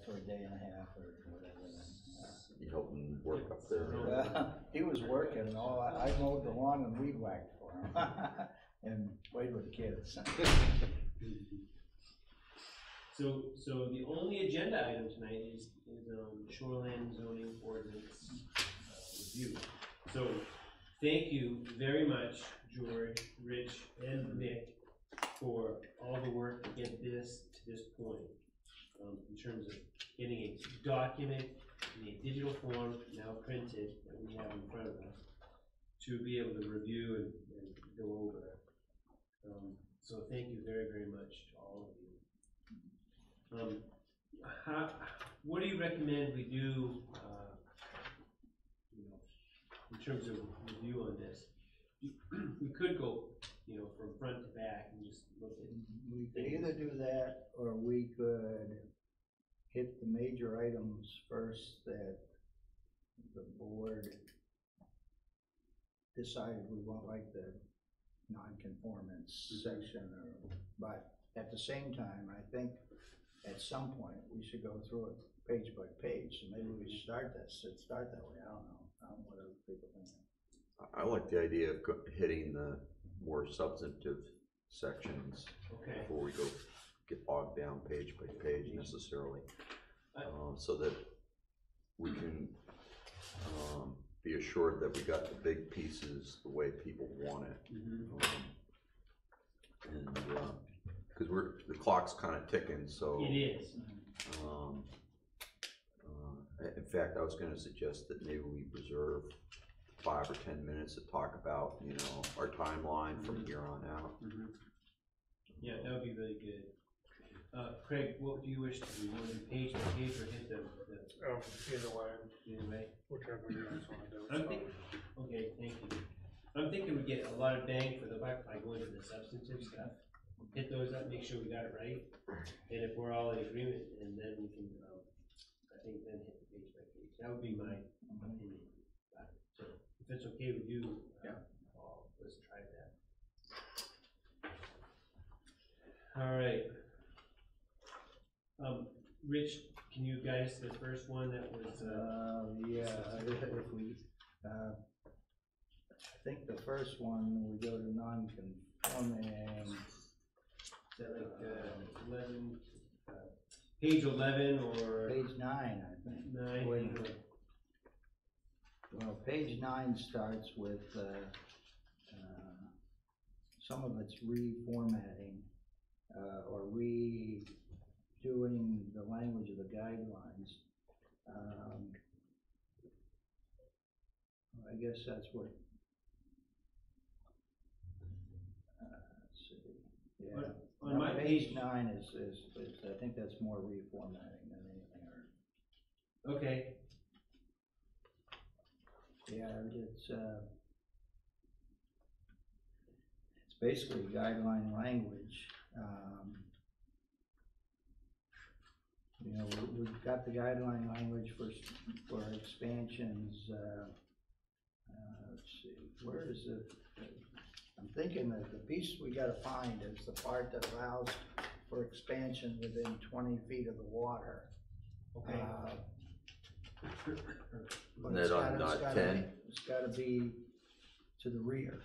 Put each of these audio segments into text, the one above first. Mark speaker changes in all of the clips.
Speaker 1: for a day and a half or whatever.
Speaker 2: You help him work up there.
Speaker 1: He was working, and all, I mowed the lawn and weed whacked for him, and played with the kids.
Speaker 3: So the only agenda item tonight is shoreline zoning ordinance review. So thank you very much, George, Rich, and Mick, for all the work to get this to this point, in terms of getting a document in a digital form, now printed, that we have in front of us, to be able to review and go over. So thank you very, very much to all of you. What do you recommend we do, in terms of review on this? We could go, from front to back and just look at.
Speaker 1: We could either do that, or we could hit the major items first that the board decided we want, like the non-conformance section, but at the same time, I think at some point we should go through it page by page, so maybe we start that way. I don't know what other people think.
Speaker 2: I like the idea of hitting the more substantive sections before we go get bogged down page by page necessarily, so that we can be assured that we got the big pieces the way people want it. And because the clock's kind of ticking, so
Speaker 3: it is.
Speaker 2: In fact, I was going to suggest that maybe we reserve 5 or 10 minutes to talk about, our timeline from here on out.
Speaker 3: Yeah, that would be really good. Craig, what do you wish to do? You want to do page by page or hit the
Speaker 4: Either way.
Speaker 3: either way?
Speaker 4: Whichever you guys want to do.
Speaker 3: Okay, thank you. I'm thinking we get a lot of bang for the buck by going to the substantive stuff. Hit those up, make sure we got it right, and if we're all in agreement, and then we can, I think, then hit the page by page. That would be my opinion. So if it's okay with you, let's try that. All right. Rich, can you guys the first one that was?
Speaker 1: If we, I think the first one we go to non-conforming.
Speaker 3: Is that like 11, page 11 or?
Speaker 1: Page 9, I think.
Speaker 3: 9.
Speaker 1: Wait a minute. Well, page 9 starts with some of it's reformatting or redoing the language of the guidelines. I guess that's what. Let's see. Yeah.
Speaker 3: On my
Speaker 1: page 9 is I think that's more reformatting than anything.
Speaker 3: Okay.
Speaker 1: Yeah, it's basically guideline language. We've got the guideline language for expansions. Let's see, where is it? I'm thinking that the piece we got to find is the part that allows for expansion within 20 feet of the water.
Speaker 3: Okay.
Speaker 2: Isn't that on dot 10?
Speaker 1: It's got to be to the rear.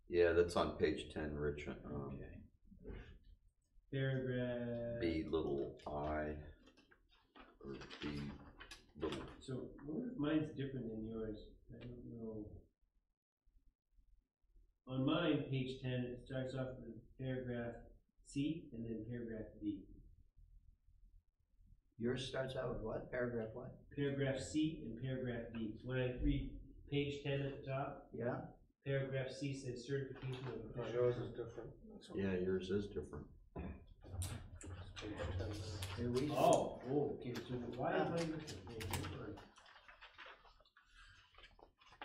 Speaker 2: Yeah, that's on page 10, Rich.
Speaker 3: Okay. Paragraph.
Speaker 2: B little I, or B little.
Speaker 3: So I wonder if mine's different than yours. I don't know. On mine, page 10, it starts off with paragraph C and then paragraph D.
Speaker 1: Yours starts out with what? Paragraph what?
Speaker 3: Paragraph C and paragraph D. So when I read page 10 at the top,
Speaker 1: Yeah.
Speaker 3: paragraph C says certification of official.
Speaker 4: Yours is different.
Speaker 2: Yeah, yours is different.
Speaker 1: Here we
Speaker 3: Okay. So why is mine different?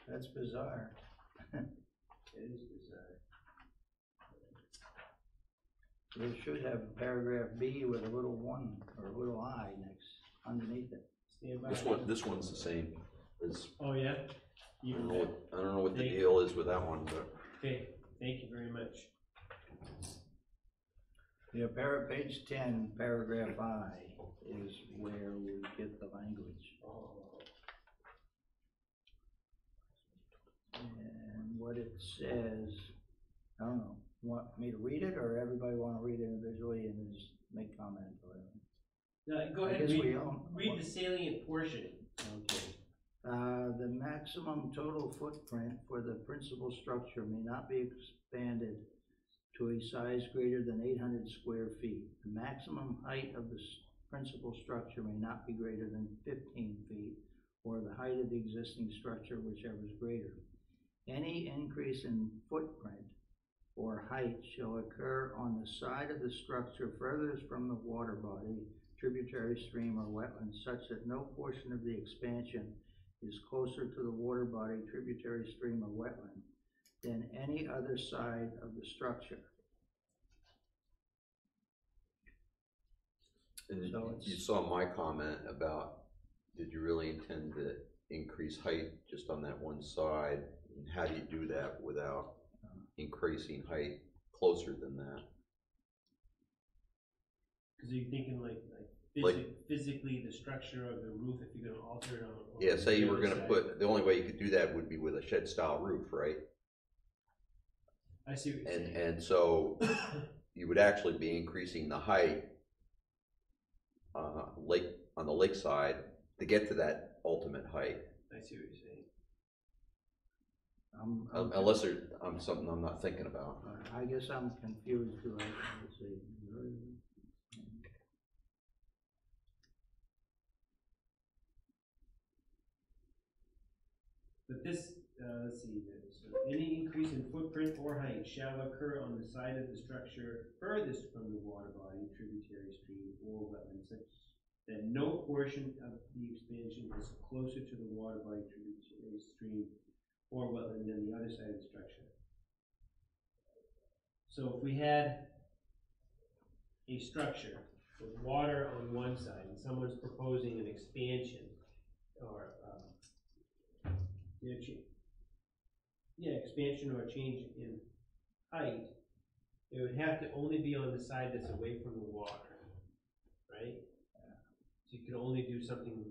Speaker 1: That's bizarre.
Speaker 3: It is bizarre.
Speaker 1: We should have paragraph B with a little 1 or a little I underneath it.
Speaker 3: Stand by.
Speaker 2: This one's the same as.
Speaker 3: Oh yeah.
Speaker 2: I don't know what the deal is with that one, but.
Speaker 3: Okay. Thank you very much.
Speaker 1: Yeah, page 10, paragraph I is where we get the language. And what it says, I don't know, want me to read it, or everybody wanna read it individually and just make comments or whatever?
Speaker 3: Go
Speaker 1: I
Speaker 3: ahead,
Speaker 1: guess we all-
Speaker 3: read the salient portion.
Speaker 1: Okay. The maximum total footprint for the principal structure may not be expanded to a size greater than 800 square feet. The maximum height of the principal structure may not be greater than 15 feet, or the height of the existing structure, whichever is greater. Any increase in footprint or height shall occur on the side of the structure furthest from the water body, tributary stream, or wetland, such that no portion of the expansion is closer to the water body, tributary stream, or wetland than any other side of the structure.
Speaker 2: And
Speaker 1: So
Speaker 2: you
Speaker 1: it's-
Speaker 2: saw my comment about, did you really intend to increase height just on that one side? And how do you do that without increasing height closer than that?
Speaker 3: Cause you're thinking like
Speaker 2: Like-
Speaker 3: physically the structure of the roof, if you're gonna alter it on.
Speaker 2: Yeah, say you
Speaker 3: the
Speaker 2: were
Speaker 3: other
Speaker 2: gonna
Speaker 3: side.
Speaker 2: put, the only way you could do that would be with a shed style roof, right?
Speaker 3: I see what you're saying.
Speaker 2: And so you would actually be increasing the height on the lakeside to get to that ultimate height.
Speaker 3: I see what you're saying.
Speaker 2: Unless there's something I'm not thinking about.
Speaker 1: I guess I'm confused too. Let's see.
Speaker 3: But this, let's see, so any increase in footprint or height shall occur on the side of the structure furthest from the water body, tributary stream, or wetland, such that no portion of the expansion is closer to the water body, tributary stream, or wetland than the other side of the structure. So if we had a structure with water on one side and someone's proposing an expansion or expansion or change in height, it would have to only be on the side that's away from the water, right? So you can only do something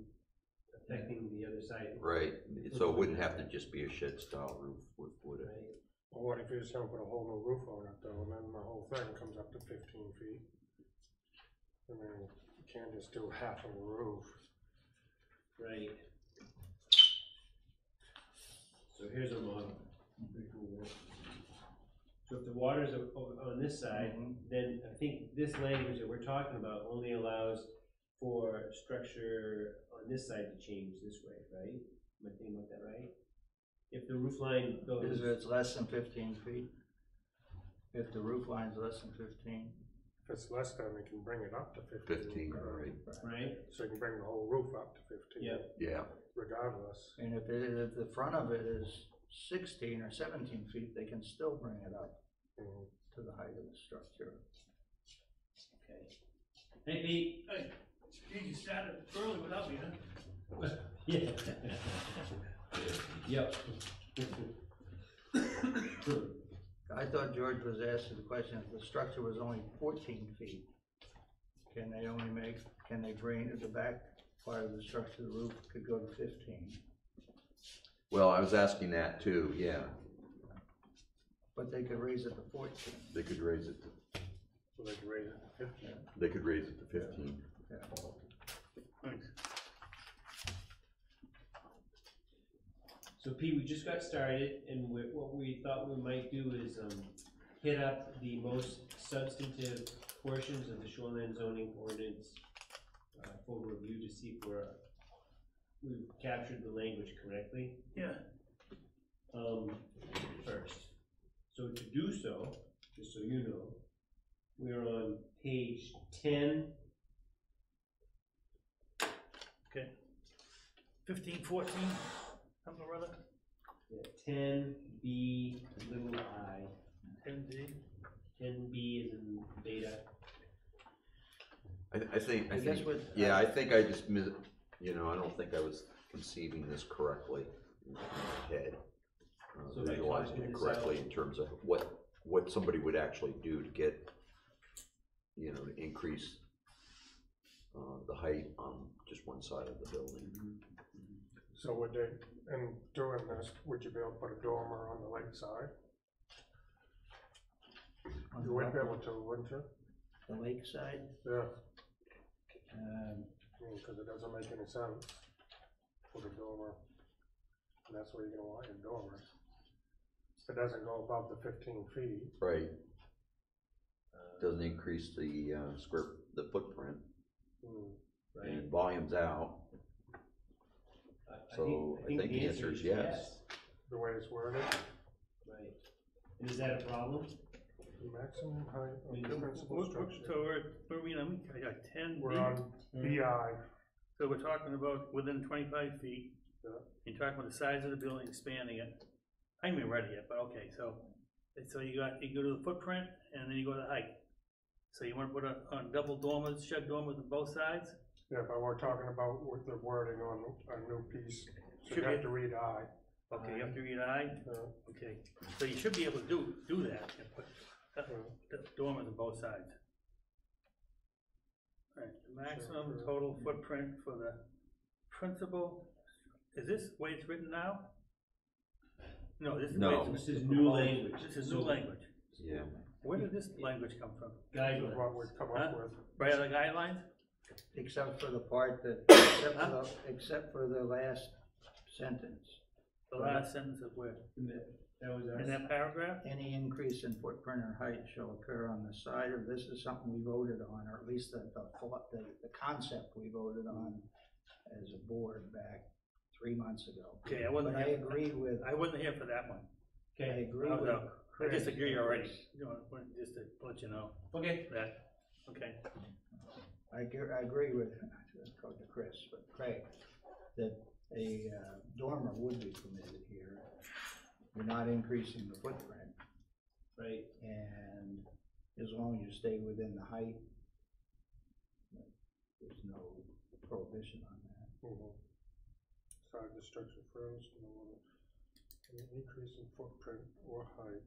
Speaker 3: affecting the other side.
Speaker 2: Right, so it wouldn't have to just be a shed style roof, would it?
Speaker 3: Right.
Speaker 4: Well, what if you just don't put a whole new roof on it though, and then the whole thing comes up to 15 feet? I mean, you can't just do half of a roof.
Speaker 3: Right. So here's a model. So if the water's on this side, then I think this language that we're talking about only allows for structure on this side to change this way, right? Am I thinking about that right? If the roof line goes.
Speaker 1: If it's less than 15 feet? If the roof line's less than 15?
Speaker 4: If it's less than, we can bring it up to 15.
Speaker 2: 15, right,
Speaker 3: Right?
Speaker 4: So you can bring the whole roof up to 15.
Speaker 3: Yep.
Speaker 2: yeah.
Speaker 4: Regardless.
Speaker 1: And if the front of it is 16 or 17 feet, they can still bring it up to the height of the structure.
Speaker 3: Okay. Hey Pete.
Speaker 5: Hey, you started early without me, huh?
Speaker 3: Yeah. Yep.
Speaker 1: I thought George was asking the question, if the structure was only 14 feet, can they bring the back part of the structure, the roof could go to 15?
Speaker 2: Well, I was asking that too, yeah.
Speaker 1: But they could raise it to 14.
Speaker 2: They could raise it to,
Speaker 4: So they can raise it to 15.
Speaker 2: they could raise it to 15.
Speaker 1: Yeah.
Speaker 5: Thanks.
Speaker 3: So Pete, we just got started, and what we thought we might do is hit up the most substantive portions of the shoreline zoning ordinance full review to see if we've captured the language correctly.
Speaker 5: Yeah.
Speaker 3: First. So to do so, just so you know, we're on page 10.
Speaker 5: Okay. 15, 14, something or other.
Speaker 3: 10B little I.
Speaker 5: 10D.
Speaker 3: 10B is in beta.
Speaker 2: I think,
Speaker 1: Yeah,
Speaker 2: I think I just I don't think I was conceiving this correctly in my head.
Speaker 3: So by
Speaker 2: Visualizing
Speaker 3: talking
Speaker 2: it
Speaker 3: this
Speaker 2: correctly
Speaker 3: out-
Speaker 2: in terms of what somebody would actually do to get, you know, to increase, the height on just one side of the building.
Speaker 4: So would they, in doing this, would you be able to put a dormer on the lake side?
Speaker 1: On
Speaker 4: You would be
Speaker 1: the
Speaker 4: able to, wouldn't you?
Speaker 1: lakeside,
Speaker 4: Yeah,
Speaker 1: um,
Speaker 4: I mean, cause it doesn't make any sense for the dormer. And that's where you're gonna want your dormer. It doesn't go above the 15 feet.
Speaker 2: Right. Doesn't increase the, the footprint,
Speaker 3: Right.
Speaker 2: and volume's out, so I think the answer is yes.
Speaker 4: The way it's worded,
Speaker 3: Right. And is that a problem?
Speaker 4: the maximum height of the
Speaker 3: So
Speaker 4: principal structure.
Speaker 5: So we're, I got 10
Speaker 4: We're
Speaker 5: B.
Speaker 4: on BI,
Speaker 5: So we're talking about within 25 feet.
Speaker 4: Yeah.
Speaker 5: You're talking about the size of the building, expanding it. I haven't even read it yet, but okay, so you go to the footprint and then you go to the height. So you wanna put a double dormers, shed dormers on both sides?
Speaker 4: yeah, but we're talking about with the wording on a new piece, so you
Speaker 5: Should
Speaker 4: have
Speaker 5: be-
Speaker 4: to read I.
Speaker 5: Okay, you have to read I,
Speaker 4: Uh,
Speaker 5: okay. So you should be able to do that, and put the dormers on both sides. Alright, the maximum
Speaker 4: for-
Speaker 5: total footprint for the principal, is this the way it's written now? No, this is the way
Speaker 2: No.
Speaker 5: it's.
Speaker 3: This is new language.
Speaker 5: This is new language.
Speaker 2: Yeah,
Speaker 5: Where did this language come from?
Speaker 4: This is
Speaker 3: Guidelines.
Speaker 4: what we've come up with.
Speaker 5: Right out of the guidelines?
Speaker 1: except for the part that, except for the last sentence.
Speaker 5: The last sentence of where?
Speaker 3: That was
Speaker 5: In
Speaker 3: ours.
Speaker 5: that paragraph?
Speaker 1: Any increase in footprint or height shall occur on the side of, this is something we voted on, or at least the concept we voted on as a board back 3 months ago.
Speaker 5: Okay, I wasn't
Speaker 1: But I
Speaker 5: here,
Speaker 1: agree with,
Speaker 5: I wasn't here for that one.
Speaker 1: I
Speaker 3: Okay,
Speaker 1: agree
Speaker 5: I was
Speaker 1: with
Speaker 5: out. I
Speaker 1: Chris.
Speaker 5: disagree already, you know, just to let you know
Speaker 3: okay,
Speaker 5: that, okay.
Speaker 1: I agree with, called to Chris, but Craig, that a dormer would be permitted here. You're not increasing the footprint,
Speaker 3: right.
Speaker 1: and as long as you stay within the height, there's no prohibition on that.
Speaker 4: Side the structure first, and then an increase in footprint or height.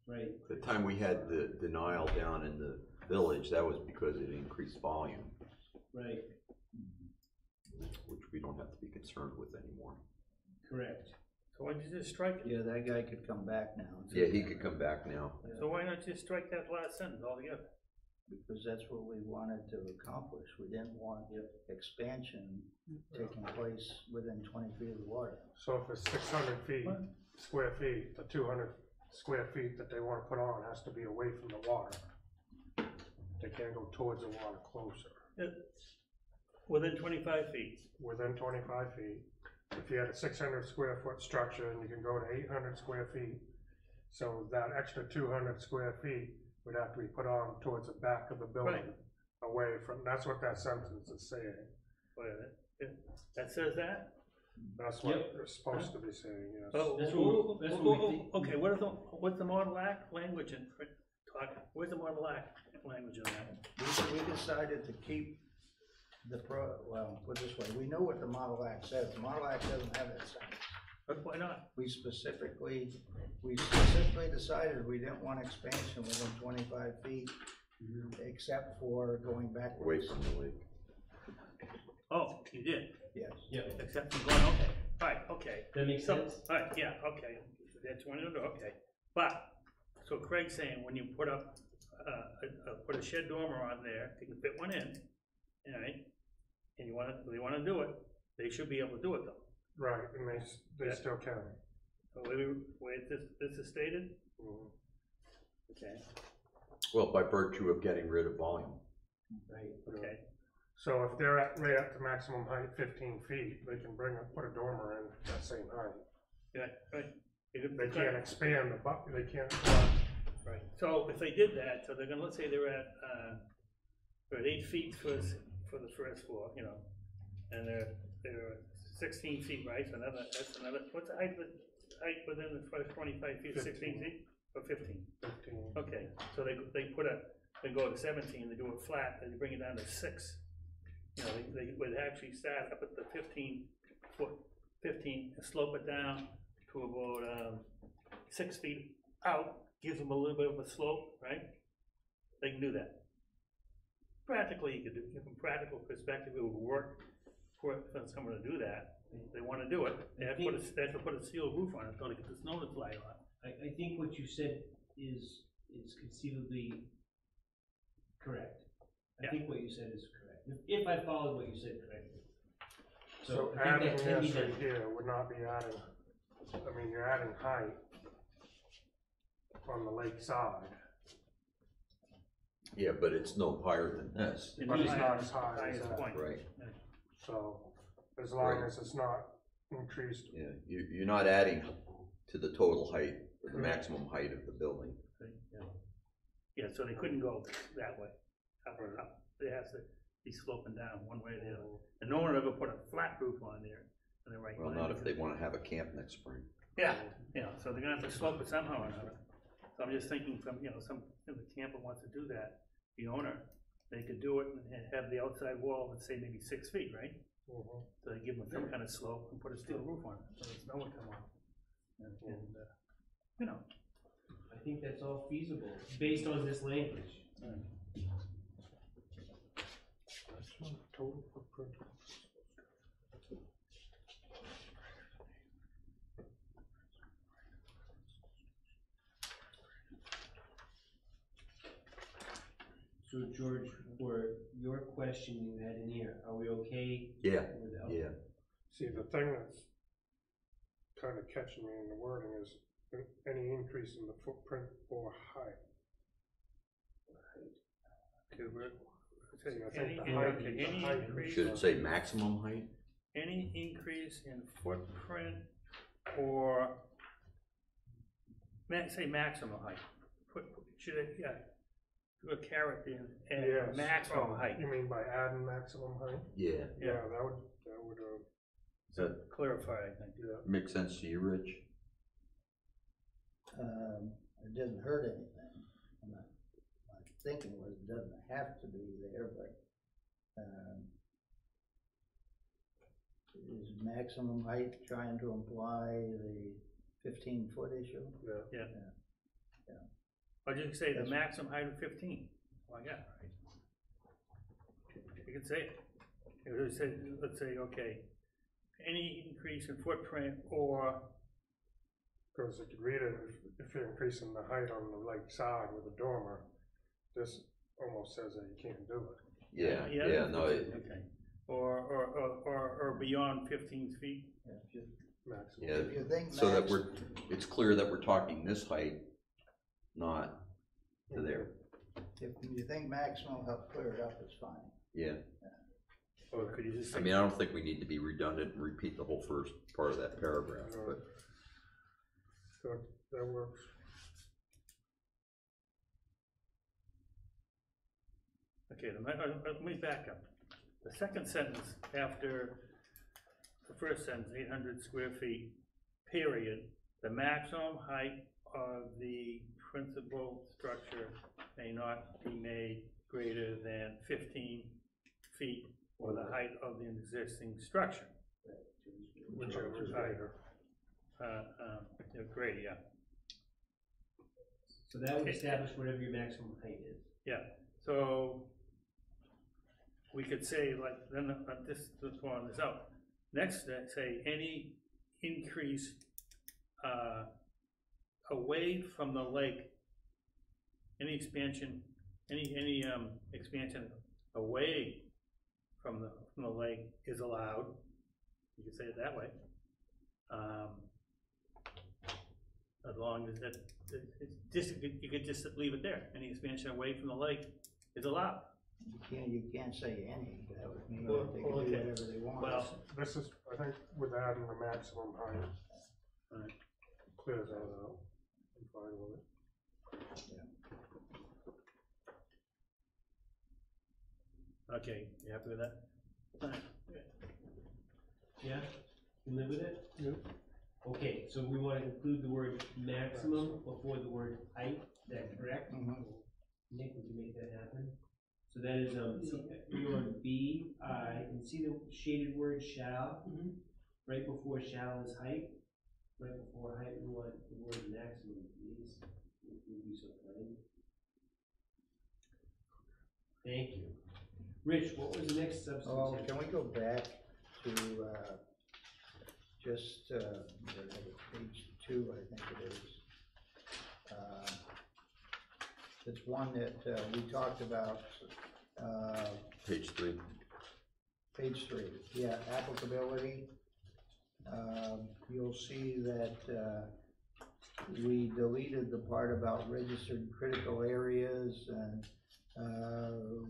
Speaker 3: Right.
Speaker 2: the time we had the denial down in the village, that was because it increased volume,
Speaker 3: Right.
Speaker 2: which we don't have to be concerned with anymore.
Speaker 3: Correct.
Speaker 5: So why don't you just strike it?
Speaker 1: Yeah, that guy could come back now. and say
Speaker 2: Yeah, he
Speaker 1: that,
Speaker 2: could come back now.
Speaker 5: So why not just strike that last sentence altogether?
Speaker 1: Because that's what we wanted to accomplish. We didn't want expansion taking place within 20 feet of the water.
Speaker 4: So if it's 600 feet,
Speaker 5: What?
Speaker 4: square feet, the 200 square feet that they wanna put on has to be away from the water. They can't go towards the water closer.
Speaker 5: Within 25 feet.
Speaker 4: Within 25 feet, if you had a 600 square foot structure and you can go to 800 square feet, so that extra 200 square feet would have to be put on towards the back of the building, away from, that's what that sentence is saying.
Speaker 5: Wait a minute. That says that?
Speaker 4: That's what
Speaker 3: Yep.
Speaker 4: it's supposed to be saying, yes.
Speaker 5: Oh,
Speaker 3: That's what we think.
Speaker 5: okay, what's the model act language in, where's the model act language in that?
Speaker 1: We decided to keep well, put it this way, we know what the Model Act says. The Model Act doesn't have that sentence.
Speaker 5: But why not?
Speaker 1: We specifically decided we didn't want expansion within 25 feet, except for going
Speaker 2: Away
Speaker 1: backwards.
Speaker 2: from the lake.
Speaker 5: Oh, you did,
Speaker 1: Yes.
Speaker 3: Yep.
Speaker 5: except for going, okay, alright, okay.
Speaker 3: That makes
Speaker 5: So,
Speaker 3: sense?
Speaker 5: alright, yeah, okay, that's one of the, okay. But, so Craig's saying, when you put up, put a shed dormer on there, you can fit one in, alright? And they wanna do it, they should be able to do it though.
Speaker 4: Right, and they
Speaker 5: Yeah.
Speaker 4: still can.
Speaker 5: So where this is stated?
Speaker 4: Mhm.
Speaker 5: Okay,
Speaker 2: Well, by virtue of getting rid of volume.
Speaker 3: Right.
Speaker 5: okay,
Speaker 4: So if they're right at the maximum height, 15 feet, they can put a dormer in that same height.
Speaker 5: yeah, right.
Speaker 4: They can't expand they can't,
Speaker 5: Right, so if they did that, so they're gonna, let's say they're at 8 feet for the first floor, you know, and they're 16 feet, right, so that's another, what's the height within the first 25 feet, 16 feet, or 15?
Speaker 4: 15.
Speaker 5: Okay, so they go to 17, they do it flat, and they bring it down to 6. You know, they would actually start up at the 15 15, and slope it down to about 6 feet out, gives them a little bit of a slope, right? They can do that. Practically, you could do, from a practical perspective, it would work for someone to do that. If they wanna do it, they have to put a steel roof on it, so they get the snow to fly on.
Speaker 3: I think what you said is conceivably correct. I
Speaker 5: Yeah.
Speaker 3: think what you said is correct, if I followed what you said correctly.
Speaker 4: So
Speaker 3: I
Speaker 4: adding
Speaker 3: think that can be
Speaker 4: this right
Speaker 3: done.
Speaker 4: here would not be adding, I mean, you're adding height on the lake side,
Speaker 2: Yeah, but it's no higher than this,
Speaker 4: but it's not as high as
Speaker 5: Highest
Speaker 4: that.
Speaker 5: point.
Speaker 2: right?
Speaker 4: So, as long
Speaker 2: Right.
Speaker 4: as it's not increased,
Speaker 2: Yeah, you're not adding to the total height, or the maximum height of the building.
Speaker 5: Yeah, so they couldn't go that way, up. It has to be sloping down one way or the other. And no one would ever put a flat roof on there, in the right
Speaker 2: Well,
Speaker 5: line.
Speaker 2: not if they wanna have a camp next spring.
Speaker 5: Yeah, so they're gonna have to slope it somehow or another. So I'm just thinking from, if the camper wants to do that, the owner, they could do it and have the outside wall, let's say maybe 6 feet, right? So they give them some kind of slope and put a steel roof on it, so the snow would come off. And
Speaker 3: I think that's all feasible, based on this language.
Speaker 4: total footprint.
Speaker 3: So George, for your question you had in here, are we okay
Speaker 2: Yeah,
Speaker 3: with that?
Speaker 2: yeah,
Speaker 4: See, the thing that's kind of catching me in the wording is any increase in the footprint or height.
Speaker 5: Okay,
Speaker 4: See, I
Speaker 5: any,
Speaker 4: think the height,
Speaker 5: any
Speaker 4: the height
Speaker 5: increase,
Speaker 2: should it say maximum height?
Speaker 5: any increase in footprint or, say maximum height. Should it, do a caret in,
Speaker 4: Yes.
Speaker 5: and maximum
Speaker 4: Oh,
Speaker 5: height,
Speaker 4: You mean by adding maximum height?
Speaker 2: Yeah,
Speaker 4: Yeah, that would,
Speaker 2: does that
Speaker 5: clarify, I think.
Speaker 2: make sense to you, Rich?
Speaker 1: It doesn't hurt anything. My thinking was it doesn't have to be there, but, is maximum height trying to imply the 15-foot issue?
Speaker 4: yeah.
Speaker 5: Or just say the
Speaker 1: That's-
Speaker 5: maximum height of 15, why not, right? You could say it. It would say, let's say, okay, any increase in footprint or,
Speaker 4: Because if you read it, if you're increasing the height on the lake side with a dormer, this almost says that you can't do it.
Speaker 2: Yeah, no,
Speaker 5: okay, or beyond 15 feet.
Speaker 1: Yeah, just-
Speaker 4: Maximum.
Speaker 2: yeah,
Speaker 1: If you think
Speaker 2: so that
Speaker 1: max-
Speaker 2: it's clear that we're talking this height, not to there.
Speaker 1: If you think maximum, help clear it up, it's fine.
Speaker 2: Yeah,
Speaker 5: Or could you just
Speaker 2: I
Speaker 5: say,
Speaker 2: mean, I don't think we need to be redundant and repeat the whole first part of that paragraph, but.
Speaker 4: So that works.
Speaker 5: okay, let me back up. The second sentence after the first sentence, 800 square feet, period, the maximum height of the principal structure may not be made greater than 15 feet or the height of the existing structure.
Speaker 4: Whichever is higher.
Speaker 5: Great, yeah.
Speaker 3: So that would establish whatever your maximum height is.
Speaker 5: Yeah, so we could say like, then this one is out. Next, say any increase away from the lake, any expansion, any expansion away from the lake is allowed. You could say it that way. As long as that, you could just leave it there. Any expansion away from the lake is allowed.
Speaker 1: You can't say any, that would mean
Speaker 5: Well,
Speaker 1: that they can do
Speaker 5: okay.
Speaker 1: whatever they want.
Speaker 5: Well,
Speaker 4: This is, I think, with adding the maximum height.
Speaker 5: Right.
Speaker 4: Clears that out. I'm fine with it.
Speaker 5: okay, you happy with that? Alright.
Speaker 3: Yeah, you live with it?
Speaker 4: Yep.
Speaker 3: Okay, so we wanna include the word maximum before the word height, is that correct?
Speaker 1: Mhm.
Speaker 3: Nick, would you make that happen? So that is, you're on B, I, and see the shaded word shall? right before shall is height, right before height, we want the word maximum, please, would be so kind. Thank you. Rich, what was the next substitute?
Speaker 1: Oh, can we go back to, just, page 2, I think it is. It's one that, we talked about,
Speaker 2: Page 3.
Speaker 1: page 3, yeah, applicability. You'll see that, we deleted the part about registered critical areas, and,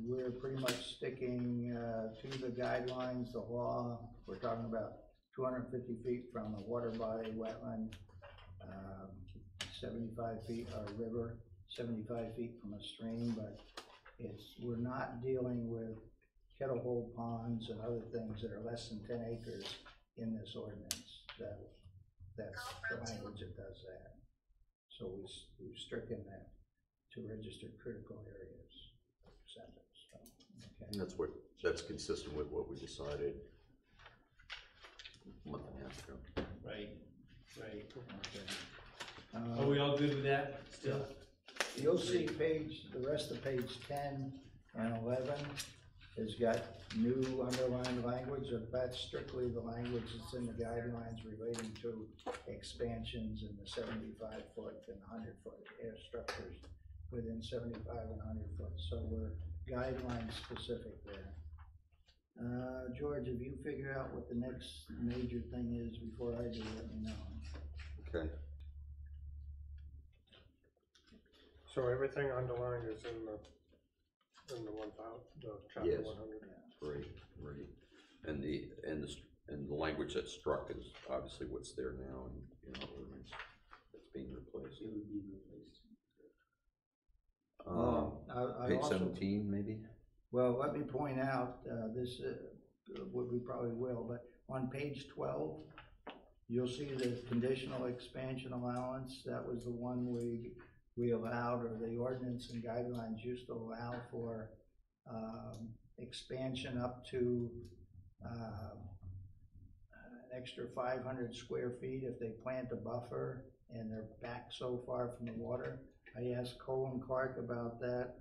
Speaker 1: we're pretty much sticking, to the guidelines, the law. We're talking about 250 feet from a water body, wetland, 75 feet, or river, 75 feet from a stream, but we're not dealing with kettle hole ponds and other things that are less than 10 acres in this ordinance. That's the language that does that. So we've stricken that to registered critical areas sentence, so,
Speaker 2: And
Speaker 1: okay.
Speaker 2: that's consistent with what we decided a month and a half ago.
Speaker 3: Right, right.
Speaker 1: Okay.
Speaker 3: Are we all good with that still?
Speaker 1: You'll see the rest of page 10 and 11 has got new underlined language. That's strictly the language that's in the guidelines relating to expansions in the 75-foot and 100-foot air structures within 75 and 100 foot. So we're guideline specific there. George, if you figure out what the next major thing is before I do, let me know.
Speaker 2: Okay.
Speaker 4: So everything underlined is in the chapter
Speaker 2: Yes.
Speaker 4: 100.
Speaker 2: Right. And the language that's struck is obviously what's there now, and ordinance that's being replaced.
Speaker 3: It would be replaced.
Speaker 1: I
Speaker 2: Page
Speaker 1: also-
Speaker 2: 17, maybe?
Speaker 1: Well, let me point out, this, we probably will, but on page 12, you'll see the conditional expansion allowance. That was the one we allowed, or the ordinance and guidelines used to allow for expansion up to an extra 500 square feet if they plant a buffer and they're back so far from the water. I asked Colin Clark about that,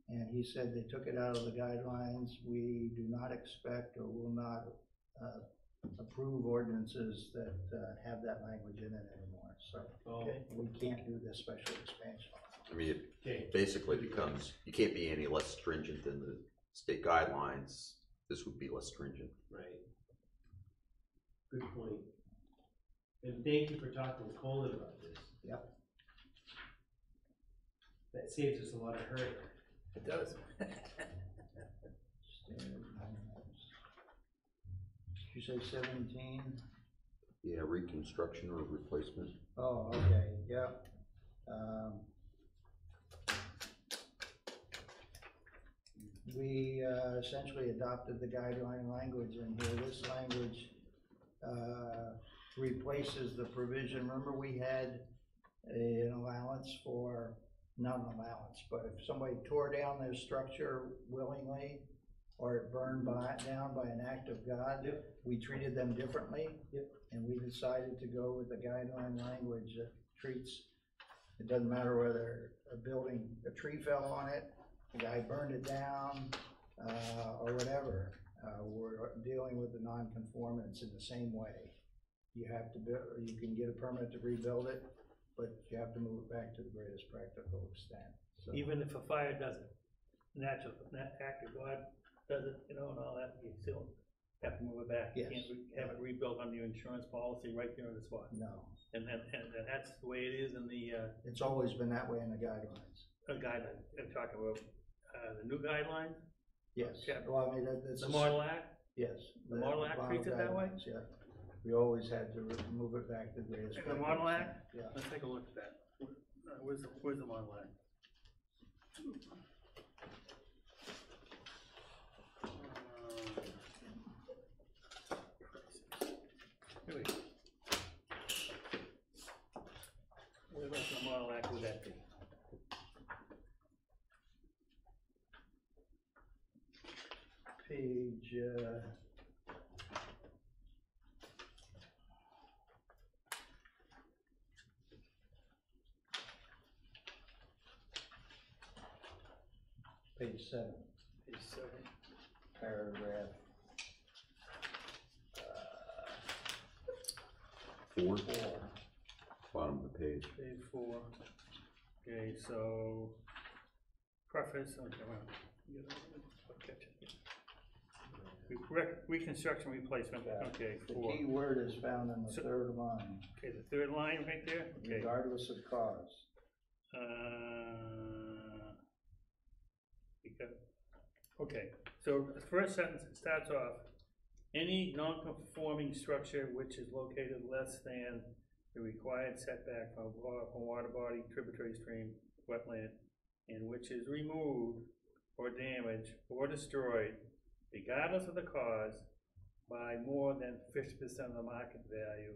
Speaker 1: and he said they took it out of the guidelines. We do not expect or will not approve ordinances that have that language in it anymore. So we can't do this special expansion.
Speaker 2: I mean, it basically becomes, you can't be any less stringent than the state guidelines. This would be less stringent.
Speaker 3: Right. Good point. And thank you for talking with Colin about this.
Speaker 1: Yep.
Speaker 3: That saves us a lot of hurt.
Speaker 5: It does.
Speaker 1: Did you say 17?
Speaker 2: Yeah, reconstruction or replacement.
Speaker 1: Oh, okay, yep. We essentially adopted the guideline language in here. This language replaces the provision. Remember, we had an allowance for, not an allowance, but if somebody tore down their structure willingly, or it burned down by an act of God, we treated them differently. And we decided to go with the guideline language that treats, it doesn't matter whether a tree fell on it, the guy burned it down, or whatever. We're dealing with the non-conformance in the same way. You have to you can get a permit to rebuild it, but you have to move it back to the greatest practical extent. So,
Speaker 5: Even if a fire does it, natural act of God does it, and all that, you still have to move it back.
Speaker 1: Yes.
Speaker 5: You can't have it rebuilt on your insurance policy right there on the spot.
Speaker 1: no,
Speaker 5: And that's the way it is in the
Speaker 1: it's always been that way in the guidelines.
Speaker 5: guideline. I'm talking about the new guidelines,
Speaker 1: Yes.
Speaker 5: Yeah.
Speaker 1: Well, I mean, that's
Speaker 5: the Model Act.
Speaker 1: yes.
Speaker 5: The Model Act treats it that way?
Speaker 1: guidelines, yeah. We always had to move it back to the greatest.
Speaker 5: And the
Speaker 1: practical
Speaker 5: Model
Speaker 1: extent.
Speaker 5: Act?
Speaker 1: Yeah.
Speaker 5: Let's take a look at that. Where's the Model Act? Here we go. Where about the Model Act would that be?
Speaker 1: Page, Page 7,
Speaker 5: Page 7.
Speaker 1: paragraph,
Speaker 2: 4,
Speaker 1: 4.
Speaker 2: bottom of the page.
Speaker 5: Page 4. Okay, so preface, okay, well, I'll catch it. Reconstruction replacement,
Speaker 1: Yeah.
Speaker 5: okay,
Speaker 1: The
Speaker 5: 4.
Speaker 1: key word is found in the
Speaker 5: So-
Speaker 1: third line,
Speaker 5: Okay, the third line right there, okay.
Speaker 1: regardless of cause.
Speaker 5: Because, okay, so the first sentence starts off, any non-conforming structure which is located less than the required setback from water body, tributary stream, wetland, and which is removed or damaged or destroyed, regardless of the cause, by more than 50% of the market value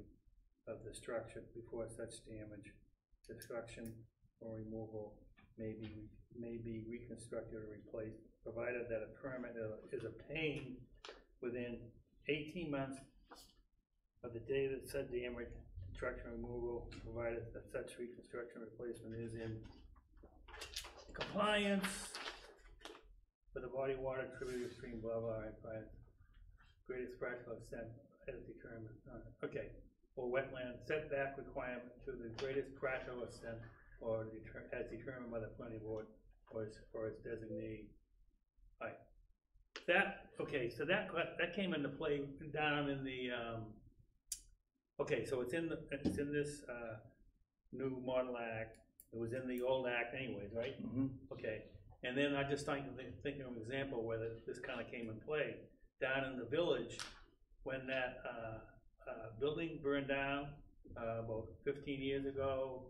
Speaker 5: of the structure before such damage, destruction, or removal may be reconstructed or replaced, provided that a permit is obtained within 18 months of the date of said damage, destruction, removal, provided that such reconstruction replacement is in compliance with the body water, tributary stream, blah, blah, right, greatest practical extent as determined, okay, or wetland setback requirement to the greatest practical extent or as determined by the planning board or its designee. Right. That, okay, so that came into play down in the, okay, so it's in this, new model act, it was in the old act anyways, right? Okay, and then I just thinking of an example where this kind of came in play, down in the village, when that, building burned down, about 15 years ago,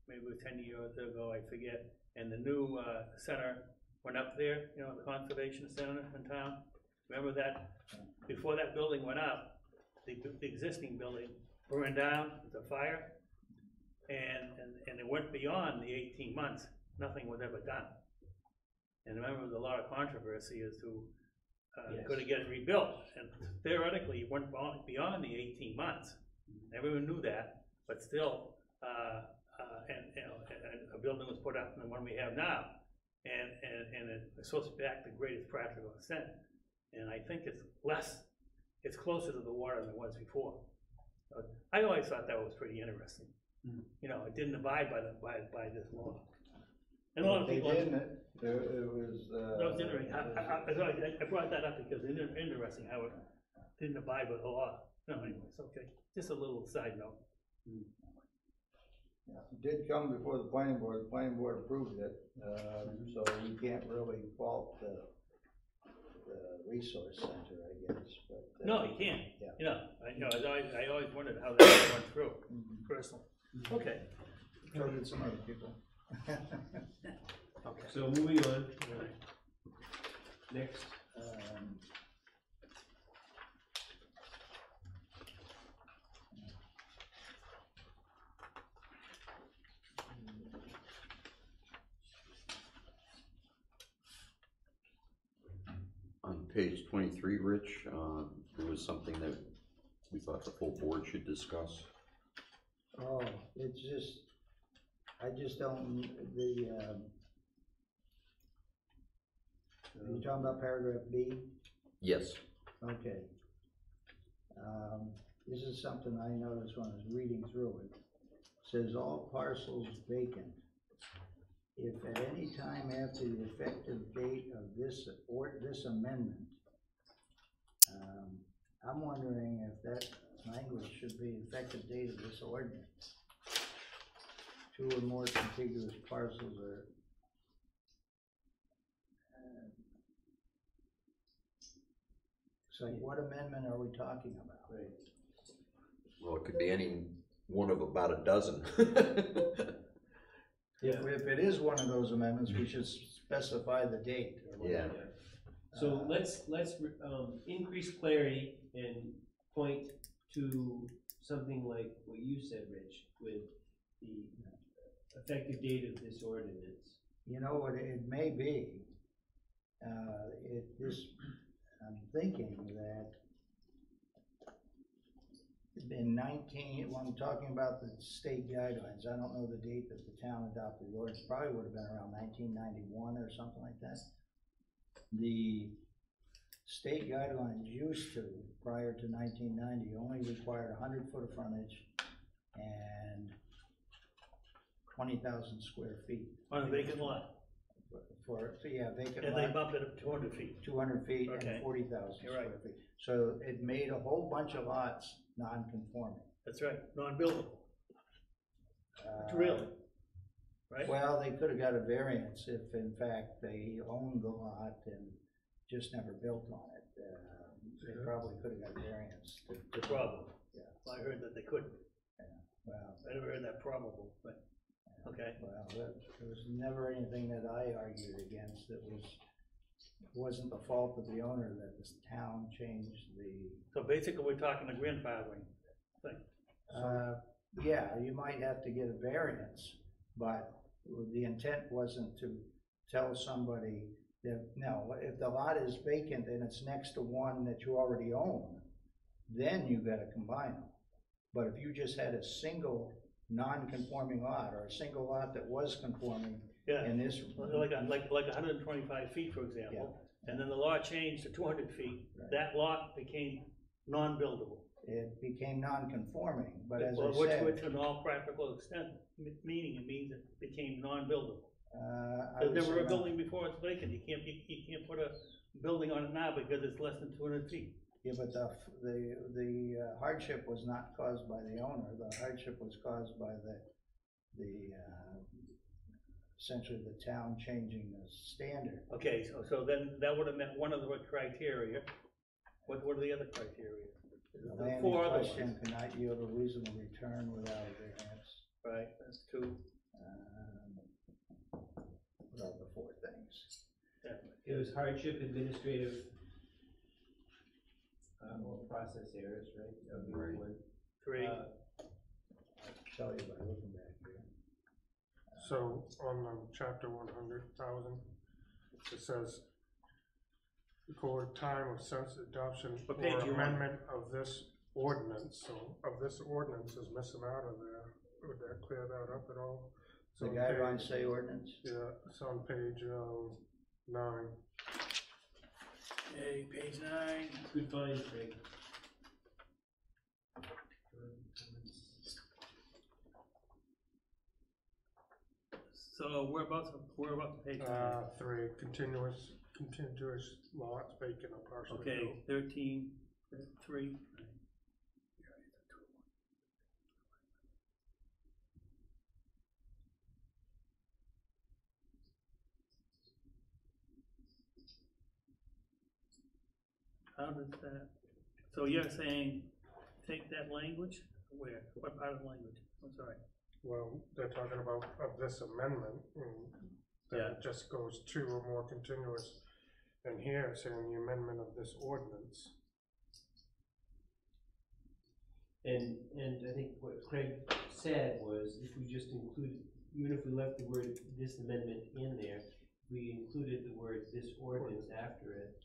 Speaker 5: maybe it was 10 years ago, I forget, and the new, center went up there, you know, the conservation center in town. Remember that, before that building went up, the existing building burned down with a fire, and it went beyond the 18 months, nothing was ever done. And remember, there was a lot of controversy as to,
Speaker 3: Yes.
Speaker 5: could it get rebuilt? And theoretically, it went beyond the 18 months. Everyone knew that, but still, and a building was put up in the one we have now, and it's supposed to be back to greatest practical extent. And I think it's closer to the water than it was before. So I always thought that was pretty interesting. You know, it didn't abide by this law. And a lot of
Speaker 1: They
Speaker 5: people.
Speaker 1: didn't, it was,
Speaker 5: That was interesting. I brought that up because it's interesting how it didn't abide by the law. No, anyways, okay, just a little side note.
Speaker 1: it did come before the planning board approved it, so we can't really fault the resource center, I guess, but.
Speaker 5: No, you can't,
Speaker 1: Yeah.
Speaker 5: I always wondered how that went through, personally. Okay.
Speaker 1: So did some other people.
Speaker 5: Okay.
Speaker 3: So moving on, next,
Speaker 2: On page 23, Rich, there was something that we thought the full board should discuss.
Speaker 1: Oh, it's just, I just don't, are you talking about paragraph B?
Speaker 2: Yes.
Speaker 1: Okay. This is something I noticed when I was reading through it. It says all parcels vacant, if at any time after the effective date of this amendment, I'm wondering if that language should be effective date of this ordinance. 2 or more contiguous parcels are. It's like, what amendment are we talking about?
Speaker 3: right,
Speaker 2: Well, it could be any one of about a dozen.
Speaker 1: If it is one of those amendments, we should specify the date.
Speaker 2: Yeah.
Speaker 3: so let's increase clarity and point to something like what you said, Rich, with the effective date of this ordinance.
Speaker 1: You know what, it may be, I'm thinking that in when I'm talking about the state guidelines, I don't know the date that the town adopted the ordinance, probably would have been around 1991 or something like that. the state guidelines used to, prior to 1990, only required 100 foot of frontage and 20,000 square feet.
Speaker 5: On a vacant lot,
Speaker 1: Vacant
Speaker 5: and they
Speaker 1: lot,
Speaker 5: bumped it up 200 feet.
Speaker 1: 200 feet
Speaker 5: Okay.
Speaker 1: and 40,000
Speaker 5: You're right.
Speaker 1: square feet. So it made a whole bunch of lots non-conforming.
Speaker 5: That's right, non-buildable,
Speaker 1: Uh,
Speaker 5: really, right?
Speaker 1: Well, they could have got a variance if in fact they owned the lot and just never built on it. They probably could have got a variance.
Speaker 5: The problem.
Speaker 1: Yeah.
Speaker 5: I heard that they couldn't,
Speaker 1: Well,
Speaker 5: I never heard that probable, but, okay.
Speaker 1: well, there was never anything that I argued against that wasn't the fault of the owner, that this town changed the,
Speaker 5: So basically, we're talking the grandfathering thing.
Speaker 1: yeah, you might have to get a variance, but the intent wasn't to tell somebody that, no, if the lot is vacant and it's next to one that you already own, then you gotta combine them. But if you just had a single non-conforming lot, or a single lot that was conforming,
Speaker 5: Yeah,
Speaker 1: and this.
Speaker 5: like 125 feet, for example, and then the law changed to 200 feet,
Speaker 1: Right.
Speaker 5: that lot became non-buildable.
Speaker 1: It became non-conforming, but as I
Speaker 5: Well,
Speaker 1: said,
Speaker 5: which in all practical extent, meaning it means it became non-buildable.
Speaker 1: I
Speaker 5: There's
Speaker 1: would
Speaker 5: never
Speaker 1: say
Speaker 5: a
Speaker 1: no.
Speaker 5: building before it's vacant, you can't put a building on it now because it's less than 200 feet.
Speaker 1: Yeah, but the hardship was not caused by the owner, the hardship was caused by essentially the town changing the standard.
Speaker 5: Okay, so then that would have met one of the criteria. What are the other criteria?
Speaker 1: The
Speaker 5: There are
Speaker 1: land in
Speaker 5: 4 other
Speaker 1: question
Speaker 5: ones,
Speaker 1: cannot yield a reasonable return without a variance.
Speaker 5: right, that's 2.
Speaker 1: What are the 4 things?
Speaker 5: Yeah.
Speaker 3: It was hardship, administrative, or process errors, right? That would be
Speaker 2: Right.
Speaker 3: one.
Speaker 5: 3,
Speaker 1: I'll tell you by looking back here.
Speaker 4: So on chapter 100,000, it says, record time of since adoption
Speaker 5: What
Speaker 4: or
Speaker 5: page you on?
Speaker 4: amendment of this ordinance, so of this ordinance is missing out of there. Would that clear that up at all?
Speaker 1: The
Speaker 4: So on
Speaker 1: guidelines
Speaker 4: page-
Speaker 1: say ordinance?
Speaker 4: Yeah, it's on page 9.
Speaker 5: okay, page 9.
Speaker 3: Good find, Craig.
Speaker 5: So we're about to page 9.
Speaker 4: 3, continuous lots vacant or partially
Speaker 5: Okay,
Speaker 4: built.
Speaker 5: 13, 3. How does that, so you're saying, take that language, where, what part of the language, I'm sorry.
Speaker 4: Well, they're talking about of this amendment, and that it just goes 2 or more continuous. And here it's saying the amendment of this ordinance.
Speaker 3: And I think what Craig said was, if we just included, even if we left the word this amendment in there, we included the word this ordinance after it,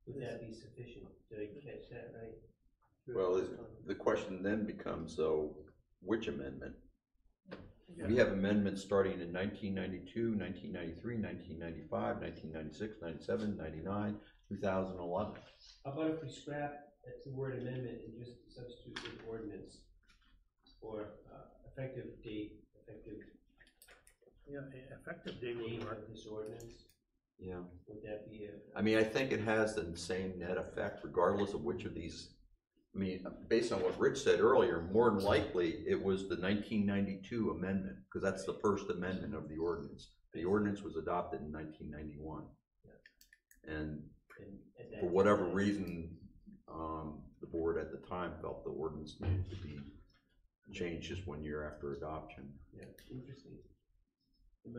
Speaker 3: would that be sufficient? Did I catch that right?
Speaker 2: Well, the question then becomes, though, which amendment? We have amendments starting in 1992, 1993, 1995, 1996, 97, 99, 2011.
Speaker 3: How about if we scrap the word amendment and just substitute with ordinance? Or effective date, effective
Speaker 5: Yeah, effective date would
Speaker 3: date
Speaker 5: work.
Speaker 3: of this ordinance,
Speaker 2: Yeah.
Speaker 3: would that be a?
Speaker 2: I mean, I think it has the same net effect regardless of which of these. I mean, based on what Rich said earlier, more than likely it was the 1992 amendment, because that's the first amendment of the ordinance. The ordinance was adopted in 1991. And
Speaker 3: at that
Speaker 2: for whatever reason, the board at the time felt the ordinance needed to be changed just 1 year after adoption.
Speaker 3: Yeah, interesting.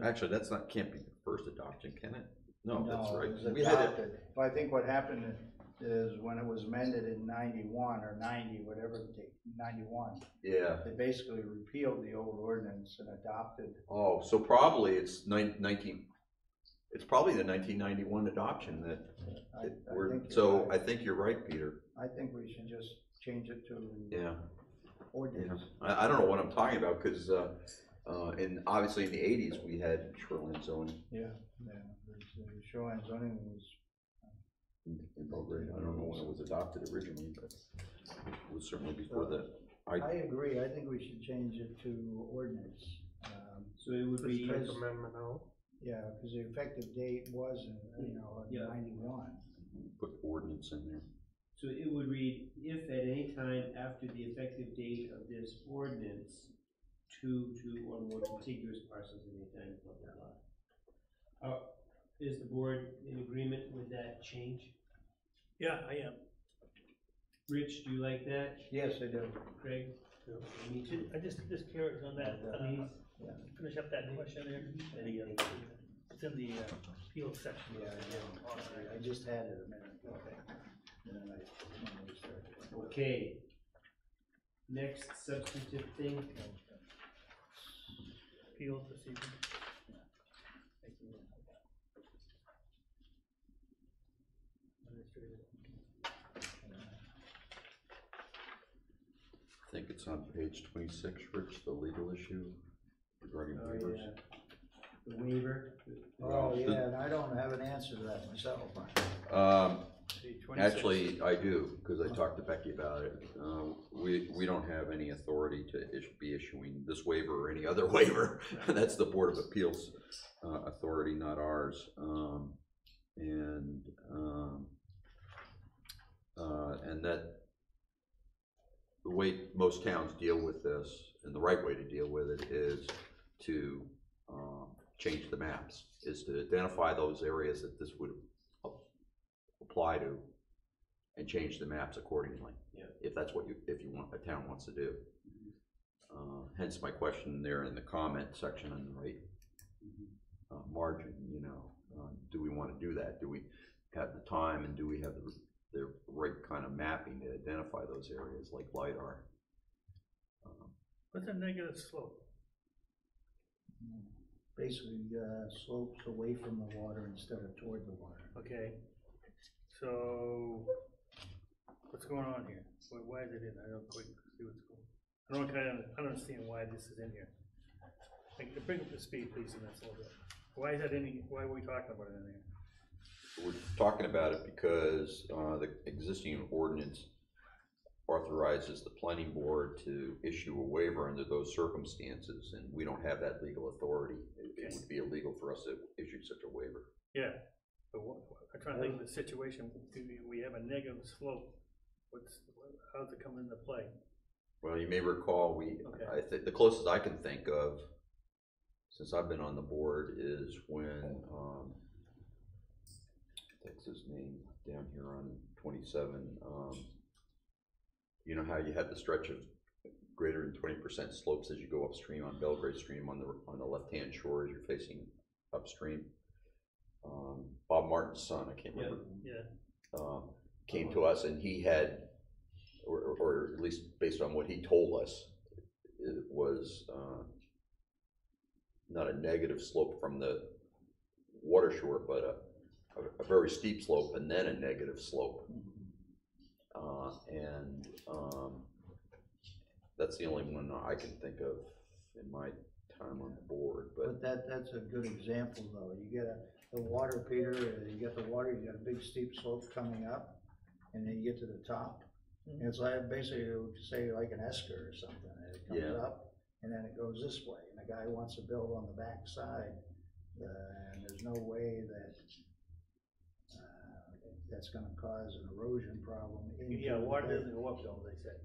Speaker 2: Actually, can't be the first adoption, can it? No, that's
Speaker 1: No,
Speaker 2: right.
Speaker 1: it was
Speaker 2: We had it,
Speaker 1: adopted. But I think what happened is when it was amended in 91 or 90, whatever the date, 91,
Speaker 2: yeah.
Speaker 1: they basically repealed the old ordinance and adopted.
Speaker 2: Oh, so probably it's it's probably the 1991 adoption that, I think you're right, Peter.
Speaker 1: I think we should just change it to
Speaker 2: Yeah.
Speaker 1: ordinance.
Speaker 2: I don't know what I'm talking about, because, and obviously in the 80s, we had shoreline zoning.
Speaker 1: Yeah, the shoreline zoning was
Speaker 2: in Belgrade. I don't know when it was adopted originally, but it was certainly before that.
Speaker 1: I agree, I think we should change it to ordinance.
Speaker 3: So it would be,
Speaker 1: Because-
Speaker 4: Amendment out.
Speaker 1: Yeah, because the effective date was, in
Speaker 3: Yeah.
Speaker 1: 91.
Speaker 2: Put ordinance in there.
Speaker 3: so it would read, if at any time after the effective date of this ordinance, two or more contiguous parcels at any time, blah, blah, blah. Is the board in agreement with that change?
Speaker 5: Yeah, I am.
Speaker 3: Rich, do you like that?
Speaker 1: Yes, I do.
Speaker 3: Craig? Me too.
Speaker 5: I just curious on that,
Speaker 3: Please.
Speaker 5: finish up that question there. It's in the appeal section.
Speaker 1: Yeah, I just had it a minute ago. And then I restarted.
Speaker 3: Okay. Next substantive thing,
Speaker 5: Appeal procedure. Thank you.
Speaker 2: I think it's on page 26, Rich, the legal issue regarding
Speaker 3: oh
Speaker 2: waivers.
Speaker 3: yeah, the waiver.
Speaker 1: Oh,
Speaker 2: the-
Speaker 1: yeah, and I don't have an answer to that myself.
Speaker 2: Actually, I do, because I talked to Becky about it. We don't have any authority to be issuing this waiver or any other waiver. That's the Board of Appeals authority, not ours. And that the way most towns deal with this, and the right way to deal with it, is to change the maps, is to identify those areas that this would apply to, and change the maps accordingly.
Speaker 3: Yeah.
Speaker 2: If that's what a town wants to do. Hence my question there in the comment section on the right margin, do we want to do that? Do we have the time, and do we have the right kind of mapping to identify those areas like LiDAR?
Speaker 5: What's a negative slope?
Speaker 1: Basically, slopes away from the water instead of toward the water.
Speaker 5: Okay, so what's going on here? Why is it in? I don't quite see what's going on. I don't understand why this is in here. Like, bring up the speed, please, and that's a little bit. Why is that why are we talking about it in there?
Speaker 2: We're talking about it because the existing ordinance authorizes the planning board to issue a waiver under those circumstances, and we don't have that legal authority. It would be illegal for us to issue such a waiver.
Speaker 5: Yeah, but I'm trying to think of the situation. We have a negative slope. How's it come into play?
Speaker 2: Well, you may recall, I think the closest I can think of, since I've been on the board, is when, what's his name, down here on 27, you know how you have the stretch of greater than 20% slopes as you go upstream on Belgrade Stream on the left-hand shore as you're facing upstream? Bob Martin's son, I can't remember.
Speaker 5: Yeah.
Speaker 2: Came to us, and he had, or at least based on what he told us, it was not a negative slope from the water shore, but a very steep slope and then a negative slope. That's the only one I can think of in my time on the board. But
Speaker 1: that's a good example, though. You get the water, Peter, you get the water, you got a big steep slope coming up, and then you get to the top. And it's like, basically, say like an esker or something. It comes up, and then it goes this way. And the guy wants to build on the back side, and there's no way that that's gonna cause an erosion problem.
Speaker 5: Yeah, water doesn't go uphill, they say.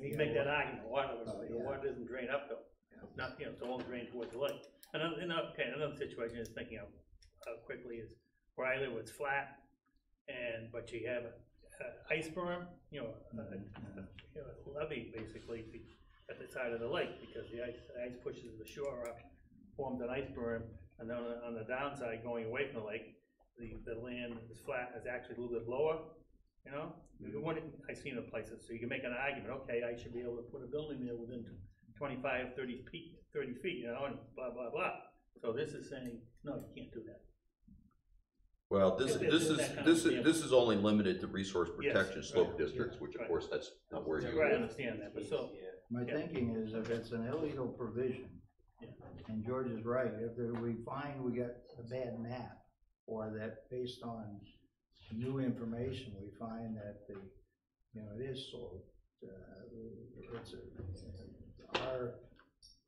Speaker 5: You can make that argument, water doesn't drain uphill. Not, it won't drain towards the lake. Another situation is thinking of quickly is where I live, it's flat, but you have an ice berm, a levee basically at the side of the lake, because the ice pushes the shore up, forms an ice berm, and then on the downside going away from the lake, the land is flat, is actually a little bit lower, I've seen it places, so you can make an argument, okay, I should be able to put a building there within 25, 30 feet, and blah, blah, blah. So this is saying, no, you can't do that.
Speaker 2: well, this is only limited to resource protection slope districts, which of course that's not where you
Speaker 5: Right, I
Speaker 2: live.
Speaker 5: understand that, but so,
Speaker 1: My thinking is if it's an illegal provision, and George is right, if we find we got a bad map, or that based on new information, we find that it is sold.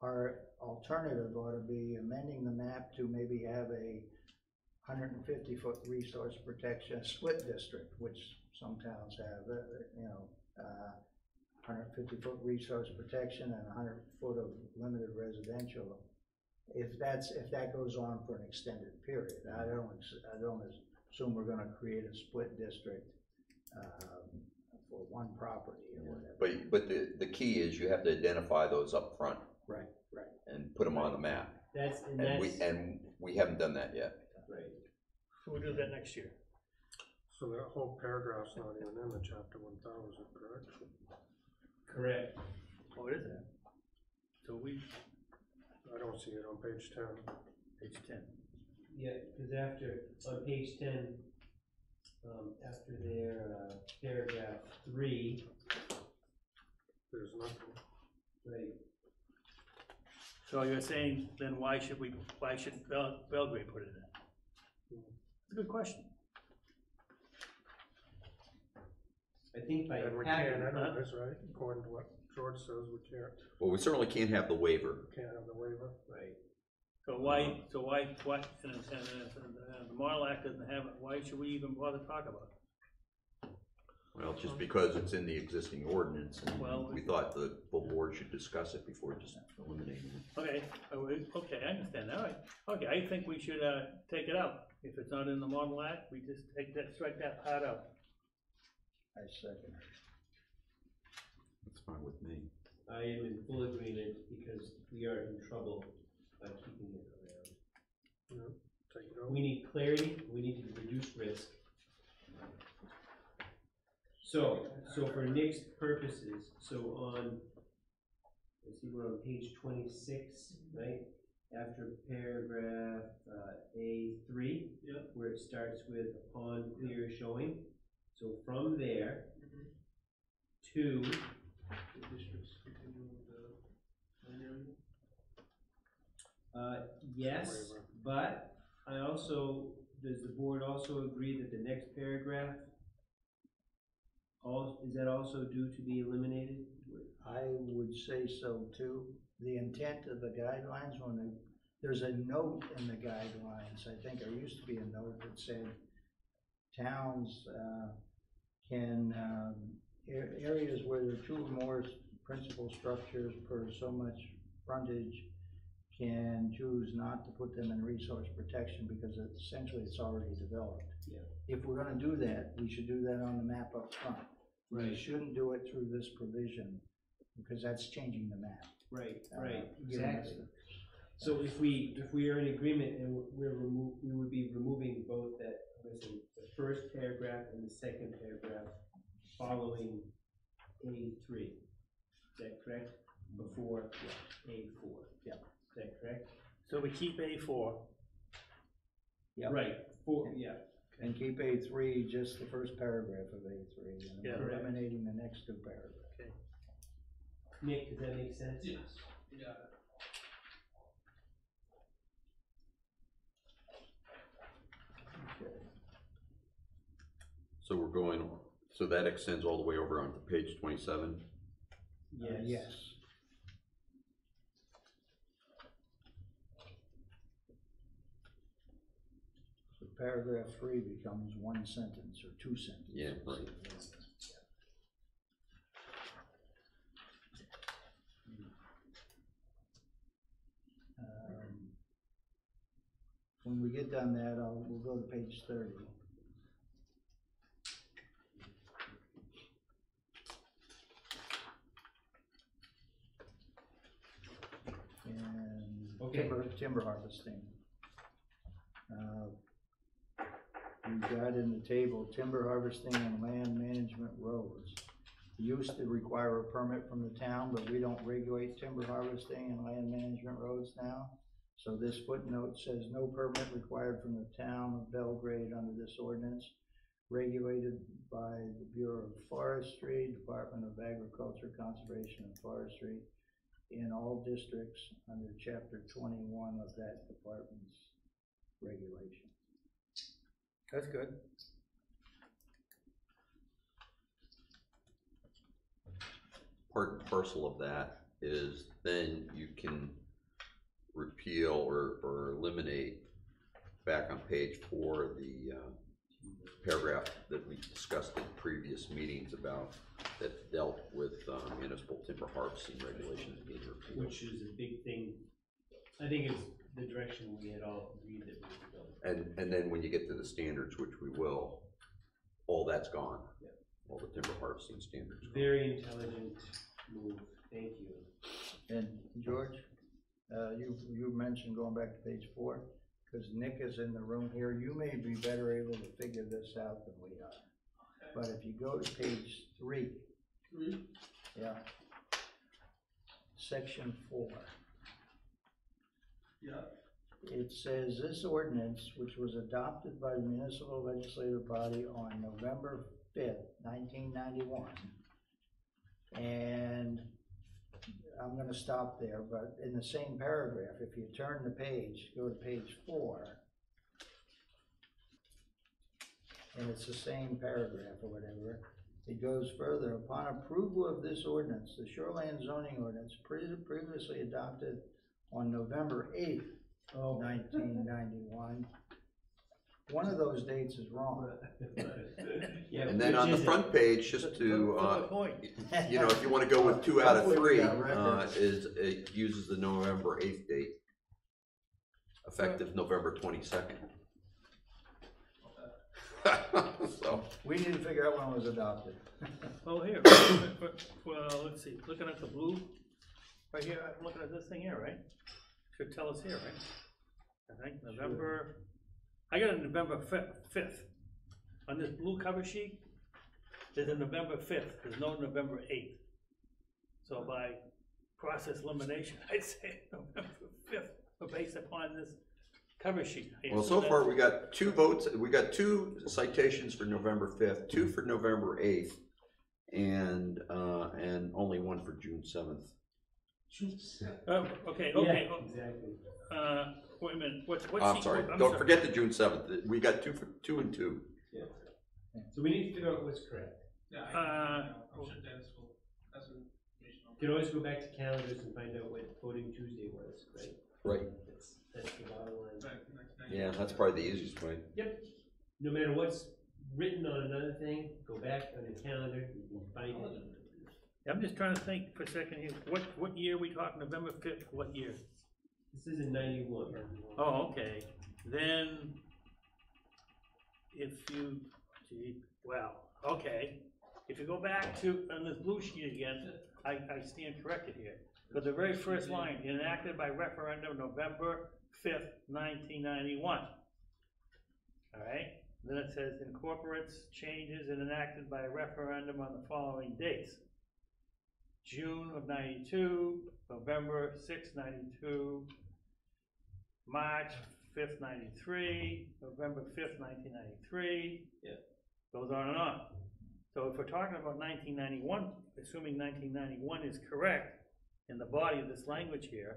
Speaker 1: Our alternative ought to be amending the map to maybe have a 150-foot resource protection split district, which some towns have, 150-foot resource protection and 100-foot of limited residential. If that goes on for an extended period, I don't assume we're gonna create a split district, for one property or whatever.
Speaker 2: But the key is you have to identify those up front.
Speaker 1: Right.
Speaker 2: And put them on the map. And we haven't done that yet.
Speaker 3: Right.
Speaker 5: We'll do that next year.
Speaker 4: So that whole paragraph's not even in the chapter 1000, correct?
Speaker 3: Correct.
Speaker 5: Oh, it is that? So
Speaker 4: I don't see it on page 10.
Speaker 5: page 10.
Speaker 3: Yeah, because on page 10, after their paragraph 3,
Speaker 4: There's nothing.
Speaker 3: right,
Speaker 5: So you're saying, then why should Belgrade put it in? It's a good question.
Speaker 3: I think by
Speaker 4: And we
Speaker 3: having,
Speaker 4: can't enter this, right? According to what George says, we can't
Speaker 2: Well, we certainly can't have the waiver.
Speaker 4: have the waiver.
Speaker 3: right,
Speaker 5: So why, and the Model Act doesn't have it, why should we even bother to talk about it?
Speaker 2: Well, just because it's in the existing ordinance, and
Speaker 5: Well,
Speaker 2: we thought the full board should discuss it before just eliminating it.
Speaker 5: Okay, okay, I understand, all right. Okay, I think we should, take it out. If it's not in the Model Act, we just strike that part out.
Speaker 1: I second.
Speaker 2: That's fine with me.
Speaker 3: I am in full agreement because we are in trouble by keeping it around.
Speaker 4: Take it out.
Speaker 3: We need clarity, we need to reduce risk. So for Nick's purposes, let's see, we're on page 26, right? After paragraph A3, where it starts with upon clear showing. So from there to yes,
Speaker 4: Waiver.
Speaker 3: but does the board also agree that the next paragraph is that also due to be eliminated?
Speaker 1: I would say so too. The intent of the guidelines, there's a note in the guidelines, I think there used to be a note that said towns can, areas where there are two or more principal structures per so much frontage can choose not to put them in resource protection because essentially it's already developed.
Speaker 3: Yeah.
Speaker 1: If we're gonna do that, we should do that on the map up front. We
Speaker 3: Right.
Speaker 1: shouldn't do it through this provision because that's changing the map.
Speaker 3: Right,
Speaker 1: Giving us
Speaker 3: exactly. So if we are in agreement and we would be removing both the first paragraph and the second paragraph following A3. Is that correct? Before A4.
Speaker 1: Yeah.
Speaker 3: Is that correct?
Speaker 5: So we keep A4.
Speaker 1: Yep.
Speaker 3: Right, yeah.
Speaker 1: And keep A3, just the first paragraph of A3, and
Speaker 5: Yeah.
Speaker 1: we're eliminating the next two paragraphs.
Speaker 3: Nick, does that make sense?
Speaker 6: Yes, you got it.
Speaker 1: Okay.
Speaker 2: So we're going, so that extends all the way over onto page 27?
Speaker 1: Yes. So paragraph 3 becomes one sentence or two sentences.
Speaker 2: Yeah, right.
Speaker 1: When we get done that, we'll go to page 30. And
Speaker 3: Okay.
Speaker 1: timber harvesting. We've got in the table timber harvesting and land management roads. Used to require a permit from the town, but we don't regulate timber harvesting and land management roads now. So this footnote says no permit required from the town of Belgrade under this ordinance, regulated by the Bureau of Forestry, Department of Agriculture, Conservation and Forestry, in all districts under chapter 21 of that department's regulation.
Speaker 5: That's good.
Speaker 2: part and parcel of that is then you can repeal or eliminate back on page 4 the paragraph that we discussed in previous meetings about that dealt with municipal timber harvesting regulations being repealed.
Speaker 3: Which is a big thing. I think it's the direction we had all agreed that we would go.
Speaker 2: And then when you get to the standards, which we will, all that's gone.
Speaker 3: Yeah.
Speaker 2: All the timber harvesting standards. Gone.
Speaker 3: Very intelligent move. Thank you.
Speaker 1: And George, you mentioned going back to page 4, because Nick is in the room here. You may be better able to figure this out than we are. But if you go to page 3, yeah, section 4.
Speaker 6: Yeah.
Speaker 1: It says this ordinance, which was adopted by the municipal legislative body on November 5th, 1991. And I'm gonna stop there, but in the same paragraph, if you turn the page, go to page 4, and it's the same paragraph or whatever, it goes further. Upon approval of this ordinance, the shoreline zoning ordinance previously adopted on November 8th, 1991. One of those dates is wrong.
Speaker 3: Yeah,
Speaker 2: And then on the front page, just to,
Speaker 5: Flip a coin.
Speaker 2: you know, if you want to go with 2 out of
Speaker 1: Hopefully we
Speaker 2: 3,
Speaker 1: got records.
Speaker 2: it uses the November 8th date, effective November 22nd. So,
Speaker 1: We need to figure out when it was adopted.
Speaker 5: Oh, here, well, let's see, looking at the blue, right here, I'm looking at this thing here, right? Should tell us here, right? I think November, I got a November 5th. On this blue cover sheet, there's a November 5th, there's no November 8th. So by process elimination, I'd say November 5th, based upon this cover sheet.
Speaker 2: well, so far we got 2 votes, we got 2 citations for November 5th, 2 for November 8th, and only 1 for June 7th.
Speaker 5: Oh, okay,
Speaker 3: Yeah,
Speaker 5: okay,
Speaker 3: exactly.
Speaker 5: wait a minute, what's
Speaker 2: I'm sorry, don't forget the June 7th, we got 2 and 2.
Speaker 3: Yeah. So we need to figure out what's correct.
Speaker 6: Yeah, I'm sure Dennis will have some information on
Speaker 3: You can always go back to calendars and find out what voting Tuesday was, right?
Speaker 2: Right.
Speaker 3: That's the bottom line.
Speaker 6: that.
Speaker 2: Yeah, that's probably the easiest way.
Speaker 3: Yep. No matter what's written on another thing, go back on the calendar, you can find it.
Speaker 5: I'm just trying to think for a second here, what year are we talking, November 5th, what year?
Speaker 3: This is in 91.
Speaker 5: Oh, okay, then, if you, okay, if you go back to, on this blue sheet again, I stand corrected here. But the very first line, enacted by referendum November 5th, 1991. All right, then it says incorporates changes and enacted by referendum on the following dates. June of 92, November 6th, 92, March 5th, 93, November 5th, 1993.
Speaker 3: Yeah.
Speaker 5: Goes on and on. So if we're talking about 1991, assuming 1991 is correct in the body of this language here,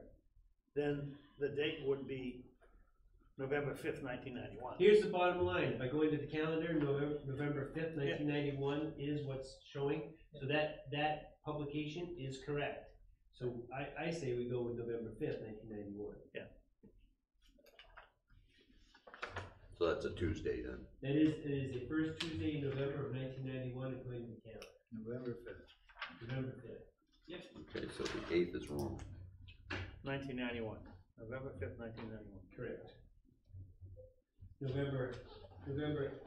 Speaker 5: then the date would be November 5th, 1991.
Speaker 3: Here's the bottom line. If I go into the calendar, November 5th, 1991 is what's showing. So that publication is correct. So I say we go with November 5th, 1991.
Speaker 5: Yeah.
Speaker 2: So that's a Tuesday then.
Speaker 3: It is the first Tuesday in November of 1991 according to the calendar.
Speaker 1: November 5th.
Speaker 3: November 5th. Yep.
Speaker 2: Okay, so the 8th is wrong.
Speaker 5: 1991, November 5th, 1991.
Speaker 3: Correct. November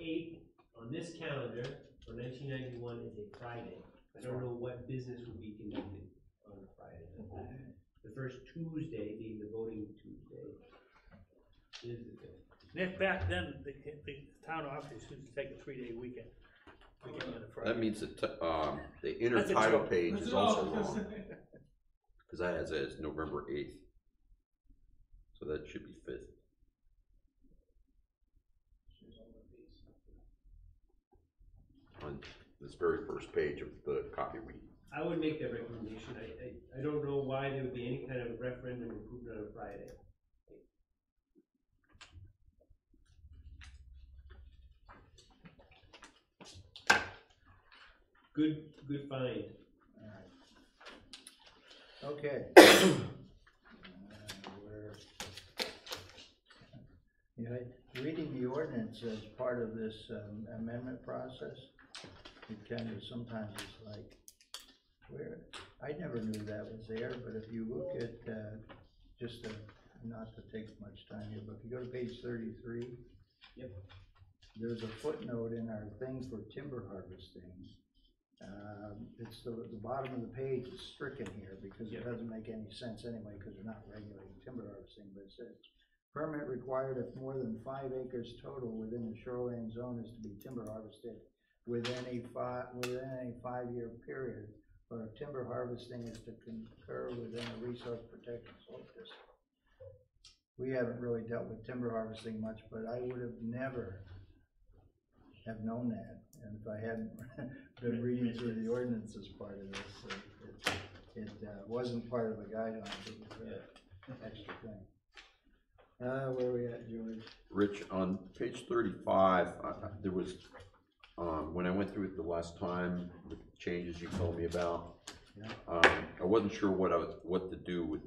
Speaker 3: 8th on this calendar for 1991 is a Friday. I don't know what business would be conducted on a Friday. The first Tuesday being the voting Tuesday is the 5th.
Speaker 5: Nick, back then, the town office used to take a 3-day weekend. Beginning of the Friday.
Speaker 2: That means that the inner
Speaker 5: That's a
Speaker 2: title
Speaker 5: joke.
Speaker 2: page is also wrong, because that has it as November 8th. So that should be 5th. On this very first page of the copy we.
Speaker 3: I would make that recommendation. I don't know why there would be any kind of referendum improvement on a Friday. Good find.
Speaker 1: Okay. We're, you know, reading the ordinance as part of this amendment process, it kind of sometimes is like, where, I never knew that was there, but if you look at, just not to take much time here, but if you go to page 33.
Speaker 3: Yep.
Speaker 1: There's a footnote in our thing for timber harvesting. It's the bottom of the page is stricken here because it doesn't make any sense anyway because we're not regulating timber harvesting, but it says, permit required if more than 5 acres total within the shoreline zone is to be timber harvested within a 5-year period, or if timber harvesting is to concur within a resource protection slope district. We haven't really dealt with timber harvesting much, but I would have never have known that, and if I hadn't been reading through the ordinance as part of this, it wasn't part of the guidelines, it was an extra thing. Where are we at, George?
Speaker 2: Rich, on page 35, there was, when I went through it the last time, the changes you told me about, I wasn't sure what to do with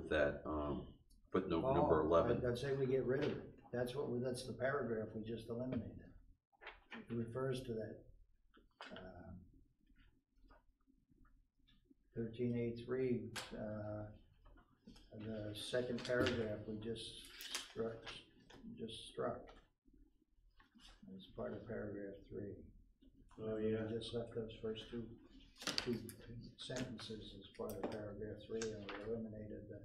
Speaker 2: that footnote number 11.
Speaker 1: I'd say we get rid of it. That's that's the paragraph we just eliminated. It refers to that 13A3, the second paragraph we just struck. It's part of paragraph 3.
Speaker 3: Oh, yeah.
Speaker 1: We just left those first two sentences as part of paragraph 3, and we eliminated the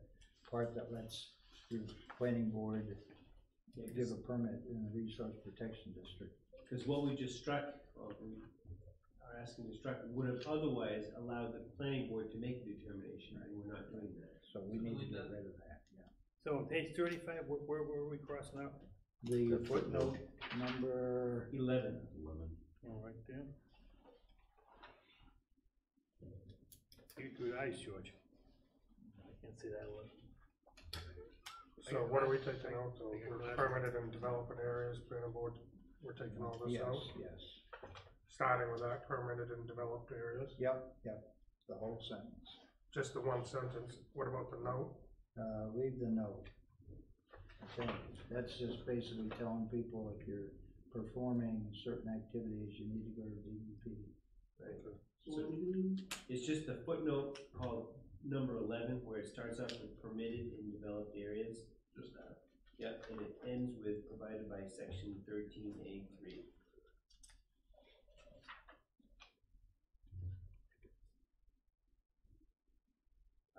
Speaker 1: part that lets the planning board give a permit in the resource protection district.
Speaker 3: Because what we just struck, or we are asking to strike, would have otherwise allowed the planning board to make the determination, and we're not doing that.
Speaker 1: So we need to get rid of that, yeah.
Speaker 5: So on page 35, where were we crossing out?
Speaker 1: The footnote number
Speaker 3: 11.
Speaker 5: Oh, right there. Good eyes, George. I can't see that one.
Speaker 4: So what are we taking out though? We're permitted in development areas, planning board, we're taking all this out?
Speaker 1: Yes.
Speaker 4: Starting with that, permitted in developed areas,
Speaker 1: Yep, the whole sentence.
Speaker 4: just the one sentence. What about the note?
Speaker 1: Leave the note. Okay, that's just basically telling people if you're performing certain activities, you need to go to DEP. Right?
Speaker 3: So it's just the footnote called number 11, where it starts off with permitted in developed areas. Just that. Yep, and it ends with provided by section 13A3.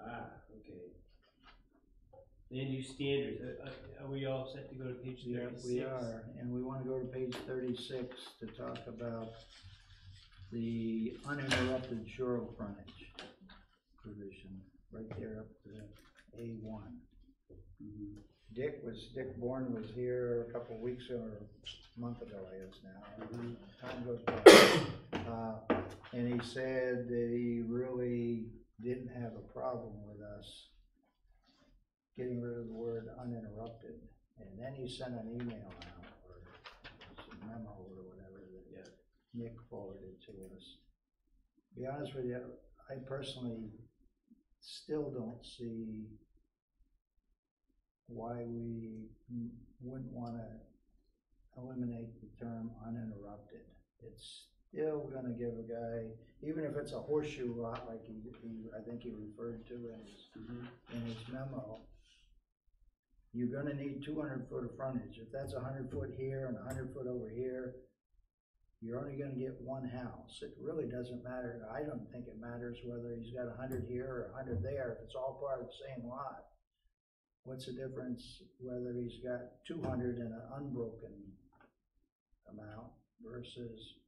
Speaker 3: Okay. Land use standards, are we all set to go to page 36?
Speaker 1: We are, and we want to go to page 36 to talk about the uninterrupted shoreline frontage provision, right there up to A1. Dick Bourne was here a couple of weeks or a month ago, I guess now. Time goes by. And he said that he really didn't have a problem with us getting rid of the word uninterrupted. And then he sent an email out, or some memo or whatever that Nick forwarded to us. To be honest with you, I personally still don't see why we wouldn't want to eliminate the term uninterrupted. It's still going to give a guy, even if it's a horseshoe lot like I think he referred to in his memo, you're going to need 200 foot of frontage. If that's 100 foot here and 100 foot over here, you're only going to get one house. It really doesn't matter. I don't think it matters whether he's got 100 here or 100 there. If it's all part of the same lot, what's the difference whether he's got 200 in an unbroken amount versus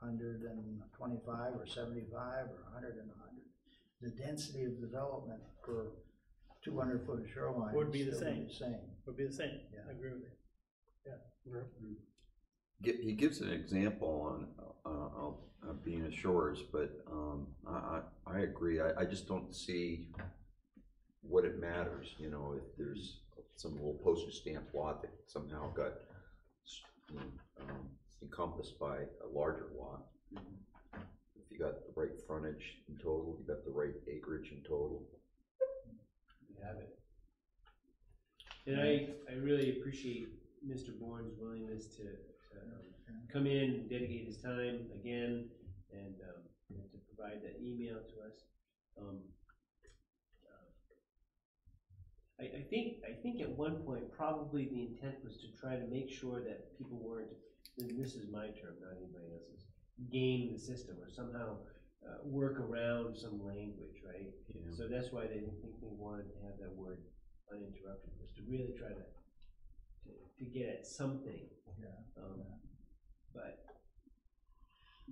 Speaker 1: 125 or 75 or 100 and 100? The density of development per 200 foot of shoreline
Speaker 5: Would be the
Speaker 1: still
Speaker 5: same.
Speaker 1: Be the same.
Speaker 5: Would be the same.
Speaker 1: Yeah.
Speaker 5: I agree with you.
Speaker 2: He gives an example on being a shores, but I agree. I just don't see what it matters. You know, if there's some little postage stamp lot that somehow got encompassed by a larger lot. If if you got the right frontage in total, you got the right acreage in total.
Speaker 3: We have it. And I really appreciate Mr. Bourne's willingness to come in, dedicate his time again, and to provide that email to us. I think at one point, probably the intent was to try to make sure that people weren't, and this is my term, not anybody else's, game the system or somehow work around some language, right?
Speaker 2: Yeah.
Speaker 3: So that's why they didn't think we wanted to have that word uninterrupted, was to really try to get at something.
Speaker 1: Yeah.
Speaker 3: But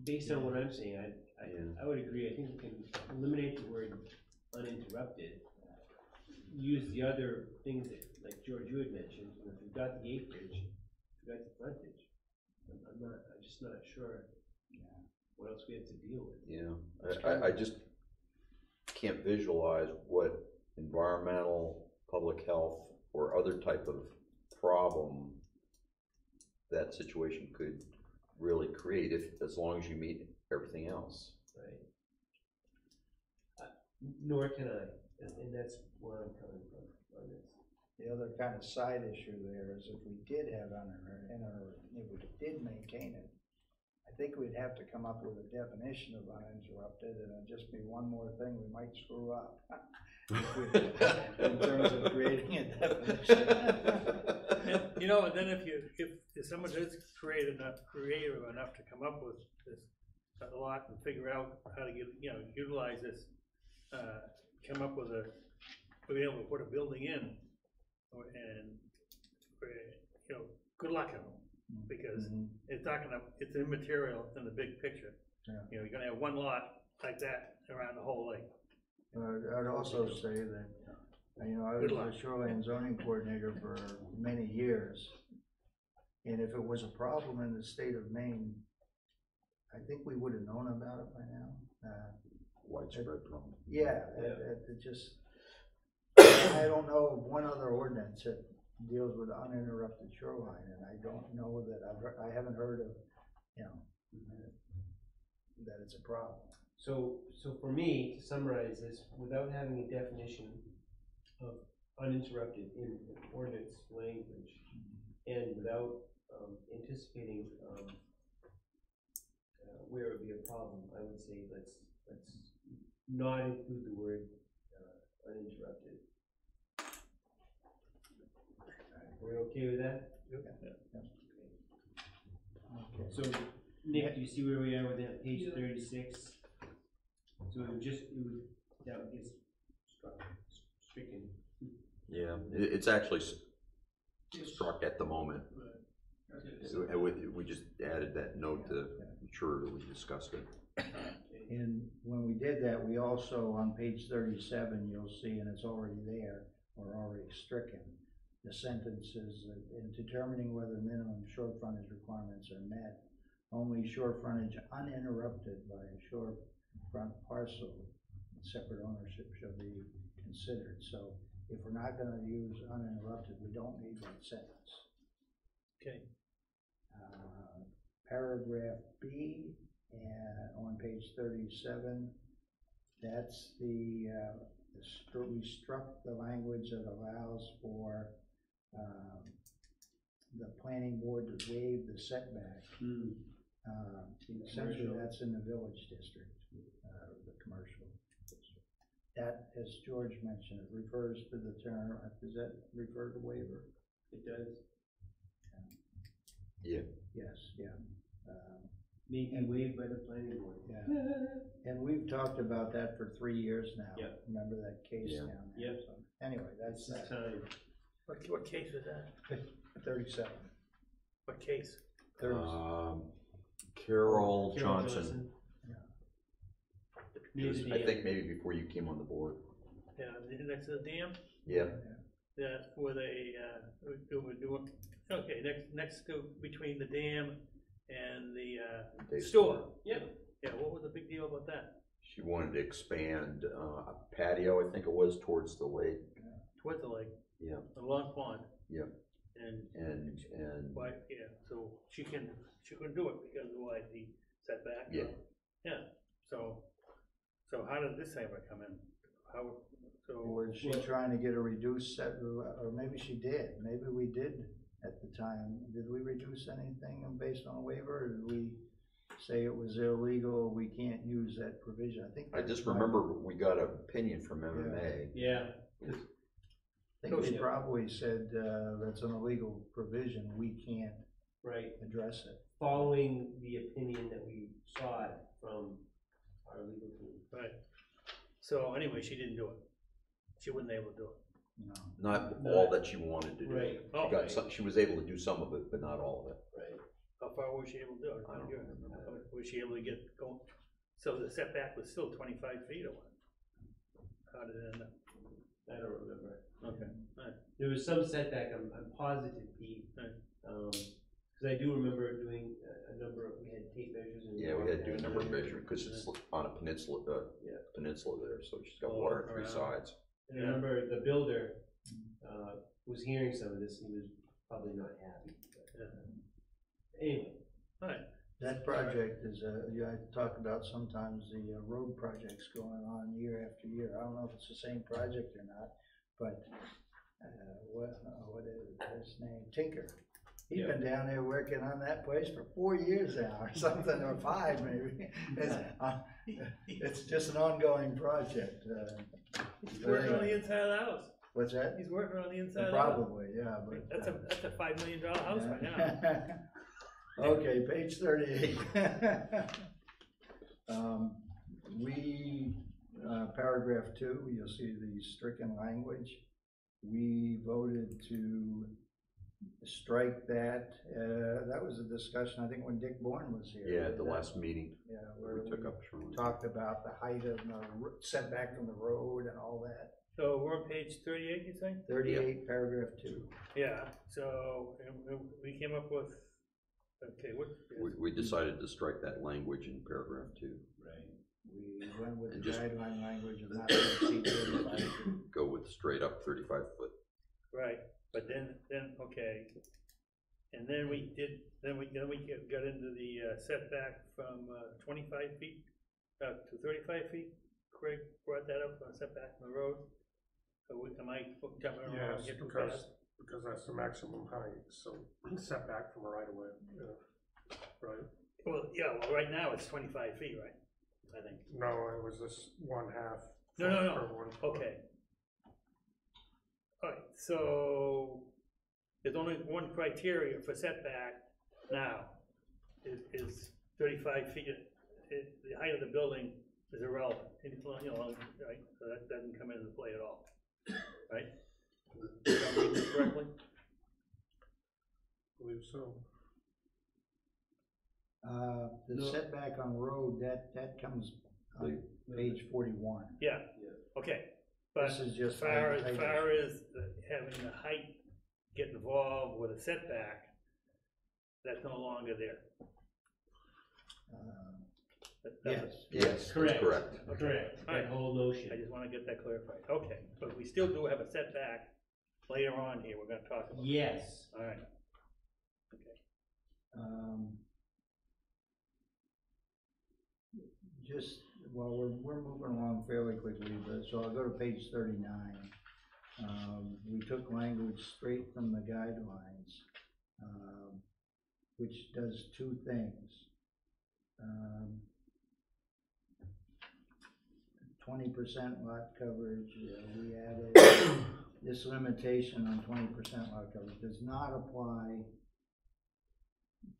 Speaker 3: based on what I'm saying, I would agree. I think we can eliminate the word uninterrupted. Use the other things that, like George, you had mentioned. If we've got the acreage, we've got the frontage. I'm just not sure what else we have to deal with.
Speaker 2: Yeah, I just can't visualize what environmental, public health, or other type of problem that situation could really create as long as you meet everything else.
Speaker 3: Right. Nor can I, and that's where I'm coming from on this.
Speaker 1: The other kind of side issue there is if we did have if we did maintain it, I think we'd have to come up with a definition of uninterrupted, and it'd just be one more thing we might screw up. In terms of creating a definition.
Speaker 5: And, you know, and then if someone is creative enough to come up with this a lot and figure out how to utilize this, come up with be able to put a building in, and good luck to them, because it's not gonna, it's immaterial in the big picture.
Speaker 1: Yeah.
Speaker 5: You're gonna have one lot like that around the whole lake.
Speaker 1: I'd also say that, I was a shoreline zoning coordinator for many years, and if it was a problem in the state of Maine, I think we would have known about it by now.
Speaker 2: Widespread problem.
Speaker 1: Yeah, it just, I don't know of one other ordinance that deals with uninterrupted shoreline, and I don't know that I haven't heard of, that it's a problem.
Speaker 3: So for me, to summarize this, without having a definition of uninterrupted in ordinance language, and without anticipating where it would be a problem, I would say let's not include the word uninterrupted. Are we okay with that?
Speaker 1: Okay.
Speaker 3: So, Nick, do you see where we are with that, page 36? So that would get stricken.
Speaker 2: Yeah, it's actually struck at the moment. We just added that note to ensure that we discussed it.
Speaker 1: And when we did that, we also, on page 37, you'll see, and it's already there, or already stricken, the sentences, in determining whether minimum shore frontage requirements are met, only shore frontage uninterrupted by a shorefront parcel, separate ownership shall be considered. So if we're not going to use uninterrupted, we don't need that sentence.
Speaker 5: Okay.
Speaker 1: Paragraph B, on page 37, that's we struck the language that allows for the planning board to waive the setback. Essentially, that's in the village district, the commercial district. That, as George mentioned, it refers to the term, does that refer to waiver?
Speaker 3: It does.
Speaker 2: Yeah.
Speaker 1: Yes, yeah.
Speaker 3: May be waived by the planning board.
Speaker 1: Yeah. And we've talked about that for 3 years now.
Speaker 3: Yep.
Speaker 1: Remember that case down there?
Speaker 3: Yep.
Speaker 1: So, anyway, that's that.
Speaker 3: Time.
Speaker 5: What case is that?
Speaker 1: 37.
Speaker 5: What case?
Speaker 2: Carol Johnson.
Speaker 3: Near the
Speaker 2: I
Speaker 3: dam.
Speaker 2: think maybe before you came on the board.
Speaker 5: Yeah, next to the dam?
Speaker 2: Yeah.
Speaker 5: Yeah, where they, we're doing, okay, next to, between the dam and the store.
Speaker 3: Yep.
Speaker 5: Yeah, what was the big deal about that?
Speaker 2: She wanted to expand a patio, I think it was, towards the lake.
Speaker 5: Towards the lake,
Speaker 2: Yeah.
Speaker 5: the long pond.
Speaker 2: Yeah.
Speaker 5: And why, so she couldn't do it because of why the setback.
Speaker 2: Yeah.
Speaker 5: Yeah, So how did this ever come in? How, so,
Speaker 1: Was she
Speaker 3: Well-
Speaker 1: trying to get a reduced set, or maybe she did, maybe we did at the time. Did we reduce anything based on a waiver, or did we say it was illegal, we can't use that provision? I think.
Speaker 2: I just remember we got an opinion from MMA.
Speaker 3: Yeah,
Speaker 1: I think we
Speaker 3: Yeah.
Speaker 1: probably said, that's an illegal provision, we can't
Speaker 3: right.
Speaker 1: address it.
Speaker 3: Following the opinion that we sought from our legal team.
Speaker 5: right. So anyway, she didn't do it. She wasn't able to do it.
Speaker 1: No.
Speaker 2: Not all that she wanted to do.
Speaker 3: Right.
Speaker 2: She
Speaker 5: Oh,
Speaker 2: got some, she was able to do some of it, but not all of it.
Speaker 3: Right.
Speaker 5: How far was she able to do it?
Speaker 2: I don't remember.
Speaker 5: Was she able to get going? So the setback was still 25 feet or what? How did it end up?
Speaker 3: I don't remember.
Speaker 5: Okay, alright.
Speaker 3: There was some setback, I'm positive, Pete.
Speaker 5: Right.
Speaker 3: Cause I do remember doing a number of, we had tape measures and.
Speaker 2: Yeah, we had to do a number of
Speaker 3: measures.
Speaker 2: measures, because it's on a peninsula,
Speaker 3: Yeah.
Speaker 2: peninsula there, so she's got
Speaker 5: Oh,
Speaker 2: water on three
Speaker 5: around.
Speaker 2: sides.
Speaker 3: And I remember the builder, was hearing some of this, he was probably not happy. But, anyway,
Speaker 5: Alright,
Speaker 1: That project is, I talk about sometimes the road projects going on year after year. I don't know if it's the same project or not, but, what is his name, Tinker. He's been down there working on that place for 4 years now, or something, or 5 maybe. It's just an ongoing project.
Speaker 5: he's working on the inside of the house.
Speaker 1: What's that?
Speaker 5: He's working on the inside of the house.
Speaker 1: Probably, yeah, but.
Speaker 5: That's a $5 million house right now.
Speaker 1: Okay, page 38. Paragraph 2, you'll see the stricken language. We voted to strike that. That was a discussion, I think, when Dick Bourne was here.
Speaker 2: Yeah, at the last meeting,
Speaker 1: Yeah, where
Speaker 2: we took up shoreline.
Speaker 1: talked about the height of the setback from the road and all that.
Speaker 5: So we're on page 38, you say?
Speaker 1: 38, paragraph 2.
Speaker 5: Yeah, so we came up with, okay, what?
Speaker 2: We decided to strike that language in paragraph 2.
Speaker 3: right.
Speaker 1: We went with
Speaker 2: And
Speaker 1: the
Speaker 2: just-
Speaker 1: guideline language of not to exceed 35 feet.
Speaker 2: Go with straight up 35 foot.
Speaker 5: Right, but then, okay. And then we got into the setback from 25 feet to 35 feet. Craig brought that up, setback from the road. So am I jumping around
Speaker 4: Yes,
Speaker 5: here too
Speaker 4: because,
Speaker 5: fast?
Speaker 4: because that's the maximum height, so setback from a right of way, right?
Speaker 5: Well, yeah, well, right now it's 25 feet, right? I think.
Speaker 4: No, it was this 1/2.
Speaker 5: No.
Speaker 4: for 1 foot.
Speaker 5: Okay. All right, so there's only one criteria for setback now, is 35 feet. The height of the building is irrelevant, you know, right? So that doesn't come into play at all, right? Did I read this correctly?
Speaker 4: Believe so.
Speaker 1: The
Speaker 3: No.
Speaker 1: setback on road, that comes on page 41.
Speaker 5: Yeah, okay. But
Speaker 1: This is
Speaker 5: as
Speaker 1: just
Speaker 5: far
Speaker 1: height.
Speaker 5: as having the height get involved with a setback, that's no longer there.
Speaker 1: Yes.
Speaker 2: Yes, that's
Speaker 3: Correct.
Speaker 2: correct.
Speaker 3: Correct, that whole
Speaker 5: I
Speaker 3: notion.
Speaker 5: just wanna get that clarified. Okay, but we still do have a setback later on here, we're gonna talk about.
Speaker 3: Yes,
Speaker 5: All right. Okay.
Speaker 1: Just, well, we're moving along fairly quickly, but, so I'll go to page 39. We took language straight from the guidelines, which does 2 things. 20% lot coverage, we added this limitation on 20% lot coverage does not apply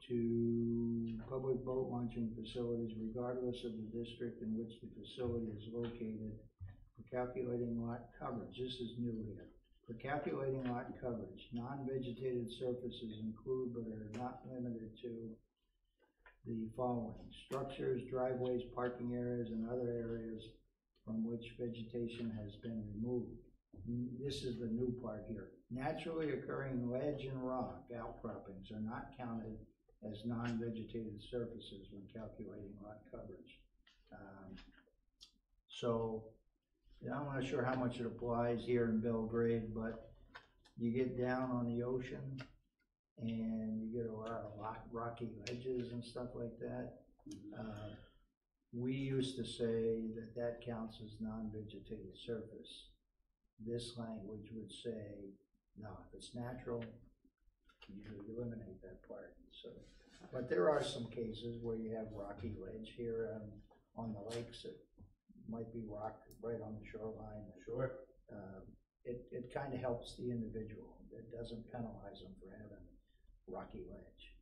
Speaker 1: to public boat launching facilities regardless of the district in which the facility is located. For calculating lot coverage, this is new here. For calculating lot coverage, non-vegetated surfaces include but are not limited to the following: structures, driveways, parking areas, and other areas from which vegetation has been removed. This is the new part here. Naturally occurring ledge and rock outcroppings are not counted as non-vegetated surfaces when calculating lot coverage. So, I'm not sure how much it applies here in Belgrade, but you get down on the ocean and you get a lot of rocky ledges and stuff like that. we used to say that that counts as non-vegetated surface. This language would say, no, if it's natural, you eliminate that part, so. But there are some cases where you have rocky ledge here, on the lakes, it might be rock right on the shoreline.
Speaker 3: Sure.
Speaker 1: It kind of helps the individual, it doesn't penalize them for having rocky ledge.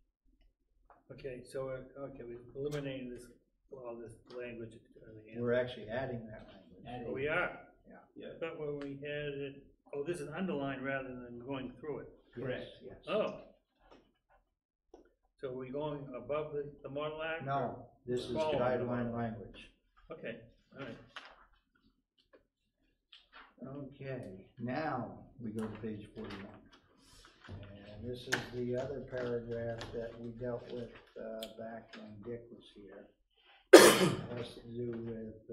Speaker 5: Okay, so, okay, we've eliminated this, all this language at the end.
Speaker 1: We're actually adding that language.
Speaker 5: Oh, we are?
Speaker 1: Yeah.
Speaker 3: Yeah.
Speaker 5: I thought when we had it, oh, this is underlined rather than going through it.
Speaker 3: Correct.
Speaker 1: Yes.
Speaker 5: Oh. So are we going above the Model Act?
Speaker 1: No, this is
Speaker 5: Following the
Speaker 1: guideline
Speaker 5: Model Act?
Speaker 1: language.
Speaker 5: Okay, all right.
Speaker 1: Okay, now we go to page 41. And this is the other paragraph that we dealt with back when Dick was here. It has to do with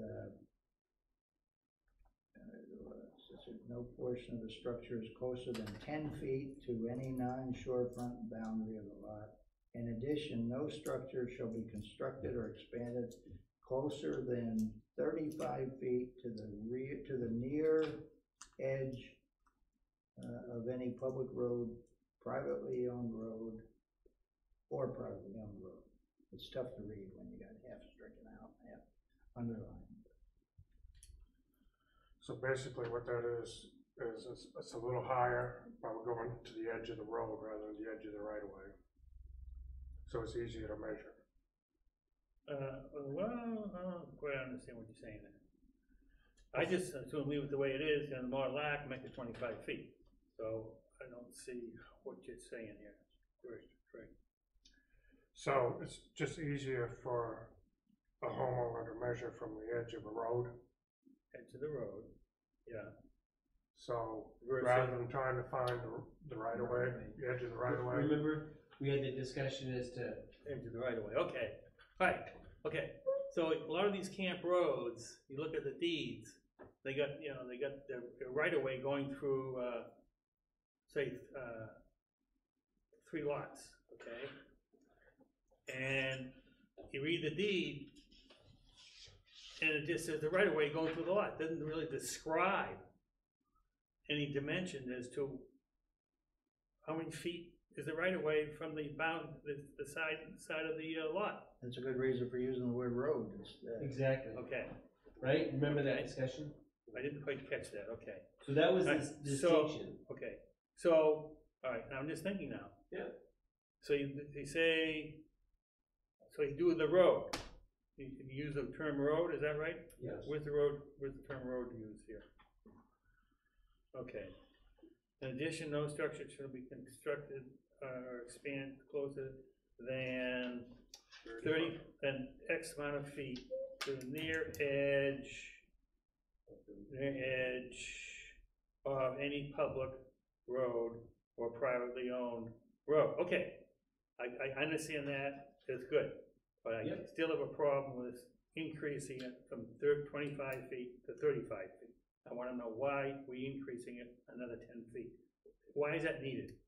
Speaker 1: no portion of the structure is closer than 10 feet to any non-shorefront boundary of the lot. In addition, no structure shall be constructed or expanded closer than 35 feet to the near edge of any public road, privately owned road, or privately owned road. It's tough to read when you got half stricken out, half underlined.
Speaker 4: So basically what that is it's a little higher, but we're going to the edge of the road rather than the edge of the right of way. So it's easier to measure.
Speaker 5: Well, I don't quite understand what you're saying there. I just assume leave it the way it is, and the Model Act, make it 25 feet. So I don't see what you're saying here. Right.
Speaker 4: So it's just easier for a homeowner to measure from the edge of a road.
Speaker 5: Edge of the road, yeah.
Speaker 4: So
Speaker 5: Versus-
Speaker 4: rather than trying to find the right of way, the edge of the right of way.
Speaker 3: Remember, we had the discussion as to,
Speaker 5: Edge of the right of way, okay. All right, okay. So a lot of these camp roads, you look at the deeds, they got their right of way going through, say, 3 lots, okay? And you read the deed, and it just says the right of way going through the lot, doesn't really describe any dimension as to how many feet is the right of way from the side of the lot.
Speaker 1: That's a good reason for using the word road instead.
Speaker 3: exactly,
Speaker 5: Okay,
Speaker 3: right? Remember that
Speaker 5: Okay.
Speaker 3: discussion?
Speaker 5: I didn't quite catch that, okay.
Speaker 3: So that was
Speaker 5: Right,
Speaker 3: the
Speaker 5: so-
Speaker 3: distinction.
Speaker 5: Okay, so, all right, now I'm just thinking now.
Speaker 3: Yeah.
Speaker 5: So they say, so you do the road, you use the term road, is that right?
Speaker 3: Yes.
Speaker 5: Where's the term road used here? Okay. In addition, no structure shall be constructed or expanded closer than 30, than X amount of feet to the near edge of any public road or privately owned road. Okay, I understand that, it's good, but I
Speaker 3: Yep.
Speaker 5: still have a problem with increasing it from 25 feet to 35 feet. I wanna know why we increasing it another 10 feet. Why is that needed?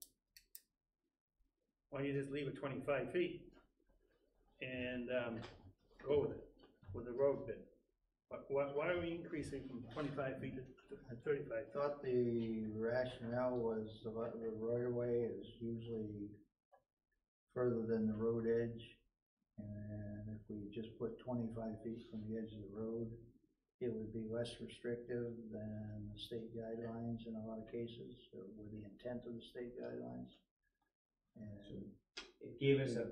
Speaker 5: Why don't you just leave it 25 feet and go with it, with the road bit? Why are we increasing from 25 feet to 35
Speaker 1: I
Speaker 5: feet?
Speaker 1: thought the rationale was the right of way is usually further than the road edge. And if we just put 25 feet from the edge of the road, it would be less restrictive than the state guidelines in a lot of cases, or with the intent of the state guidelines. And
Speaker 3: It gave us a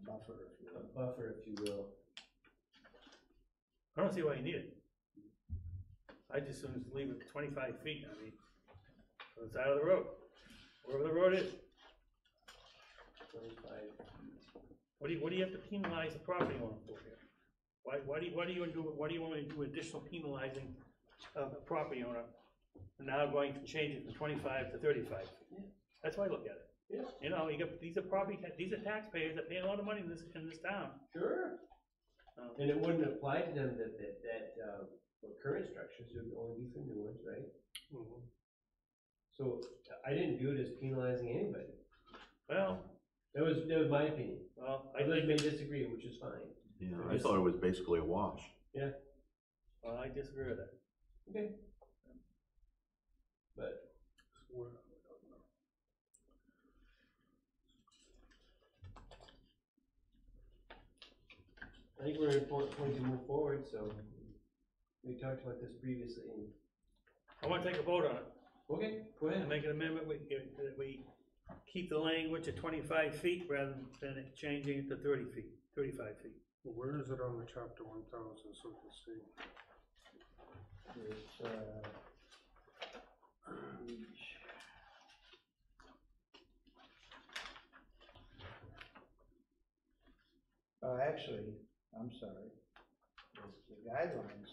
Speaker 1: buffer, if you will.
Speaker 3: buffer, if you will.
Speaker 5: I don't see why you need it. I just soon as leave it 25 feet, I mean, on the side of the road, wherever the road is.
Speaker 3: 25.
Speaker 5: What do you have to penalize the property owner for here? Why do you want to do additional penalizing of the property owner? Now going to change it from 25 to 35.
Speaker 3: Yeah.
Speaker 5: That's why I look at it.
Speaker 3: Yeah.
Speaker 5: You know, these are taxpayers that pay a lot of money in this town.
Speaker 3: Sure. And it wouldn't apply to them for current structures, it would only be for new ones, right?
Speaker 4: Mhm.
Speaker 3: So I didn't view it as penalizing anybody.
Speaker 5: Well,
Speaker 3: That was my opinion.
Speaker 5: I
Speaker 3: Others
Speaker 5: think
Speaker 3: may disagree, which is fine.
Speaker 2: Yeah, Yeah, I thought it was basically a wash.
Speaker 5: Well, I disagree with that.
Speaker 3: Okay. But, I think we're in point to move forward, so we talked about this previously.
Speaker 5: I wanna take a vote on it.
Speaker 3: Okay, go
Speaker 5: And
Speaker 3: ahead.
Speaker 5: make an amendment, that we keep the language at 25 feet rather than it changing it to 30 feet, 35 feet.
Speaker 4: Where is it on the chapter 1000, so we can see?
Speaker 1: It's, actually, I'm sorry, the guidelines,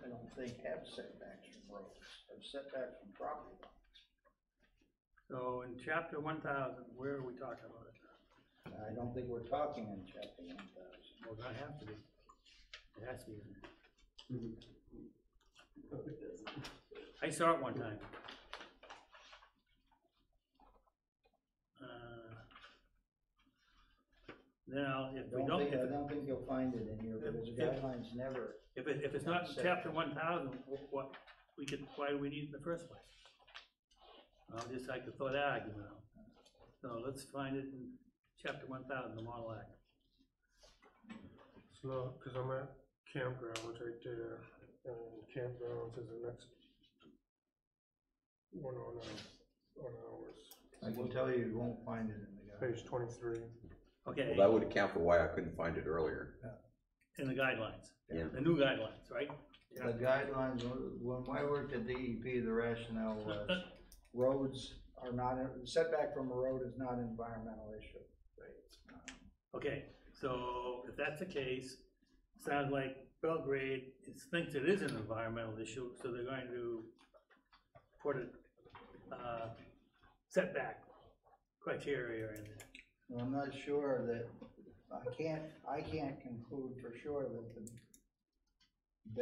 Speaker 1: I don't think have setbacks from roads, have setbacks from property lines.
Speaker 5: So in chapter 1000, where are we talking about it?
Speaker 1: I don't think we're talking in chapter 1000.
Speaker 5: Well, that have to be. It has to be in there. I saw it one time. Now, if we don't,
Speaker 1: I don't think you'll find it in here, because the guidelines never,
Speaker 5: if it's not in chapter 1000, what, why do we need it in the first place? I'll just like to throw that argument out. So let's find it in chapter 1000, the Model Act.
Speaker 4: It's not, because I'm at campgrounds right there, and campgrounds is the next one on ours.
Speaker 1: I can tell you, you won't find it in the guidelines.
Speaker 4: Page 23.
Speaker 5: Okay,
Speaker 2: Well, that would account for why I couldn't find it earlier.
Speaker 5: in the guidelines,
Speaker 2: Yeah.
Speaker 5: the new guidelines, right?
Speaker 1: The guidelines, when I worked at DEP, the rationale was roads are not, setback from a road is not an environmental issue.
Speaker 5: Okay, so if that's the case, sounds like Belgrade thinks it is an environmental issue, so they're going to put a setback criteria in there.
Speaker 1: Well, I'm not sure that, I can't conclude for sure that the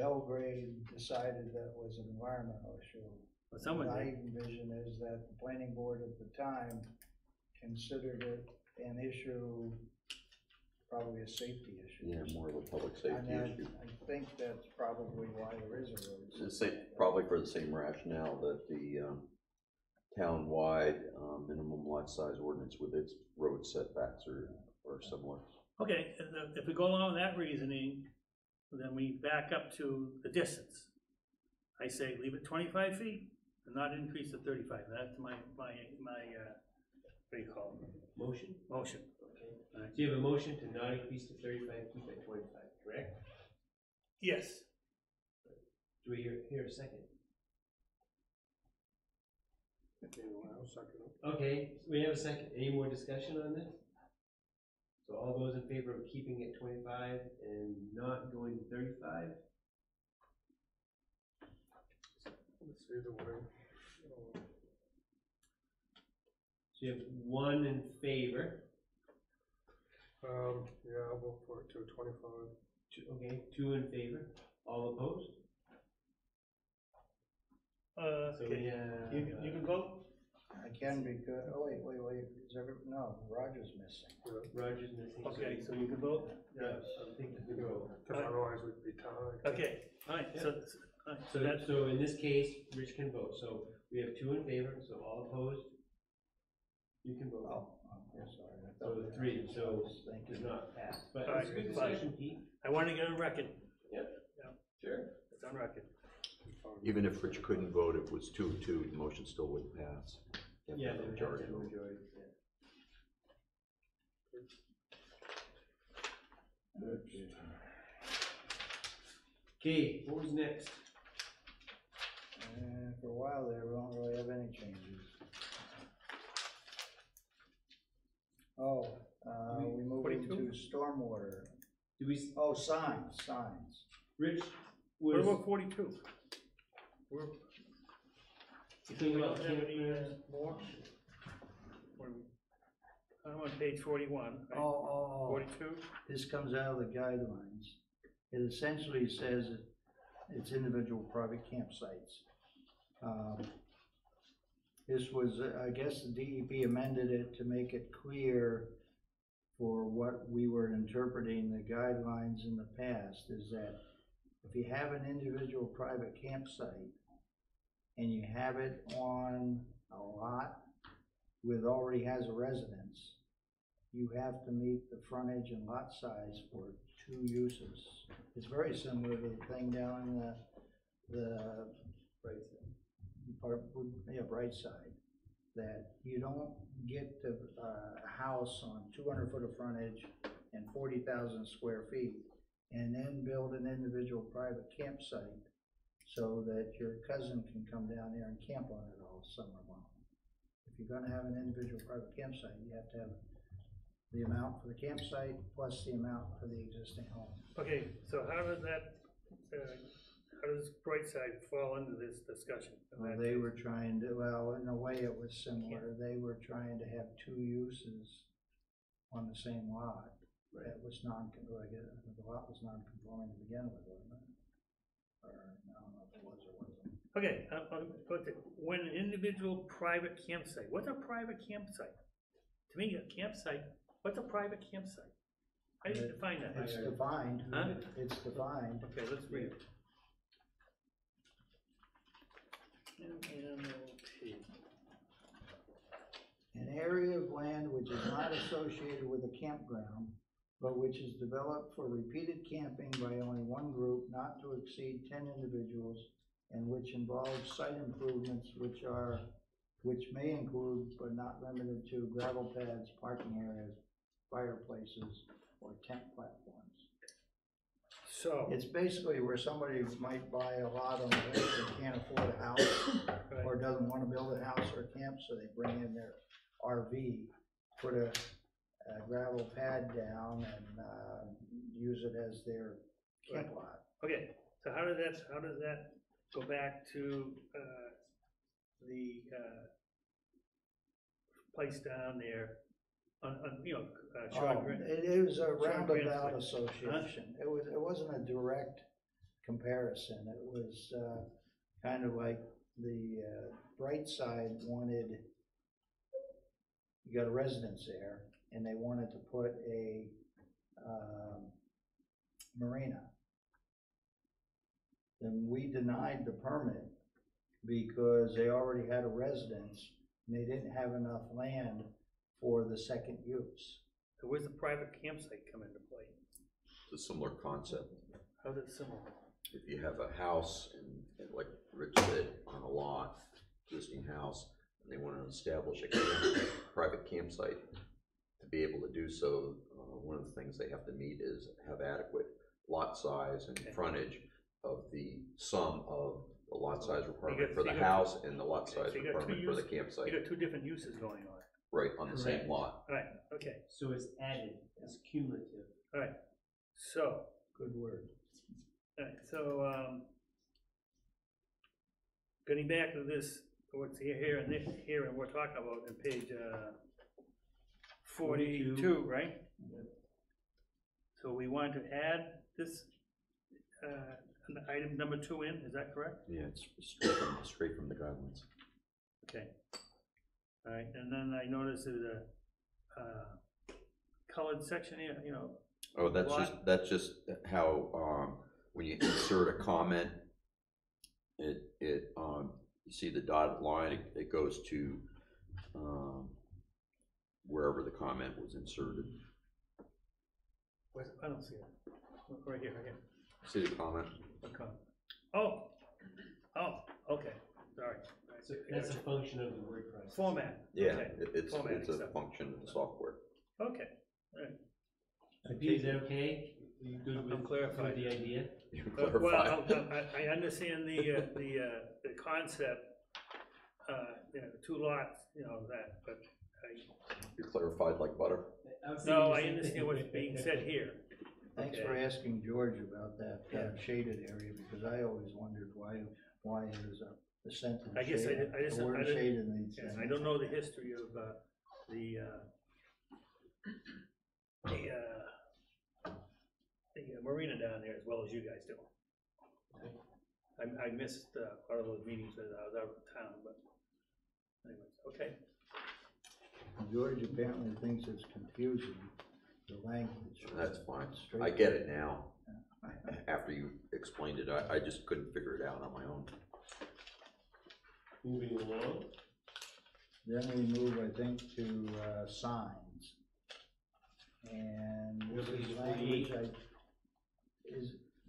Speaker 1: Belgrade decided that was an environmental issue.
Speaker 5: But someone
Speaker 1: What I
Speaker 5: did.
Speaker 1: envision is that the planning board at the time considered it an issue, probably a safety issue.
Speaker 2: Yeah, more of a public safety
Speaker 1: And
Speaker 2: issue.
Speaker 1: I think that's probably why there is a road.
Speaker 2: It's the same, probably for the same rationale that the town-wide minimum lot size ordinance with its road setbacks are similar.
Speaker 5: Okay, and if we go along that reasoning, then we back up to the distance. I say leave it 25 feet and not increase to 35. That's my what do you call it?
Speaker 3: Motion?
Speaker 5: Motion.
Speaker 3: Okay. So you have a motion to not increase to 35, keep at 25, correct?
Speaker 5: Yes.
Speaker 3: Do we hear a second?
Speaker 4: Okay, well, I'll second it.
Speaker 3: Okay, we have a second. Any more discussion on this? So all those in favor of keeping it 25 and not going to 35?
Speaker 4: Let's see the way.
Speaker 3: So you have one in favor,
Speaker 4: Yeah, I'll vote for it to 25.
Speaker 3: okay, two in favor, all opposed? So we
Speaker 5: Okay.
Speaker 3: have.
Speaker 5: You can vote?
Speaker 1: I can because, oh, wait, is no, Roger's missing.
Speaker 3: Roger's missing.
Speaker 5: Okay, so you can vote?
Speaker 3: Yes, I think you can vote.
Speaker 4: Because otherwise we'd be tied.
Speaker 5: Okay, all right, so, all right,
Speaker 3: So
Speaker 5: that's,
Speaker 3: so in this case, Rich can vote, so we have two in favor, so all opposed? You can vote.
Speaker 1: Oh, I'm sorry. I
Speaker 3: So
Speaker 1: thought-
Speaker 3: three, so
Speaker 1: Thank
Speaker 3: does
Speaker 1: you.
Speaker 3: not pass, but
Speaker 5: All right,
Speaker 3: it's a good
Speaker 5: fine.
Speaker 3: discussion, Pete.
Speaker 5: I want to get a record,
Speaker 3: Sure.
Speaker 5: it's on record.
Speaker 2: Even if Rich couldn't vote, if it was 2-2, the motion still wouldn't pass. You have to
Speaker 3: Yeah,
Speaker 2: have a
Speaker 3: the
Speaker 2: majority
Speaker 3: majority,
Speaker 2: vote.
Speaker 3: yeah. Okay, what was next?
Speaker 1: And for a while there, we don't really have any changes. Oh, we moved
Speaker 5: 42?
Speaker 1: into stormwater.
Speaker 3: Do we,
Speaker 1: Oh, signs.
Speaker 3: Rich,
Speaker 5: What
Speaker 3: was,
Speaker 5: about 42?
Speaker 3: you think about
Speaker 5: Have any,
Speaker 3: campgrounds?
Speaker 5: more? What are we- I'm on page 41, right?
Speaker 1: Oh.
Speaker 5: 42?
Speaker 1: This comes out of the guidelines. It essentially says that it's individual private campsites. This was, I guess the DEP amended it to make it clear for what we were interpreting the guidelines in the past, is that if you have an individual private campsite and you have it on a lot with already has a residence, you have to meet the frontage and lot size for 2 uses. It's very similar to the thing down in the Bright Side, that you don't get to a house on 200 foot of frontage and 40,000 square feet and then build an individual private campsite so that your cousin can come down there and camp on it all summer long. If you're gonna have an individual private campsite, you have to have the amount for the campsite plus the amount for the existing home.
Speaker 5: Okay, so how does that, how does Brightside fall into this discussion?
Speaker 1: Well, they were trying to, well, in a way it was similar. They were trying to have 2 uses on the same lot. That was the lot was non-conforming to begin with, wasn't it? Or, I don't know if it was or wasn't.
Speaker 5: Okay, when an individual private campsite, what's a private campsite? To me, a campsite, what's a private campsite? How do you define that?
Speaker 1: It's defined.
Speaker 5: Huh?
Speaker 1: It's defined.
Speaker 5: Okay, let's read it. MMOP.
Speaker 1: An area of land which is not associated with a campground, but which is developed for repeated camping by only one group, not to exceed 10 individuals, and which involves site improvements which may include but not limited to gravel pads, parking areas, fireplaces, or tent platforms.
Speaker 5: So,
Speaker 1: It's basically where somebody might buy a lot on the lake and can't afford a house, or doesn't want to build a house or camp, so they bring in their RV, put a gravel pad down and use it as their camp lot.
Speaker 5: okay, so how does that go back to, the, place down there on Sean Grant?
Speaker 1: It was a
Speaker 5: Sean Grant's
Speaker 1: roundabout
Speaker 5: place.
Speaker 1: association. It wasn't a direct comparison. It was kind of like the Bright Side wanted, you got a residence there, and they wanted to put a marina. Then we denied the permit because they already had a residence and they didn't have enough land for the second use.
Speaker 5: So where's the private campsite come into play?
Speaker 2: It's a similar concept.
Speaker 5: How's it similar?
Speaker 2: If you have a house and like Rich said, on a lot, existing house, and they want to establish a private campsite, to be able to do so, one of the things they have to meet is have adequate lot size and frontage of the sum of the lot size requirement for the house and the lot size requirement for the campsite.
Speaker 5: You got 2 different uses going on.
Speaker 2: Right, on the same
Speaker 3: Correct.
Speaker 2: lot.
Speaker 5: Right, okay,
Speaker 3: So it's added, it's cumulative.
Speaker 5: all right. So,
Speaker 1: Good word.
Speaker 5: all right, so, getting back to this, what's here and we're talking about on page 42, right?
Speaker 3: Yep.
Speaker 5: So we want to add this, item number 2 in, is that correct?
Speaker 2: Yeah, it's straight from the guidelines.
Speaker 5: Okay. All right, and then I noticed there's a, colored section here,
Speaker 2: Oh, that's
Speaker 5: Lot.
Speaker 2: just how, when you insert a comment, you see the dotted line, it goes to, wherever the comment was inserted.
Speaker 5: I don't see it. Right here.
Speaker 2: See the comment?
Speaker 5: Okay. Oh, okay, sorry.
Speaker 3: So that's a function of the word processing.
Speaker 5: Format.
Speaker 2: Yeah,
Speaker 5: Okay.
Speaker 2: it's
Speaker 5: Formatting
Speaker 2: a
Speaker 5: stuff.
Speaker 2: function of the software.
Speaker 5: Okay, all right.
Speaker 3: So Pete, is that okay? Are you good
Speaker 5: I'm
Speaker 3: with
Speaker 5: clarified.
Speaker 3: the idea?
Speaker 2: You
Speaker 5: Well,
Speaker 2: clarify.
Speaker 5: I understand the concept, 2 lots, that, but
Speaker 2: You clarified like butter.
Speaker 5: I understand what's being said here.
Speaker 1: Thanks
Speaker 5: Okay.
Speaker 1: for asking George about that shaded area, because I always wondered why there's a sentence.
Speaker 5: I guess
Speaker 1: shaded.
Speaker 5: I just-
Speaker 1: The word
Speaker 5: I didn't-
Speaker 1: shaded needs
Speaker 5: Yeah,
Speaker 1: to-
Speaker 5: I don't know the history of the marina down there as well as you guys do. I missed part of those meetings as I was out of town, but anyways, okay.
Speaker 1: George apparently thinks it's confusing the language.
Speaker 2: That's fine.
Speaker 1: Straight-
Speaker 2: I get it now. After you explained it, I just couldn't figure it out on my own.
Speaker 3: Moving along,
Speaker 1: Then we move, I think, to, signs. And this is language,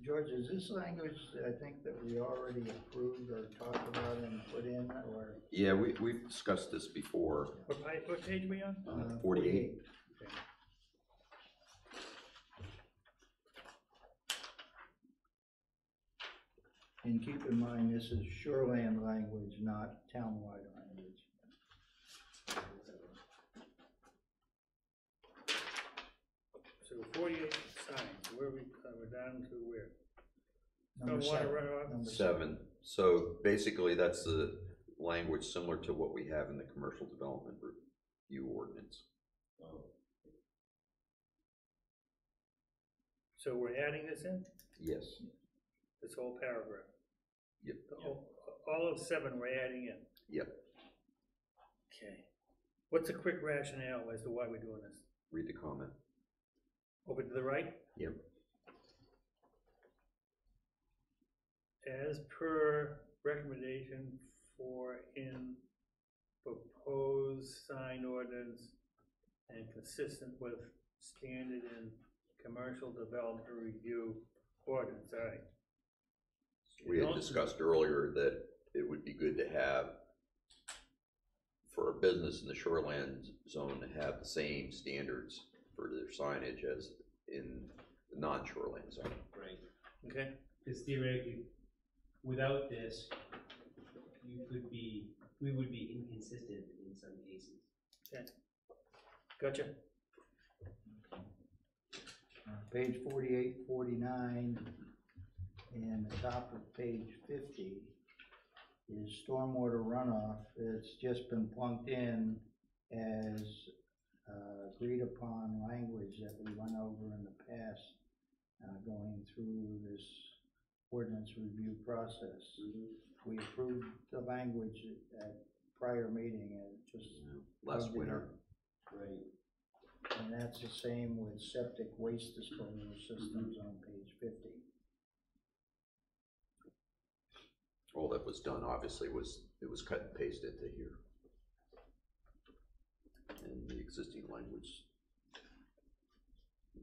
Speaker 1: George, is this language, I think, that we already approved or talked about and put in, or?
Speaker 2: Yeah, we've discussed this before.
Speaker 5: What page we on?
Speaker 2: 48.
Speaker 5: Okay.
Speaker 1: And keep in mind, this is shoreland language, not townwide language.
Speaker 5: So 48 signs, where we're down to where?
Speaker 1: Number
Speaker 5: Don't wanna
Speaker 1: 7.
Speaker 5: run off?
Speaker 1: Number
Speaker 2: 7. So basically, that's the language similar to what we have in the commercial development review ordinance.
Speaker 5: So we're adding this in,
Speaker 2: Yes.
Speaker 5: this whole paragraph?
Speaker 2: Yep.
Speaker 5: All of 7 we're adding in?
Speaker 2: Yep.
Speaker 5: Okay. What's a quick rationale as to why we're doing this?
Speaker 2: Read the comment.
Speaker 5: Over to the right?
Speaker 2: Yep.
Speaker 5: As per recommendation for in proposed sign ordinance and consistent with standard in commercial development review ordinance, all right.
Speaker 2: We had discussed earlier that it would be good to have, for a business in the shoreland zone, to have the same standards for their signage as in the non-shoreland zone.
Speaker 3: right,
Speaker 5: Okay,
Speaker 3: because theoretically, without this, we would be inconsistent in some cases.
Speaker 5: gotcha.
Speaker 1: Page 48, 49, and the top of page 50 is stormwater runoff. It's just been plunked in as agreed upon language that we went over in the past, going through this ordinance review process. We approved the language at prior meeting and just
Speaker 2: Last
Speaker 1: plugged it
Speaker 2: winter.
Speaker 1: in.
Speaker 3: Right.
Speaker 1: And that's the same with septic waste disposal systems on page 50.
Speaker 2: All that was done, obviously, was it was cut and pasted to here. And the existing language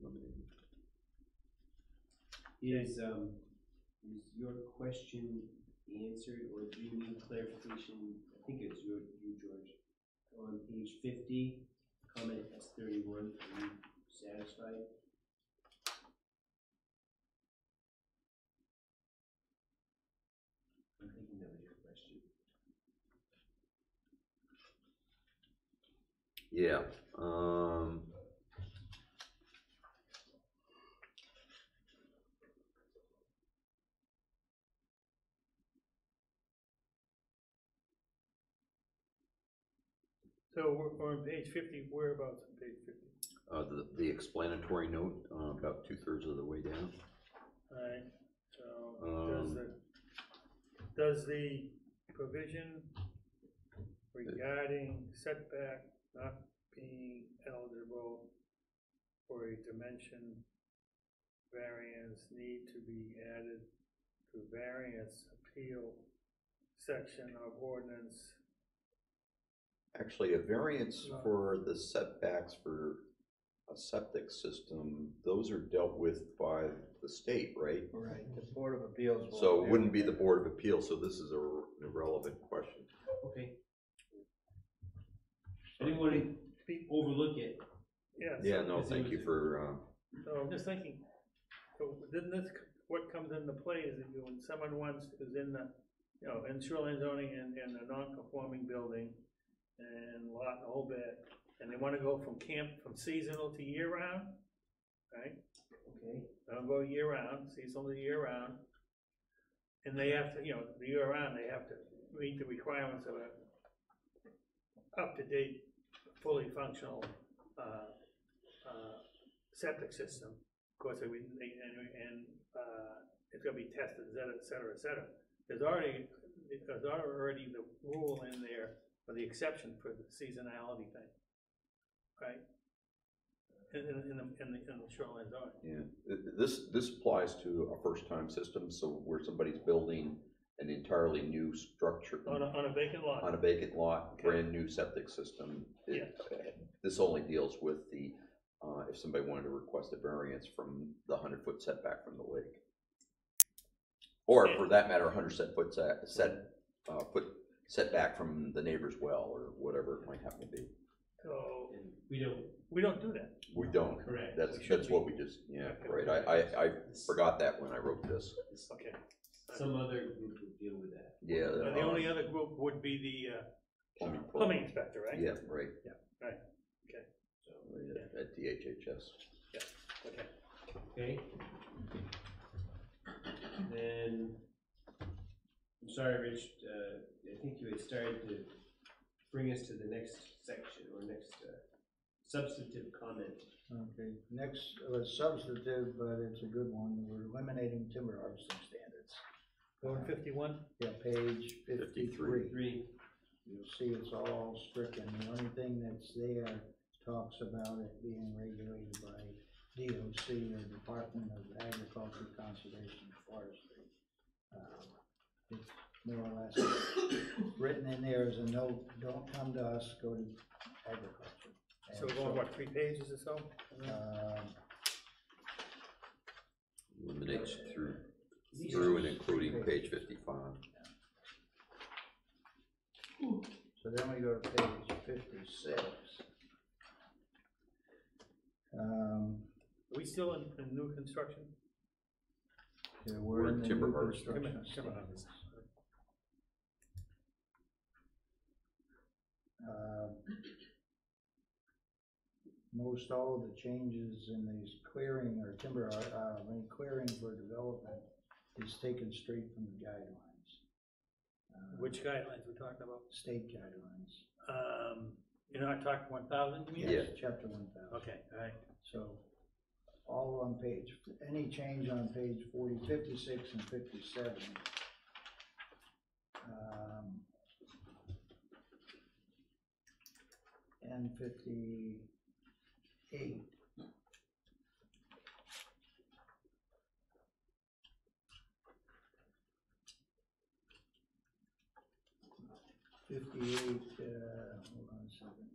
Speaker 2: eliminated.
Speaker 3: Is your question answered, or do you need clarification? I think it's you, George. On page 50, comment S31, are you satisfied? I'm thinking that was your question.
Speaker 2: Yeah,
Speaker 5: So we're on page 50, whereabouts on page 50?
Speaker 2: the explanatory note, about 2/3 of the way down.
Speaker 5: Alright, so does the provision regarding setback not being eligible for a dimension variance need to be added to variance appeal section of ordinance?
Speaker 2: Actually, a variance for the setbacks for a septic system, those are dealt with by the state, right?
Speaker 1: Right, the Board of Appeals. will
Speaker 2: So it
Speaker 1: deal
Speaker 2: wouldn't be
Speaker 1: with
Speaker 2: the
Speaker 1: that.
Speaker 2: Board of Appeals, so this is an irrelevant question.
Speaker 3: Okay. I didn't want to overlook it.
Speaker 5: Yeah.
Speaker 2: Yeah, no, thank you for,
Speaker 5: So I'm just thinking, so didn't this, what comes into play is that when someone is in the, in shoreline zoning and in a non-conforming building and lot and the whole bit, and they wanna go from seasonal to year-round, right?
Speaker 3: Okay.
Speaker 5: They'll go year-round, seasonal to year-round, and they have to, the year-round, they have to meet the requirements of a up-to-date, fully functional, septic system. Of course, it's gonna be tested, et cetera, et cetera. There's already the rule in there for the exception for the seasonality thing, right? in the shoreline zone.
Speaker 2: Yeah, this applies to a first-time system, so where somebody's building an entirely new structure.
Speaker 5: On a vacant lot.
Speaker 2: On a vacant lot,
Speaker 5: Okay.
Speaker 2: brand new septic system. This only deals with the, if somebody wanted to request a variance from the 100-foot setback from the lake. Or for that matter, 100-foot setback from the neighbor's well, or whatever it might happen to be.
Speaker 5: So,
Speaker 3: And
Speaker 5: we don't do that.
Speaker 2: We don't.
Speaker 3: Correct.
Speaker 2: That's what we just, yeah, right, I forgot that when I wrote this.
Speaker 5: Okay.
Speaker 3: some other group would deal with that.
Speaker 2: Yeah.
Speaker 5: The only other group would be the plumbing inspector, right?
Speaker 2: Yeah, right.
Speaker 5: Right, okay.
Speaker 3: So,
Speaker 2: At DHHS.
Speaker 5: Okay.
Speaker 3: okay. Then, I'm sorry, Rich, I think you had started to bring us to the next section, or next substantive comment.
Speaker 1: Okay, next was substantive, but it's a good one. We're eliminating timber harvesting standards.
Speaker 5: Going 51?
Speaker 1: Yeah, page 53.
Speaker 3: 3.
Speaker 1: You'll see it's all stricken. The only thing that's there talks about it being regulated by DOC, or Department of Agriculture, Conservation, and Forestry. It's more or less written in there as a note, don't come to us, go to agriculture.
Speaker 5: So we're going, what, 3 pages or so?
Speaker 2: Eliminates through and including page 55.
Speaker 1: So then we go to page 56.
Speaker 5: Are we still in new construction?
Speaker 1: Yeah,
Speaker 2: We're
Speaker 1: we're
Speaker 2: in
Speaker 1: in the
Speaker 2: timber
Speaker 1: new
Speaker 2: harvesting.
Speaker 1: construction
Speaker 5: Timber
Speaker 1: standards. Most all of the changes in these clearing or timber, clearing for development is taken straight from the guidelines.
Speaker 5: Which guidelines we're talking about?
Speaker 1: State guidelines.
Speaker 5: You're not talking 1,000, you mean?
Speaker 2: Yeah.
Speaker 1: Chapter 1,000.
Speaker 5: Okay, all right.
Speaker 1: So, all on page, any change on page 40, 56 and 57. And 58. Hold on a second.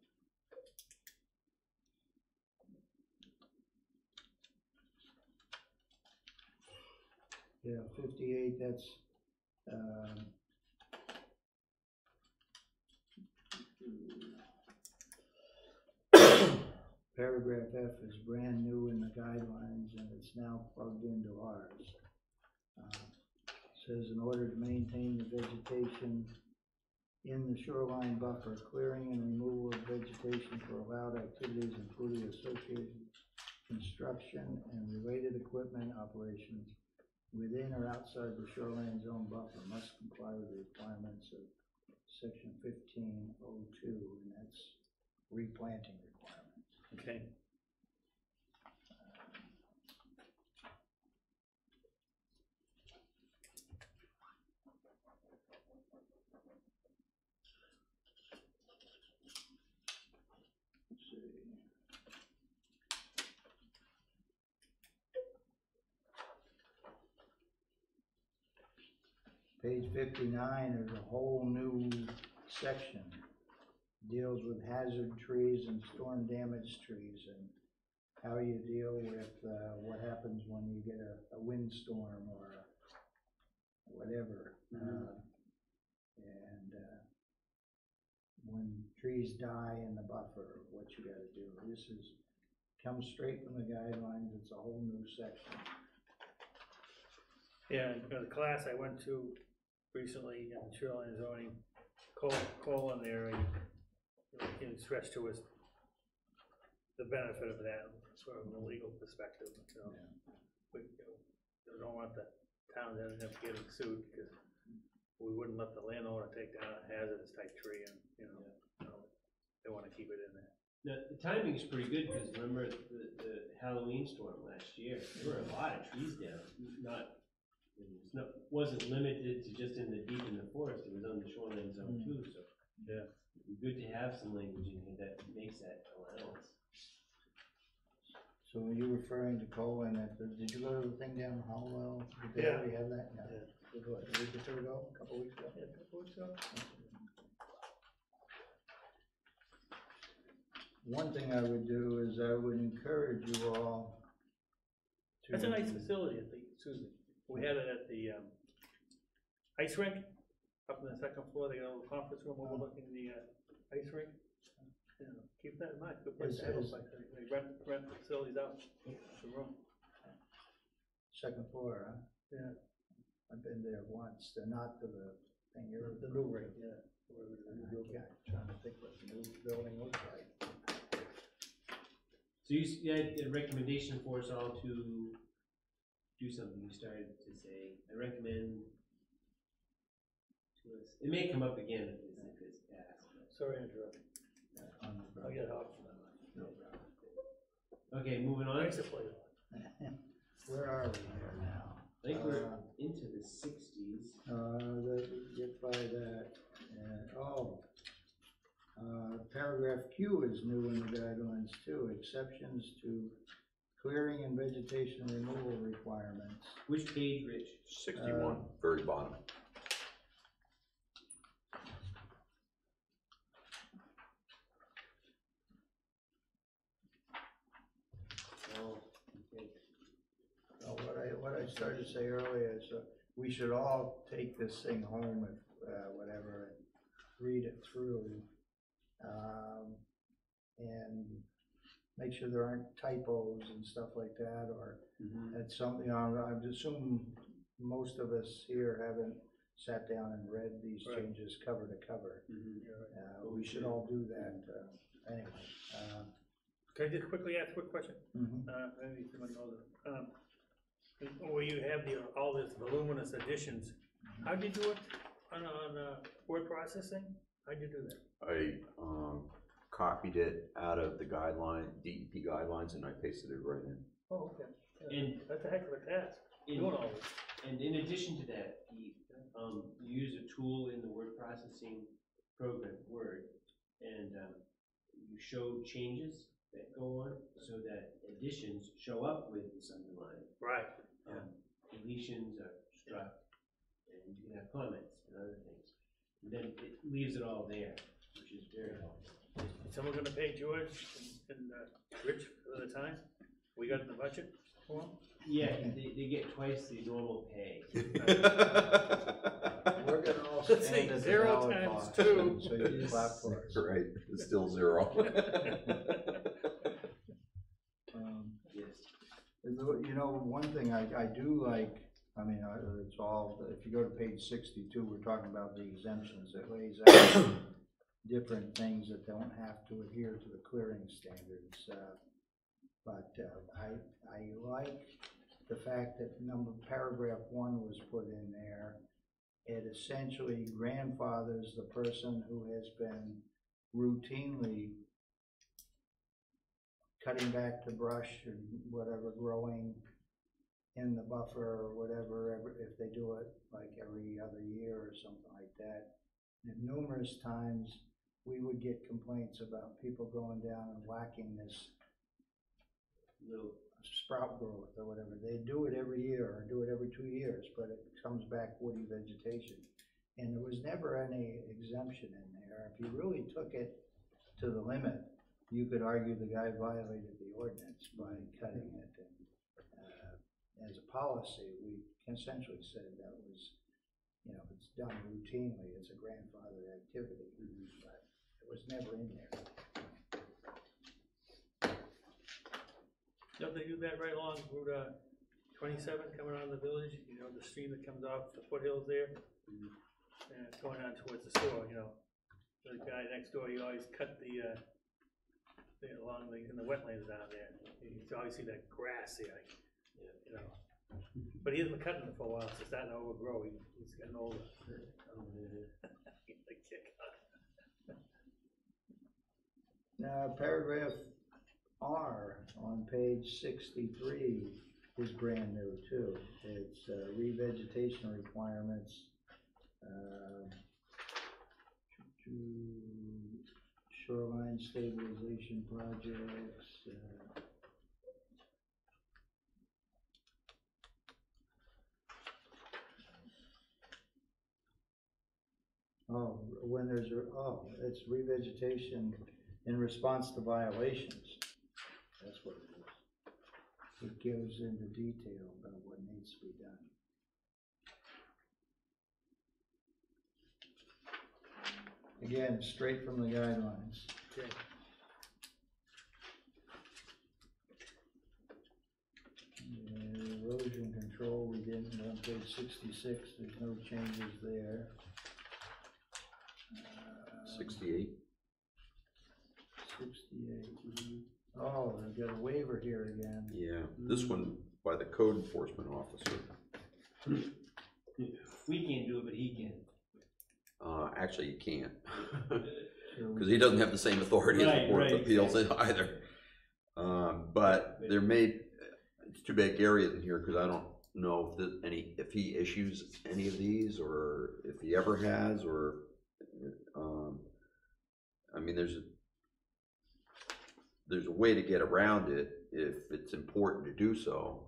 Speaker 1: Yeah, 58, that's, paragraph F is brand new in the guidelines and it's now plugged into ours. Says in order to maintain the vegetation in the shoreline buffer, clearing and removal of vegetation for allowed activities including associated construction and related equipment operations within or outside the shoreline zone buffer must comply with the requirements of section 1502, and that's replanting requirements.
Speaker 5: Okay.
Speaker 1: Let's see. Page 59 is a whole new section. Deals with hazard trees and storm damaged trees and how you deal with what happens when you get a windstorm or whatever. And when trees die in the buffer, what you gotta do. This comes straight from the guidelines. It's a whole new section.
Speaker 5: Yeah, and the class I went to recently in shoreline zoning, Cole in there, he stressed to us the benefit of that sort of from a legal perspective. So we don't want the town to end up getting sued because we wouldn't let the landowner take down a hazardous type tree, and they want to keep it in there.
Speaker 3: Now, the timing's pretty good, because remember the Halloween storm last year, there were a lot of trees down, wasn't limited to just in the forest, it was on the shoreline zone too, so.
Speaker 5: Yeah.
Speaker 3: It'd be good to have some language in here that makes that allowance.
Speaker 1: So were you referring to Colin did you go to the thing down in Hollowell? Did they
Speaker 5: Yeah.
Speaker 1: already have that? No.
Speaker 5: Yeah.
Speaker 1: It was what, a week or two ago, a couple weeks ago?
Speaker 5: Yeah, a couple weeks ago.
Speaker 1: One thing I would do is I would encourage you all to.
Speaker 5: That's a nice facility at the, Susan. We had it at the, ice rink, up on the second floor, they got a little conference room overlooking the, ice rink. You know, keep that in mind, good place to have a place, they rent the facilities out, the room.
Speaker 1: Second floor, huh?
Speaker 5: Yeah.
Speaker 1: I've been there once, they're not to the thing you're.
Speaker 5: The new rink, yeah.
Speaker 1: Okay, trying to think what the new building looks like.
Speaker 3: So you had a recommendation for us all to do something. You started to say, I recommend to us. It may come up again if it's asked.
Speaker 5: Sorry to interrupt. I'll get off.
Speaker 1: No problem.
Speaker 3: Okay, moving on.
Speaker 5: Nice to play.
Speaker 1: Where are we here now?
Speaker 3: I think we're into the 60s.
Speaker 1: Get by that, paragraph Q is new in the guidelines too, exceptions to clearing and vegetation removal requirements.
Speaker 3: Which page, Rich?
Speaker 2: 61, very bottom.
Speaker 3: Oh, okay.
Speaker 1: What I started to say earlier is we should all take this thing home and whatever and read it through and make sure there aren't typos and stuff like that, or that's something, I assume most of us here haven't sat down and read these
Speaker 5: Right.
Speaker 1: changes cover to cover. We should all do that anyway.
Speaker 5: Can I just quickly ask a quick question?
Speaker 1: Mhm.
Speaker 5: Maybe someone knows it. Where you have all this voluminous additions, how'd you do it on word processing? How'd you do that?
Speaker 2: I copied it out of the DEP guidelines, and I pasted it right in.
Speaker 5: Oh, okay.
Speaker 3: And-
Speaker 5: That's a heck of a task,
Speaker 3: In-
Speaker 5: doing all this.
Speaker 3: And in addition to that, you use a tool in the word processing program, Word, and you show changes that go on so that additions show up with this underline.
Speaker 5: Right.
Speaker 3: Deletions are struck, and you can have comments and other things. And then it leaves it all there, which is very helpful.
Speaker 5: Someone gonna pay George and Rich for the time? We got in the budget for them?
Speaker 3: Yeah, they get twice the normal pay.
Speaker 1: We're gonna all
Speaker 5: Let's
Speaker 1: stand
Speaker 5: see,
Speaker 1: at the
Speaker 5: 0
Speaker 1: ballot
Speaker 5: times
Speaker 1: box,
Speaker 5: 2
Speaker 1: so you can clap for us.
Speaker 2: Right, it's still 0.
Speaker 3: Yes.
Speaker 1: You know, one thing I do like, I mean, it's all, if you go to page 62, we're talking about the exemptions. It lays out different things that don't have to adhere to the clearing standards. But I like the fact that paragraph 1 was put in there. It essentially grandfathers the person who has been routinely cutting back the brush and whatever, growing in the buffer or whatever, if they do it like every other year or something like that. And numerous times, we would get complaints about people going down and whacking this
Speaker 3: Little
Speaker 1: sprout growth or whatever. They do it every year or do it every 2 years, but it comes back woody vegetation. And there was never any exemption in there. If you really took it to the limit, you could argue the guy violated the ordinance by cutting it. And as a policy, we essentially said that was, you know, it's done routinely, it's a grandfathered activity, but it was never in there.
Speaker 5: Don't they do that right along Route 27 coming out of the village? You know, the stream that comes off the foothills there? And going on towards the store, you know. The guy next door, you always cut along in the wetlands down there. You always see that grass there, you know. But he hasn't been cutting it for a while, so it's starting to overgrow. He's getting older. Get the kick out.
Speaker 1: Paragraph R on page 63 is brand new too. It's revegetation requirements, shoreline stabilization projects, Oh, when there's, it's revegetation in response to violations. That's what it is. It goes into detail about what needs to be done. Again, straight from the guidelines.
Speaker 5: Okay.
Speaker 1: Erosion control, we didn't, on page 66, there's no changes there.
Speaker 2: 68.
Speaker 1: 68. Oh, they've got a waiver here again.
Speaker 2: Yeah, this one by the code enforcement officer.
Speaker 3: We can't do it, but he can.
Speaker 2: Actually, you can't,
Speaker 1: Sure we-
Speaker 2: because he doesn't have the same authority as
Speaker 3: Right,
Speaker 2: the Board
Speaker 3: right,
Speaker 2: of Appeals either. But there may, it's too bad Gary isn't here, because I don't know if he issues any of these, or if he ever has, or, I mean, there's a way to get around it if it's important to do so,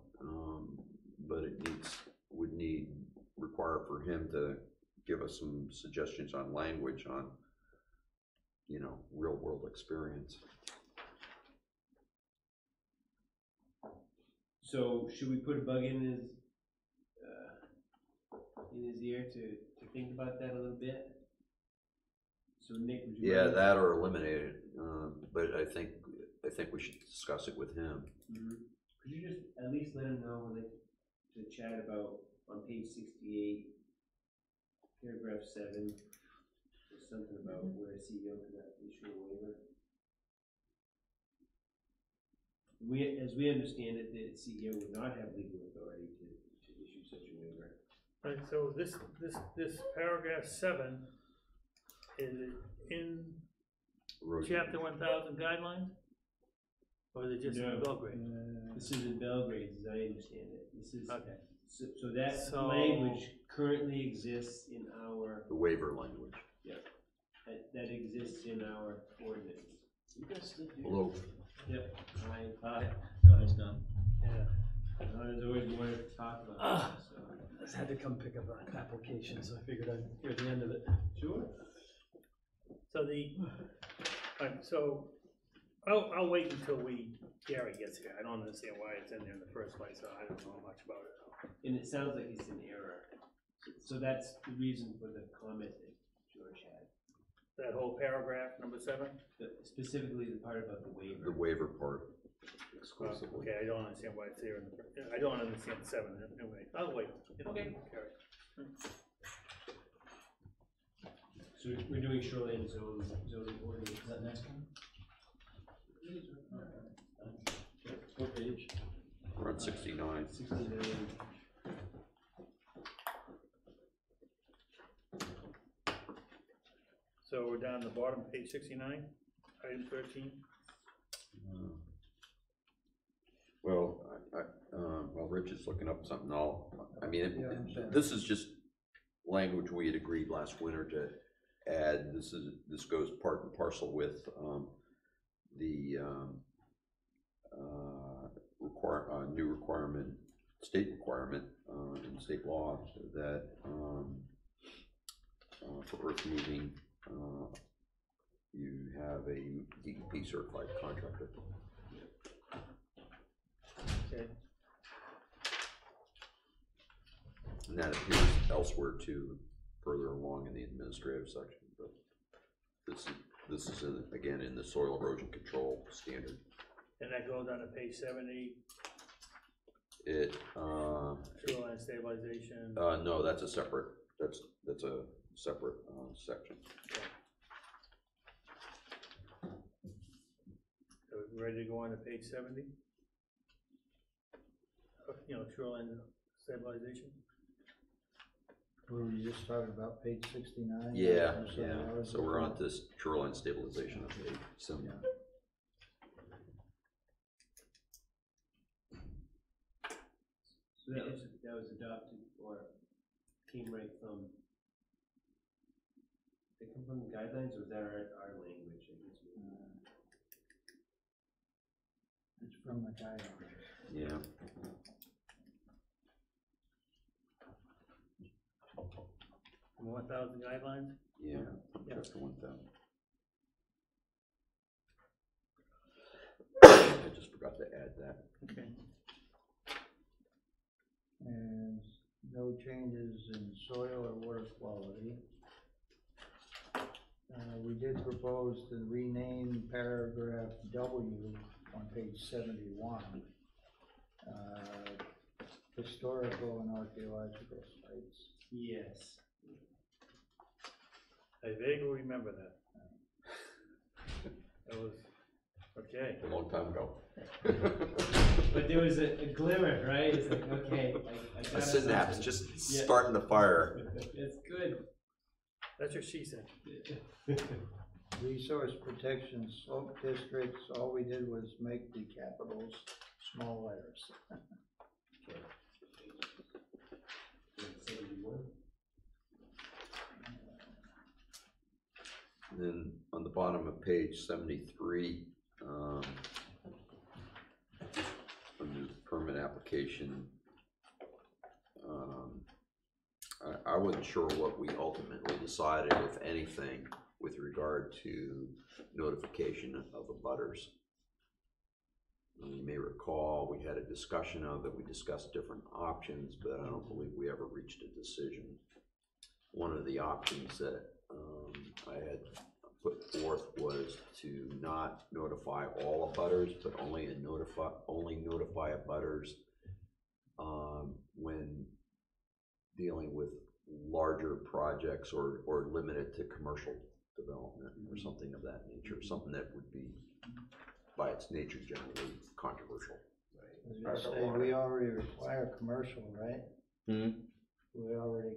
Speaker 2: but it would require for him to give us some suggestions on language on, real world experience.
Speaker 3: So should we put a bug in his ear to think about that a little bit? So Nick, would you?
Speaker 2: Yeah,
Speaker 3: mind?
Speaker 2: that or eliminate it, but I think we should discuss it with him.
Speaker 3: Mhm. Could you just at least let him know, like, to chat about on page 68, paragraph 7, there's something about where a CEO could have to issue a waiver. As we understand it, the CEO would not have legal authority to issue such a waiver.
Speaker 5: Right, so this paragraph 7, is it in
Speaker 2: Erosion
Speaker 5: chapter 1000 guidelines? Or is it just
Speaker 3: No.
Speaker 5: in Belgrade?
Speaker 3: This is in Belgrade, as I understand it. This is,
Speaker 5: Okay,
Speaker 3: so that
Speaker 5: So-
Speaker 3: language currently exists in our,
Speaker 2: The waiver language.
Speaker 3: that exists in our ordinance.
Speaker 2: Hello.
Speaker 3: Yep.
Speaker 7: Almost done.
Speaker 5: yeah.
Speaker 3: There's always more to talk about, so.
Speaker 7: I just had to come pick up an application, so I figured I'd hear the end of it.
Speaker 3: Sure.
Speaker 5: So alright, so I'll wait until Gary gets here. I don't understand why it's in there in the first place, so I don't know much about it.
Speaker 3: And it sounds like it's an error. So that's the reason for the comment that George had.
Speaker 5: That whole paragraph, number 7?
Speaker 3: Specifically the part about the
Speaker 2: The
Speaker 3: waiver.
Speaker 2: waiver part exclusively.
Speaker 5: Okay, I don't understand why it's there I don't understand 7 anyway. I'll wait.
Speaker 3: Okay.
Speaker 5: Gary.
Speaker 3: So we're doing shoreline zoning ordinance.
Speaker 7: Is that next one?
Speaker 2: What page? We're on 69.
Speaker 3: 69.
Speaker 5: So we're down the bottom, page 69, item 13.
Speaker 2: Well, while Rich is looking up something, this is just language we had agreed last winter to add. This goes part and parcel with the new requirement, state requirement in state law that for earth moving, you have a DEP certified contractor.
Speaker 5: Okay.
Speaker 2: And that appears elsewhere too, further along in the administrative section, but this is again in the soil erosion control standard.
Speaker 5: And that goes on to page 70,
Speaker 2: It,
Speaker 5: shoreline stabilization.
Speaker 2: no, that's a separate, that's a separate, section.
Speaker 5: So we ready to go on to page 70? Shoreline stabilization.
Speaker 1: Were we just talking about page 69?
Speaker 2: Yeah,
Speaker 1: Or something
Speaker 2: yeah,
Speaker 1: else?
Speaker 2: so we're on this shoreline stabilization update, so.
Speaker 1: Yeah.
Speaker 3: So that was adopted or came right from, they come from the guidelines, or is that our language? I guess
Speaker 1: It's from the guidelines.
Speaker 2: Yeah,
Speaker 5: 1,000 guidelines?
Speaker 2: Yeah,
Speaker 1: Yeah.
Speaker 2: chapter 1,000. I just forgot to add that.
Speaker 1: Okay. And no changes in soil or water quality. We did propose to rename paragraph W on page 71. Historical and archaeological sites.
Speaker 3: Yes.
Speaker 5: I vaguely remember that. That was, okay.
Speaker 2: A long time ago.
Speaker 3: But there was a glimmer, right? It's like, okay, I got
Speaker 2: A synapse
Speaker 3: something.
Speaker 2: just
Speaker 3: Yeah.
Speaker 2: starting the fire.
Speaker 3: It's good.
Speaker 5: That's what she said.
Speaker 1: Resource protection slope districts, all we did was make the capitals small letters.
Speaker 3: Okay. 71.
Speaker 2: And then on the bottom of page 73, under the permit application, I wasn't sure what we ultimately decided, if anything, with regard to notification of abutters. You may recall, we had a discussion of it, we discussed different options, but I don't believe we ever reached a decision. One of the options that I had put forth was to not notify all abutters, but only notify abutters when dealing with larger projects or limited to commercial development or something of that nature, something that would be by its nature generally controversial.
Speaker 1: I was gonna say, we already require commercial, right? We already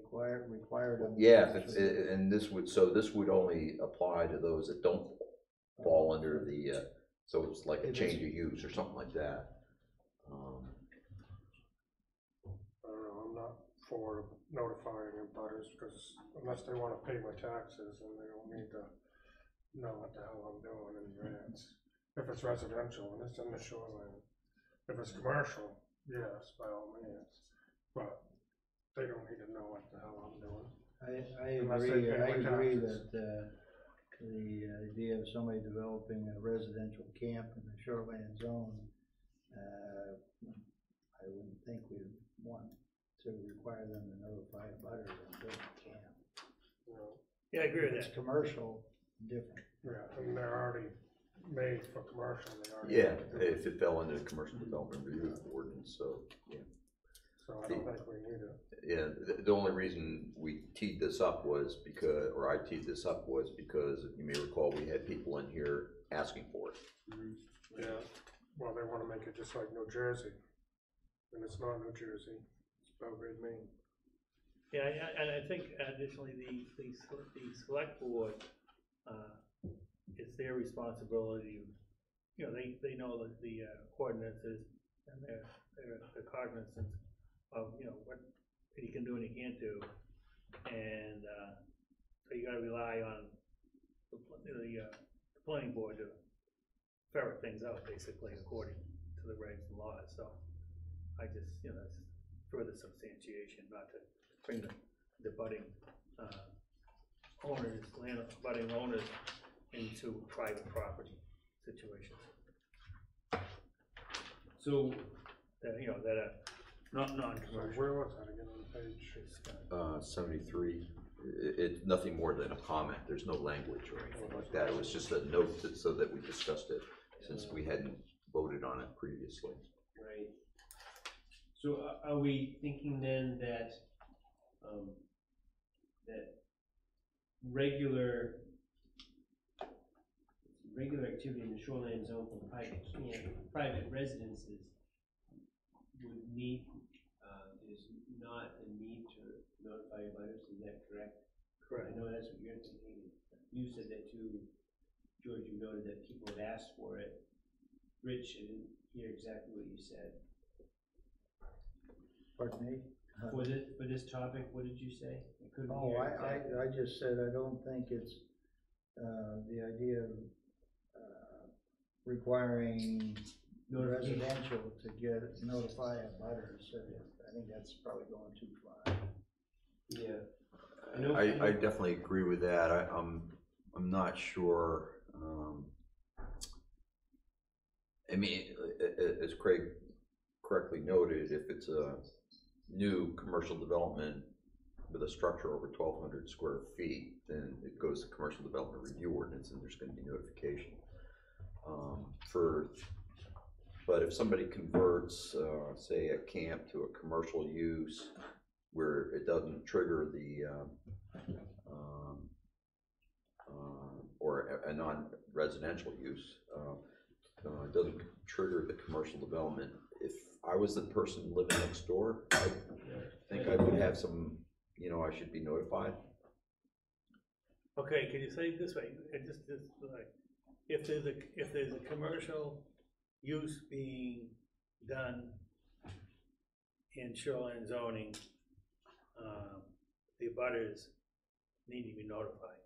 Speaker 1: required them.
Speaker 2: Yeah, and this would only apply to those that don't fall under the, so it's like a change of use or something like that.
Speaker 4: I don't know, I'm not for notifying abutters, because unless they wanna pay my taxes, and they don't need to know what the hell I'm doing in advance. If it's residential and it's in the shoreline, if it's commercial, yes, by all means, but they don't need to know what the hell I'm doing.
Speaker 1: I
Speaker 4: Unless they
Speaker 1: agree,
Speaker 4: pay my taxes.
Speaker 1: that, the idea of somebody developing a residential camp in the shoreline zone, I wouldn't think we'd want to require them to notify abutters on building a camp.
Speaker 4: You know,
Speaker 5: Yeah, I agree with
Speaker 1: If it's
Speaker 5: that.
Speaker 1: commercial, different.
Speaker 4: yeah, and they're already made for commercial, they already.
Speaker 2: Yeah, if it fell into the commercial development review ordinance, so, yeah.
Speaker 4: So I don't think we need it.
Speaker 2: Yeah, the only reason we teed this up was because, or I teed this up was because, if you may recall, we had people in here asking for it.
Speaker 4: Yeah, well, they wanna make it just like New Jersey, and it's not New Jersey, it's Belgrade, Maine.
Speaker 5: Yeah, and I think additionally, the select board, it's their responsibility, you know, they know the ordinances, and they're cognizant of, you know, what he can do and he can't do. And, so you gotta rely on the planning board to ferret things out, basically, according to the regs and laws, so I just, you know, that's further substantiation, not to bring the budding, owners, budding owners into private property situations.
Speaker 3: So,
Speaker 5: That, you know, that are not
Speaker 4: So
Speaker 5: non-commercial.
Speaker 4: where was that again on page?
Speaker 2: 73, it's nothing more than a comment, there's no language or anything like that, it was just a note so that we discussed it, since we hadn't voted on it previously.
Speaker 3: right. So are we thinking then that, that regular activity in the shoreline zone for private residences would need, is not a need to notify abutters, is that correct?
Speaker 5: Correct.
Speaker 3: I know that's what you're thinking. You said that too, George, you noted that people have asked for it. Rich, I didn't hear exactly what you said.
Speaker 1: Pardon me?
Speaker 3: For this topic, what did you say? I couldn't
Speaker 1: Oh,
Speaker 3: hear exactly.
Speaker 1: I just said I don't think it's, the idea of, requiring
Speaker 3: Notification.
Speaker 1: residential to notify abutters, I think that's probably going too far.
Speaker 3: Yeah. know-
Speaker 2: I definitely agree with that. I'm not sure, I mean, as Craig correctly noted, if it's a new commercial development with a structure over 1,200 square feet, then it goes to commercial development review ordinance and there's gonna be notification. But if somebody converts, say a camp to a commercial use where it doesn't trigger the, or a non-residential use, it doesn't trigger the commercial development. If I was the person living next door, I think I would have some, you know, I should be notified.
Speaker 5: Okay, can you say it this way, like, if there's a commercial use being done in shoreline zoning, the abutters need to be notified.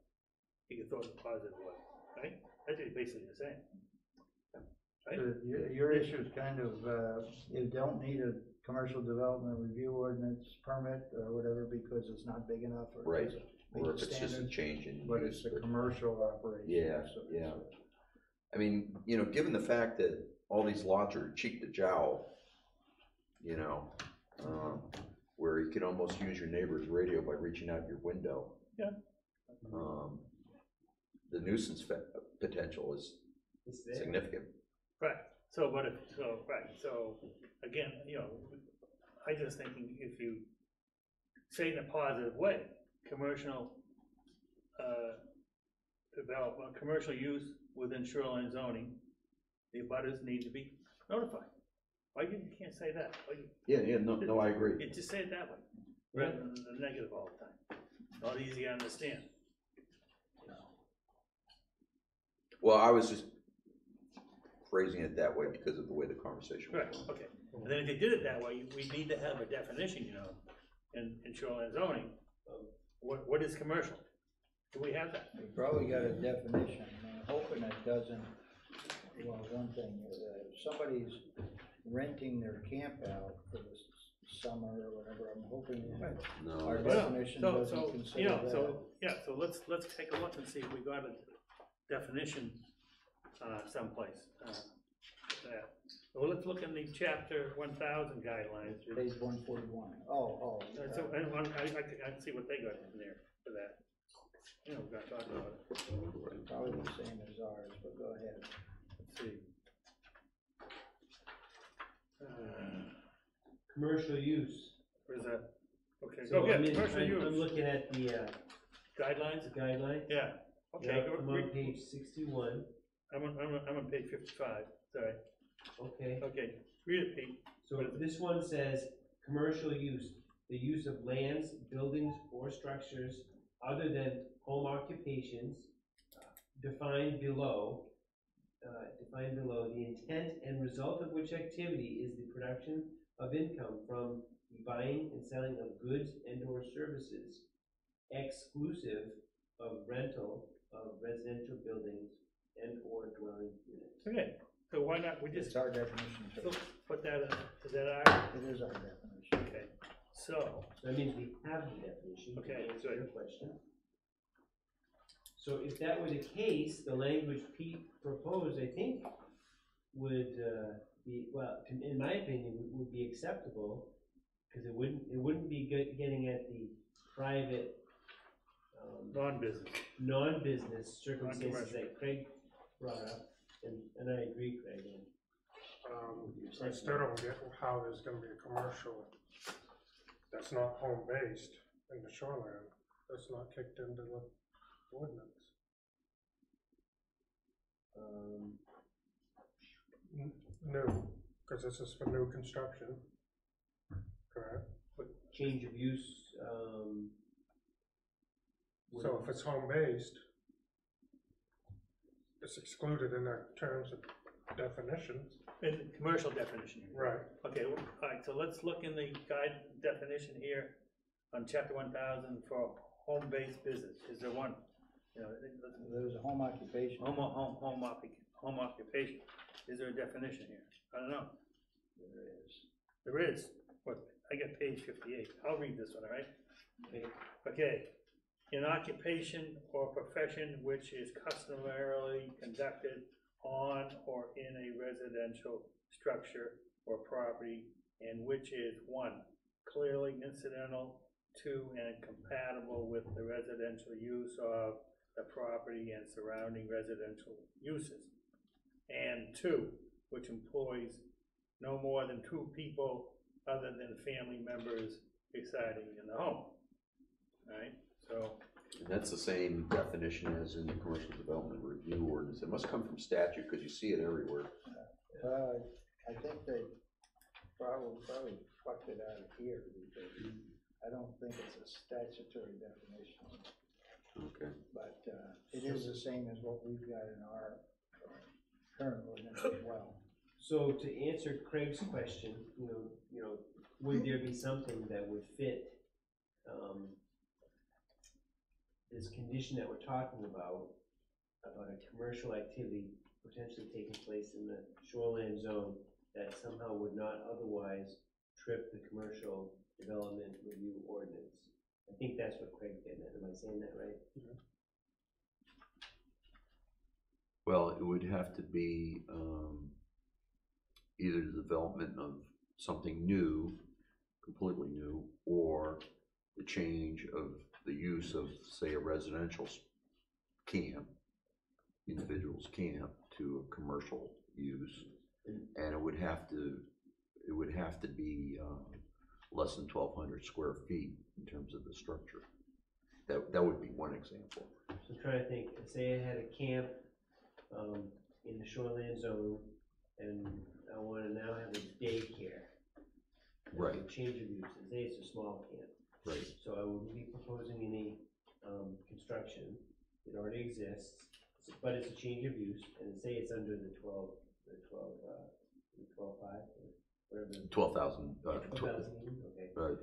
Speaker 5: You can throw it in positive way, right? That's what you're basically saying. Right?
Speaker 1: Your issue is kind of, you don't need a commercial development review ordinance permit or whatever because it's not big enough or
Speaker 2: Right.
Speaker 1: doesn't meet
Speaker 2: Or
Speaker 1: the
Speaker 2: if it's just a
Speaker 1: standards,
Speaker 2: change in
Speaker 1: but
Speaker 2: use.
Speaker 1: it's a commercial operation.
Speaker 2: Yeah,
Speaker 1: so-
Speaker 2: yeah. I mean, you know, given the fact that all these lots are cheek to jowl, you know, where you can almost use your neighbor's radio by reaching out your window.
Speaker 5: Yeah.
Speaker 2: The nuisance potential is
Speaker 3: It's there.
Speaker 2: significant.
Speaker 5: Right, so again, you know, I just thinking if you say it in a positive way, commercial, development, commercial use within shoreline zoning, the abutters need to be notified. Why you can't say that? Why
Speaker 2: Yeah, no, I agree.
Speaker 5: you just say it that way, rather than the negative all the time. Not easy to understand.
Speaker 2: Well, I was just phrasing it that way because of the way the conversation was
Speaker 5: Correct,
Speaker 2: going.
Speaker 5: okay. And then if you did it that way, we need to have a definition, you know, in shoreline zoning, of what is commercial? Do we have that?
Speaker 1: You probably got a definition, I'm hoping it doesn't, well, one thing, if somebody's renting their camp out for the summer or whatever, I'm hoping our
Speaker 2: No,
Speaker 5: Well,
Speaker 1: definition
Speaker 5: so,
Speaker 1: doesn't
Speaker 5: you
Speaker 1: consider
Speaker 5: know,
Speaker 1: that.
Speaker 5: so let's take a look and see if we got a definition, someplace, that. Well, let's look in the chapter 1000 guidelines.
Speaker 1: Page 141. Oh.
Speaker 5: So, I can see what they got in there for that. You know, we're gonna talk about it.
Speaker 1: Probably the same as ours, but go ahead.
Speaker 5: Let's see.
Speaker 3: Commercial use.
Speaker 5: Where's that? Okay,
Speaker 3: So,
Speaker 5: go get
Speaker 3: I mean,
Speaker 5: commercial
Speaker 3: I'm
Speaker 5: use.
Speaker 3: looking at the
Speaker 5: Guidelines?
Speaker 3: guidelines.
Speaker 5: Yeah, okay,
Speaker 3: Yeah,
Speaker 5: go,
Speaker 3: I'm on page 61.
Speaker 5: I'm on page 55, sorry.
Speaker 3: Okay.
Speaker 5: Okay, read it, Pete.
Speaker 3: So this one says, commercial use, the use of lands, buildings, or structures other than home occupations, defined below, the intent and result of which activity is the production of income from the buying and selling of goods and or services, exclusive of rental of residential buildings and or dwelling units.
Speaker 5: Okay, so why not, we
Speaker 1: It's
Speaker 5: just
Speaker 1: our definition too.
Speaker 5: put that in, is that our,
Speaker 1: It is our definition.
Speaker 5: okay, so,
Speaker 3: So that means we have the definition.
Speaker 5: Okay,
Speaker 3: To answer
Speaker 5: good.
Speaker 3: your question. So if that were the case, the language Pete proposed, I think, would be, well, in my opinion, would be acceptable, because it wouldn't be getting at the private,
Speaker 5: non-business.
Speaker 3: non-business circumstances
Speaker 5: Non-commercial.
Speaker 3: that Craig brought up, and I agree, Craig.
Speaker 4: I still don't get how there's gonna be a commercial that's not home-based in the shoreline, that's not kicked into the ordinance. New, because this is for new construction, correct?
Speaker 3: Change of use,
Speaker 4: So if it's home-based, it's excluded in our terms of definitions.
Speaker 5: In the commercial definition.
Speaker 4: Right.
Speaker 5: Okay, all right, so let's look in the guide definition here on chapter 1000 for home-based business. Is there one? You know,
Speaker 1: There's a home occupation.
Speaker 5: home occupation. Is there a definition here? I don't know.
Speaker 1: There is.
Speaker 5: There is. What? I got page 58. I'll read this one, all right?
Speaker 3: Okay.
Speaker 5: Okay. an occupation or profession which is customarily conducted on or in a residential structure or property, and which is, one, clearly incidental to and compatible with the residential use of the property and surrounding residential uses, and two, which employs no more than 2 people other than family members residing in the home. Right? So,
Speaker 2: And that's the same definition as in the commercial development review ordinance. It must come from statute, because you see it everywhere.
Speaker 1: I think they probably plucked it out of here, because I don't think it's a statutory definition,
Speaker 2: Okay.
Speaker 1: but, it is the same as what we've got in our current ordinance as well.
Speaker 3: So to answer Craig's question, would there be something that would fit, this condition that we're talking about a commercial activity potentially taking place in the shoreline zone that somehow would not otherwise trip the commercial development review ordinance? I think that's what Craig's getting at. Am I saying that right?
Speaker 2: Well, it would have to be either the development of something new, completely new, or the change of the use of, say, a residential camp, individual's camp, to a commercial use, and it would have to be less than 1,200 square feet in terms of the structure. That would be one example.
Speaker 3: So I'm trying to think, say I had a camp in the shoreline zone, and I want to now have a daycare.
Speaker 2: Right.
Speaker 3: A change of use, and say it's a small camp.
Speaker 2: Right.
Speaker 3: So I wouldn't be proposing any construction. It already exists, but it's a change of use, and say it's under the 12.5, or whatever.
Speaker 2: 12,000.
Speaker 3: 12,000 even? Okay.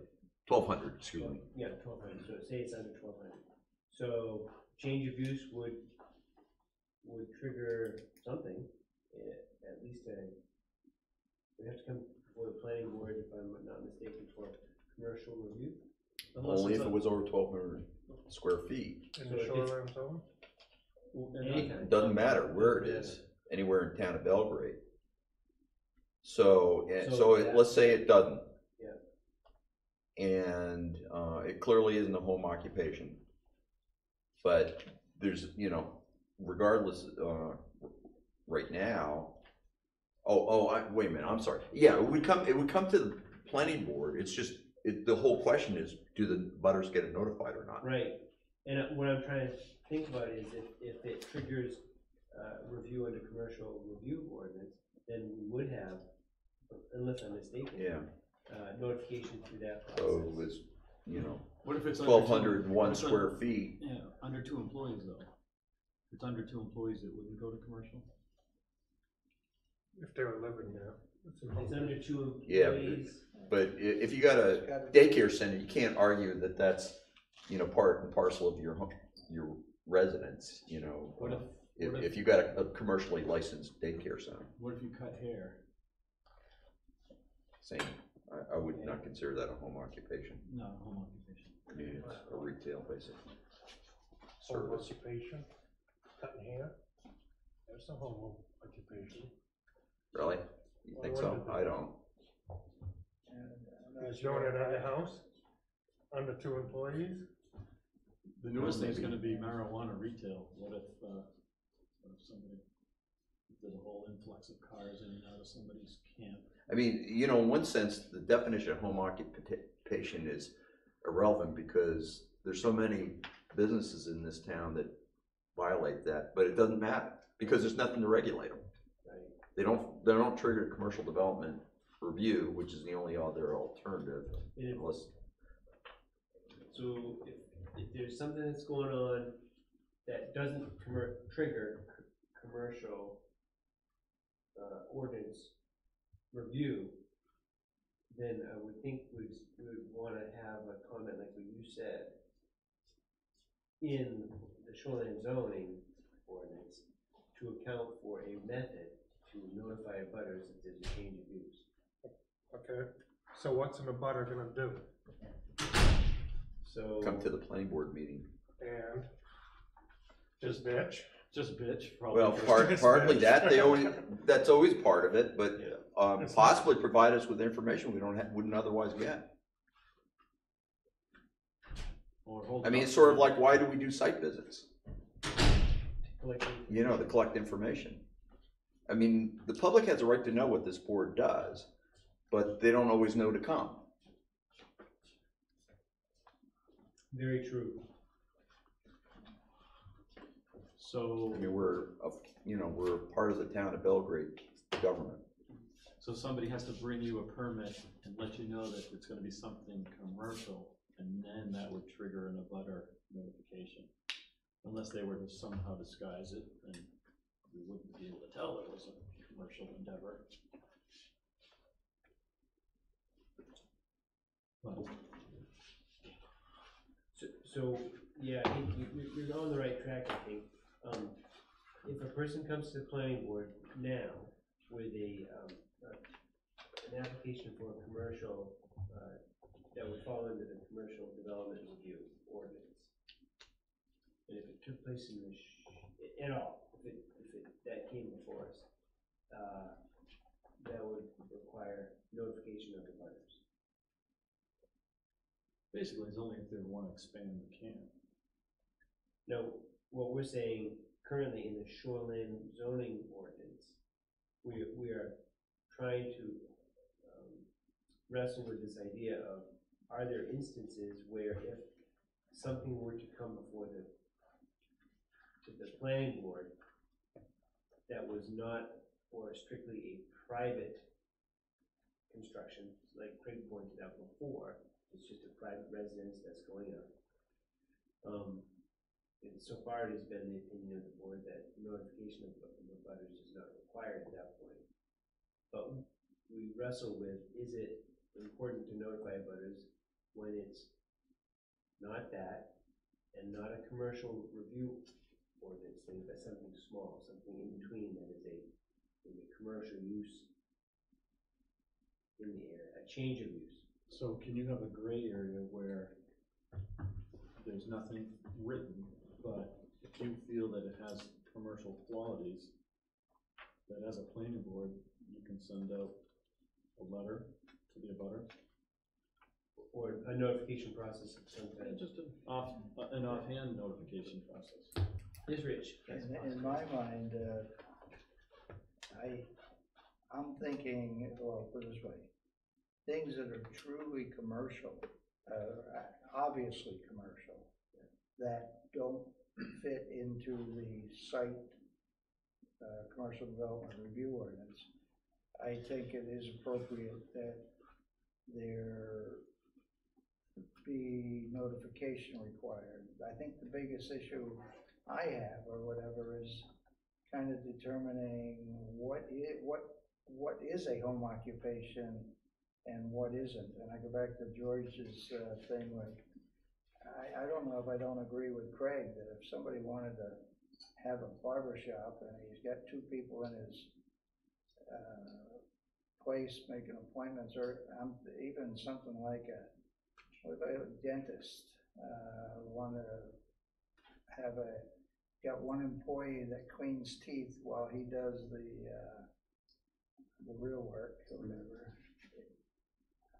Speaker 2: 1,200. Excuse me.
Speaker 3: Yeah, 1,200. So say it's under 1,200. So change of use would trigger something. At least we have to come before the planning board, if I'm not mistaken, for commercial review.
Speaker 2: Only if it was over 1,200 square feet.
Speaker 4: In
Speaker 3: So
Speaker 4: the
Speaker 3: if it's-
Speaker 4: shoreline zone?
Speaker 3: Anytime.
Speaker 2: It doesn't matter where it is, anywhere in town of Belgrade. So let's say it doesn't.
Speaker 3: Yeah.
Speaker 2: And it clearly isn't a home occupation. But there's, regardless, right now, wait a minute, I'm sorry. Yeah, it would come to the planning board. It's just, the whole question is, do the butters get notified or not?
Speaker 3: Right. And what I'm trying to think about is if it triggers review under commercial review ordinance, then we would have, unless I'm mistaken, notification through that process.
Speaker 2: So it was,
Speaker 7: What if it's
Speaker 2: 1,201 square feet.
Speaker 7: Yeah, under 2 employees though. If it's under 2 employees, it wouldn't go to commercial?
Speaker 4: If they were living there.
Speaker 3: It's under 2
Speaker 2: Yeah,
Speaker 3: employees.
Speaker 2: But if you got a daycare center, you can't argue that that's, part and parcel of your residence,
Speaker 7: What
Speaker 2: if you got a commercially licensed daycare center.
Speaker 7: What if you cut hair?
Speaker 2: Same. I would not consider that a home occupation.
Speaker 7: Not a home occupation.
Speaker 2: I mean, it's a retail basic
Speaker 4: Home
Speaker 2: service.
Speaker 4: occupation, cutting hair, that's a home occupation.
Speaker 2: Really? You think so? I don't.
Speaker 4: Is doing it at your house, under 2 employees?
Speaker 7: The newest thing's
Speaker 2: maybe.
Speaker 7: gonna be marijuana retail. What if somebody, there's a whole influx of cars in and out of somebody's camp?
Speaker 2: I mean, in one sense, the definition of home occupation is irrelevant because there's so many businesses in this town that violate that, but it doesn't matter because there's nothing to regulate them.
Speaker 3: Right.
Speaker 2: They don't trigger commercial development review, which is the only other alternative.
Speaker 3: So if there's something that's going on that doesn't trigger commercial ordinance review, then I would think we would want to have a comment like what you said in the shoreline zoning ordinance to account for a method to notify abutters if there's a change of use.
Speaker 4: Okay, so what's an abutter gonna do?
Speaker 3: So
Speaker 2: Come to the planning board meeting.
Speaker 4: and just bitch.
Speaker 7: Just bitch, probably.
Speaker 2: Well,
Speaker 4: Just
Speaker 2: partly
Speaker 4: bitch.
Speaker 2: that, that's always part of it, but,
Speaker 4: It's
Speaker 2: possibly provide us with information we wouldn't otherwise get.
Speaker 7: Or hold
Speaker 2: I mean,
Speaker 7: up.
Speaker 2: it's sort of like, why do we do site visits?
Speaker 3: Collecting.
Speaker 2: You know, to collect information. I mean, the public has a right to know what this board does, but they don't always know to come.
Speaker 3: Very true.
Speaker 7: So,
Speaker 2: I mean, we're part of the town of Belgrade government.
Speaker 7: so somebody has to bring you a permit and let you know that it's gonna be something commercial, and then that would trigger an abutter notification. Unless they were to somehow disguise it, and we wouldn't be able to tell it was a commercial endeavor. But
Speaker 3: So, yeah, I think you're on the right track, I think. If a person comes to the planning board now with an application for a commercial, that would fall under the commercial development review ordinance. And if it took place in at all, that came before us, that would require notification of the butters.
Speaker 7: basically, it's only if they wanna expand the can.
Speaker 3: Now, what we're saying currently in the shoreline zoning ordinance, we are trying to wrestle with this idea of, are there instances where if something were to come before the planning board that was not for strictly a private construction, like Craig pointed out before, it's just a private residence that's going up. And so far it has been the opinion of the board that notification of the butters is not required at that point. But we wrestle with, is it important to notify butters when it's not that, and not a commercial review ordinance thing, but something small, something in between that is a commercial use in the area, a change of use.
Speaker 7: So can you have a gray area where there's nothing written, but if you feel that it has commercial qualities, that as a planning board, you can send out a letter to the abutter?
Speaker 3: Or a notification process of some kind.
Speaker 7: Just an offhand notification process.
Speaker 3: Yes, Rich?
Speaker 1: In my mind, I'm thinking, well, put it this way, things that are truly commercial, obviously commercial, that don't fit into the site commercial development review ordinance, I think it is appropriate that there be notification required. I think the biggest issue I have or whatever is kind of determining what is a home occupation and what isn't. And I go back to George's thing, like, I don't know if I don't agree with Craig that if somebody wanted to have a barber shop and he's got two people in his place making appointments, or even something like what about a dentist, want to have got one employee that cleans teeth while he does the real work or whatever.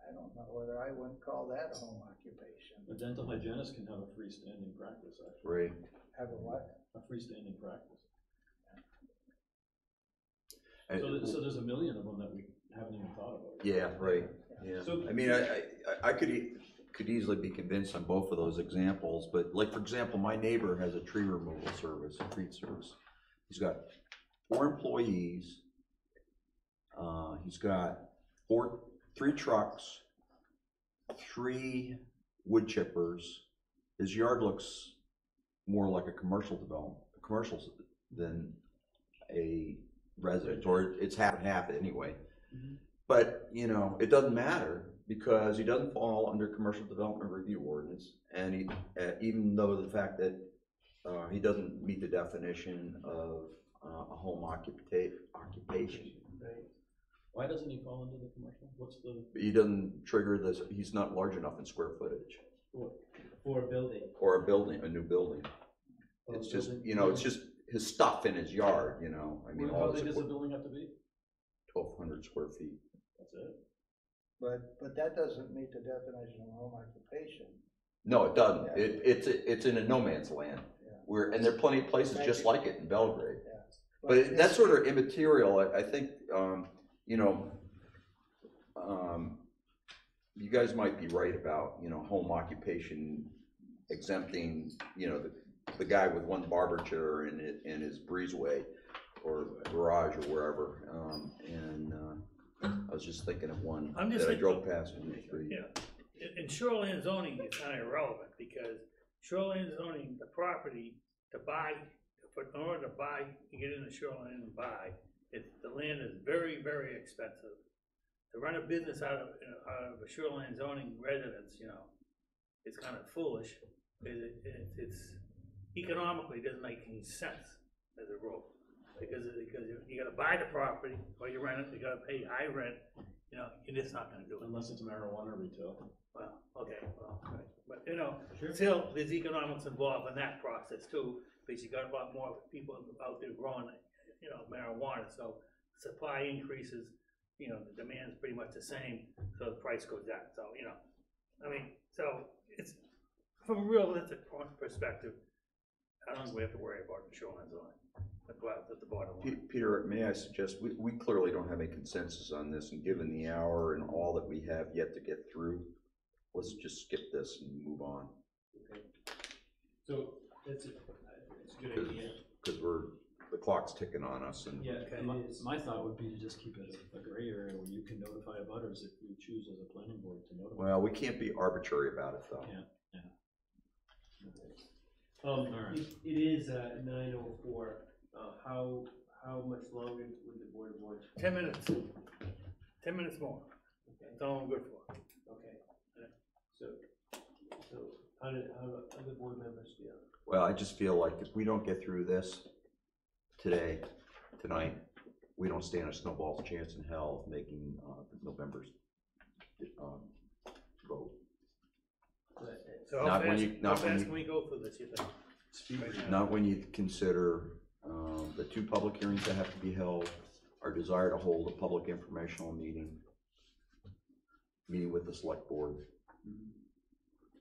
Speaker 1: I don't know whether I wouldn't call that a home occupation.
Speaker 7: A dental hygienist can have a freestanding practice, actually.
Speaker 2: Right.
Speaker 1: Have a what?
Speaker 7: A freestanding practice.
Speaker 2: And-
Speaker 7: So there's a million of them that we haven't even thought about.
Speaker 2: Yeah, right, yeah.
Speaker 3: So-
Speaker 2: I mean, I could easily be convinced on both of those examples, but like, for example, my neighbor has a tree removal service, a tree service. He's got 4 employees. He's got 3 trucks, 3 wood chippers. His yard looks more like a commercial development, than a residence, or it's half and half anyway.
Speaker 3: Mm-hmm.
Speaker 2: But, you know, it doesn't matter because he doesn't fall under commercial development review ordinance. And he, even though the fact that he doesn't meet the definition of a home occupation.
Speaker 3: Right.
Speaker 7: Why doesn't he fall into the commercial? What's the,
Speaker 2: He doesn't trigger this, he's not large enough in square footage.
Speaker 3: For a building.
Speaker 2: or a building, a new building. It's just, you know, it's just his stuff in his yard, you know, I mean,
Speaker 7: How
Speaker 2: all
Speaker 7: big
Speaker 2: his
Speaker 7: does the building have to be?
Speaker 2: 1,200 square feet.
Speaker 7: That's it?
Speaker 1: But that doesn't meet the definition of home occupation.
Speaker 2: No, it doesn't, it's in a no man's land,
Speaker 1: Yeah.
Speaker 2: where, and there are plenty of places just like it in Belgrade.
Speaker 1: Yeah.
Speaker 2: But that's sort of immaterial, I think, you know, you guys might be right about, you know, home occupation exempting, you know, the guy with one barber chair in his breezeway or garage or wherever, I was just thinking of one
Speaker 5: I'm just
Speaker 2: that I
Speaker 5: thinking-
Speaker 2: drove past in the street.
Speaker 5: Yeah, in shoreline zoning, it's kind of irrelevant, because shoreline zoning, the property to buy, in order to buy, to get into shoreline and buy, the land is very, very expensive. To run a business out of a shoreline zoning residence, you know, it's kind of foolish. It's economically, doesn't make any sense as a rule. Because you gotta buy the property, or you rent it, you gotta pay high rent, you know, you're just not gonna do it.
Speaker 7: Unless it's marijuana retail.
Speaker 5: Well, okay, well, right. But, you know, still, there's economics involved in that process too, because you got a lot more people out there growing, you know, marijuana, so supply increases, you know, the demand's pretty much the same, so the price goes down, so, you know, I mean, so, it's, from a realistic perspective, I don't think we have to worry about the shoreline zoning. That's the bottom line.
Speaker 2: Peter, may I suggest, we clearly don't have a consensus on this, and given the hour and all that we have yet to get through, let's just skip this and move on.
Speaker 3: Okay. So, that's a good idea.
Speaker 2: Because the clock's ticking on us, and
Speaker 3: Yeah,
Speaker 7: And my thought would be to just keep it a gray area where you can notify abutters if you choose as a planning board to notify.
Speaker 2: well, we can't be arbitrary about it, though.
Speaker 7: Can't, yeah.
Speaker 3: It is 9:04. How much longer would the board want?
Speaker 5: 10 minutes. 10 minutes more.
Speaker 3: Okay.
Speaker 5: That's all I'm good for.
Speaker 3: Okay. So how do the board members feel?
Speaker 2: Well, I just feel like if we don't get through this tonight, we don't stand a snowball's chance in hell of making November's vote.
Speaker 5: So
Speaker 2: Not
Speaker 5: how
Speaker 2: when
Speaker 5: fast,
Speaker 2: you-
Speaker 5: how
Speaker 2: not when
Speaker 5: fast
Speaker 2: you-
Speaker 5: can we go through this, you think? Right now?
Speaker 2: Not when you consider the 2 public hearings that have to be held, our desire to hold a public informational meeting with the select board.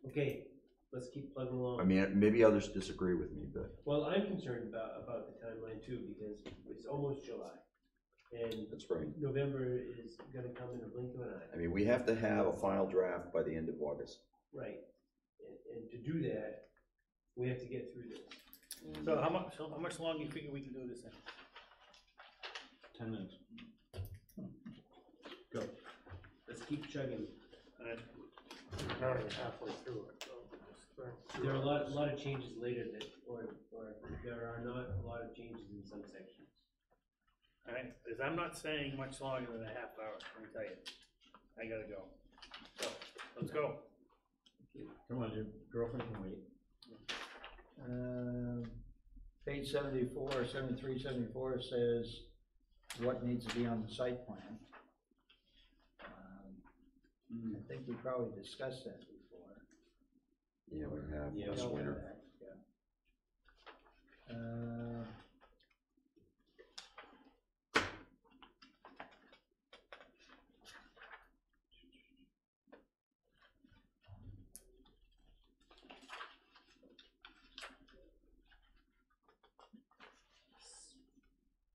Speaker 3: Okay, let's keep plugging along.
Speaker 2: I mean, maybe others disagree with me, but
Speaker 3: Well, I'm concerned about the timeline too, because it's almost July. And
Speaker 2: that's right.
Speaker 3: November is gonna come in a blink of an eye.
Speaker 2: I mean, we have to have a final draft by the end of August.
Speaker 3: Right. And to do that, we have to get through this.
Speaker 5: So how much longer you figure we can do this in?
Speaker 7: 10 minutes.
Speaker 3: Go. Let's keep chugging.
Speaker 4: Not even halfway through it, so.
Speaker 3: There are a lot of changes later that, or there are not a lot of changes in some sections.
Speaker 5: All right, because I'm not saying much longer than a half hour, let me tell you. I gotta go. So, let's go.
Speaker 7: Come on, your girlfriend can wait.
Speaker 1: Page 74, 73, 74 says what needs to be on the site plan. I think we probably discussed that before.
Speaker 2: Yeah, we have
Speaker 3: Yeah,
Speaker 2: this
Speaker 1: Dealt with
Speaker 2: winter.
Speaker 1: that, yeah.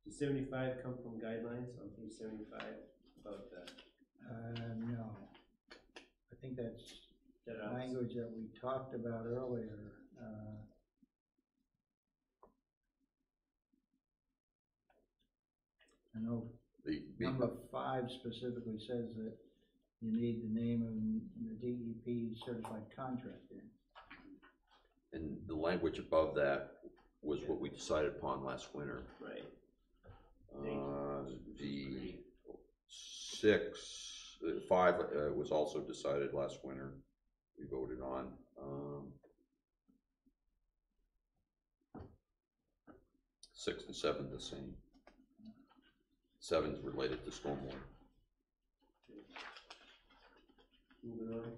Speaker 3: Does 75 come from guidelines on page 75 about the,
Speaker 1: No, I think that's
Speaker 3: that
Speaker 1: language that we talked about earlier. I know number 5 specifically says that you need the name of the DEP certified contractor.
Speaker 2: And the language above that was what we decided upon last winter.
Speaker 3: right?
Speaker 2: The 5 was also decided last winter. We voted on. 6 and 7 the same. 7's related to stormwater.
Speaker 3: Moving on.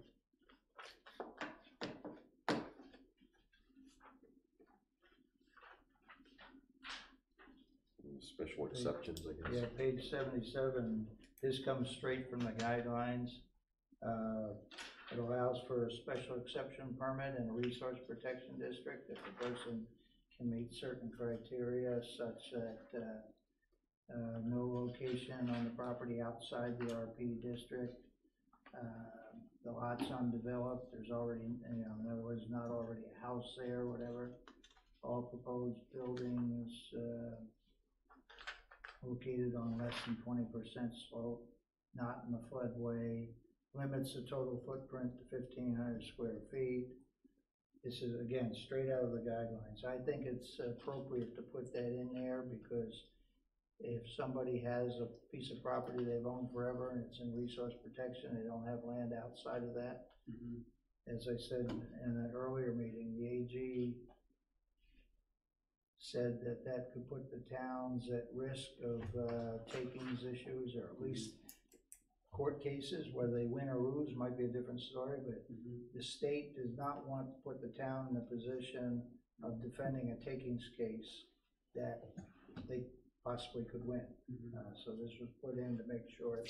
Speaker 2: Special exceptions, I guess.
Speaker 1: Yeah, page 77, this comes straight from the guidelines. It allows for a special exception permit in a resource protection district if the person can meet certain criteria such that no location on the property outside the RP district, the lot's undeveloped, there's already, in other words, not already a house there, whatever. All proposed buildings located on less than 20% slope, not in the floodway, limits the total footprint to 1,500 square feet. This is, again, straight out of the guidelines. I think it's appropriate to put that in there because if somebody has a piece of property they've owned forever and it's in resource protection, they don't have land outside of that. As I said in an earlier meeting, the AG said that that could put the towns at risk of takings issues, or at least court cases. Whether they win or lose might be a different story, but the state does not want to put the town in a position of defending a takings case that they possibly could win. So this was put in to make sure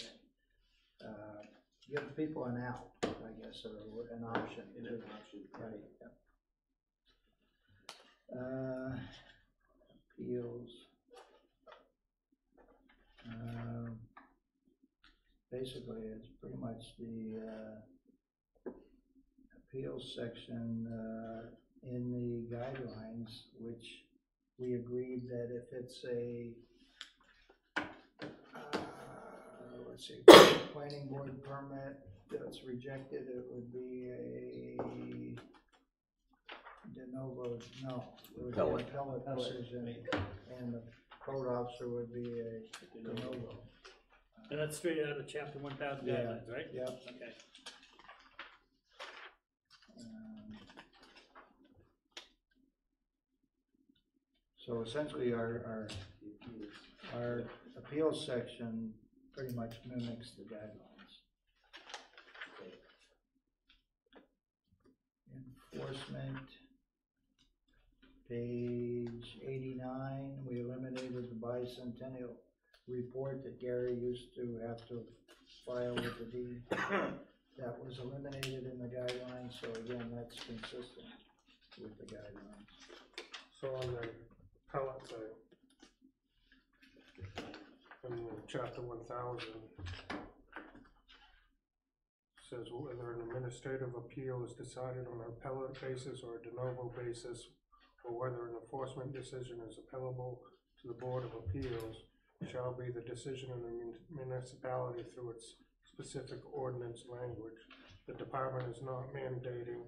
Speaker 1: that give people an out, I guess, or an option. Right. Yeah. Appeals. Basically, it's pretty much the appeals section in the guidelines, which we agreed that if it's a, let's see, planning board permit that's rejected, it would be a de novo, no, it would be an appellate decision, and the code officer would be a de novo.
Speaker 5: And that's straight out of chapter 1000
Speaker 1: Yeah.
Speaker 5: guidelines, right?
Speaker 1: Yep.
Speaker 5: Okay.
Speaker 1: So essentially, our appeals section pretty much mimics the guidelines. Enforcement, page 89, we eliminated the bicentennial report that Gary used to have to file with the deed. That was eliminated in the guidelines, so again, that's consistent with the guidelines.
Speaker 4: So on the pellet thing, in chapter 1000, says whether an administrative appeal is decided on an appellate basis or a de novo basis, or whether an enforcement decision is appellable to the Board of Appeals, shall be the decision of the municipality through its specific ordinance language. The department is not mandating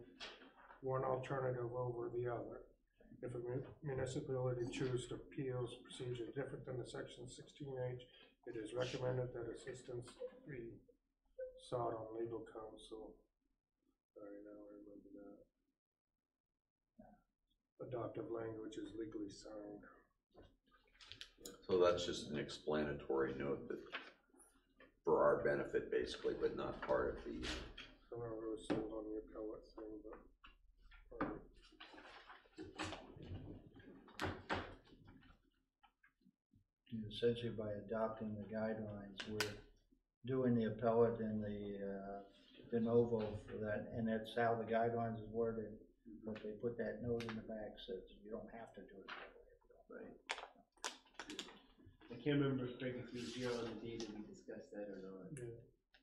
Speaker 4: one alternative over the other. If a municipality chooses to appeals procedure different than the section 16H, it is recommended that assistance be sought on legal counsel. Sorry, now I remember that. Adoptive language is legally signed.
Speaker 2: So that's just an explanatory note that for our benefit, basically, but not part of the.
Speaker 4: I'm not really sold on the appellate thing, but.
Speaker 1: Essentially, by adopting the guidelines, we're doing the appellate and the de novo for that, and that's how the guidelines is worded. But they put that note in the back says you don't have to do it that way if you don't. Right.
Speaker 3: I can't remember, Craig, if you was here on the day that we discussed that or not.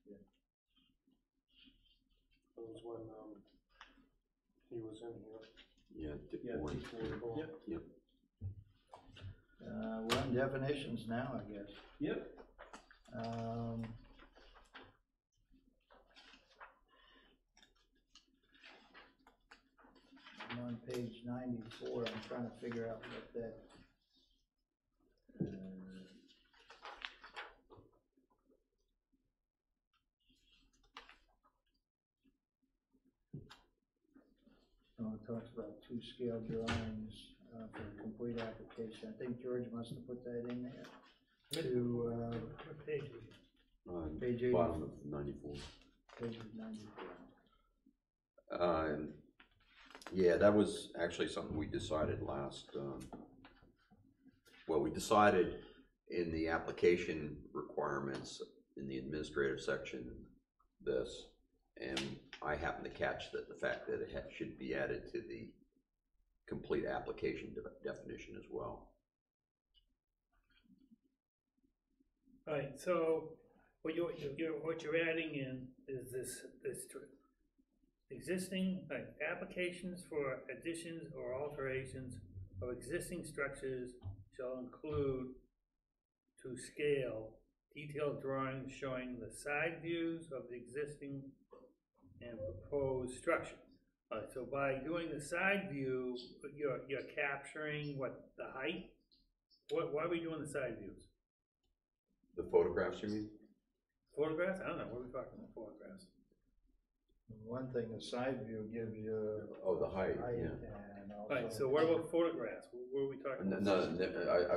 Speaker 4: Yeah. That was when he was in here.
Speaker 2: Yeah,
Speaker 3: Yeah,
Speaker 2: Warren.
Speaker 3: before. Yep.
Speaker 2: Yep.
Speaker 1: We're on definitions now, I guess.
Speaker 3: Yep.
Speaker 1: I'm on page 94. I'm trying to figure out what that. It talks about two scale drawings for a complete application. I think George must have put that in there. To
Speaker 5: What page is it?
Speaker 1: page 80,
Speaker 2: Bottom of 94.
Speaker 1: page 94.
Speaker 2: Yeah, that was actually something we decided last, well, we decided in the application requirements, in the administrative section, this, and I happen to catch that the fact that it should be added to the complete application definition as well.
Speaker 5: Alright, so what you're adding in is this existing, applications for additions or alterations of existing structures shall include to scale detailed drawings showing the side views of the existing and proposed structure. Alright, so by doing the side view, you're capturing what, the height? Why are we doing the side views?
Speaker 2: The photographs, you mean?
Speaker 5: Photographs? I don't know, what are we talking about, photographs?
Speaker 1: One thing, the side view gives you
Speaker 2: Oh, the height,
Speaker 1: height
Speaker 2: yeah.
Speaker 1: and also.
Speaker 5: Alright, so what about photographs? What are we talking
Speaker 2: No,
Speaker 5: about?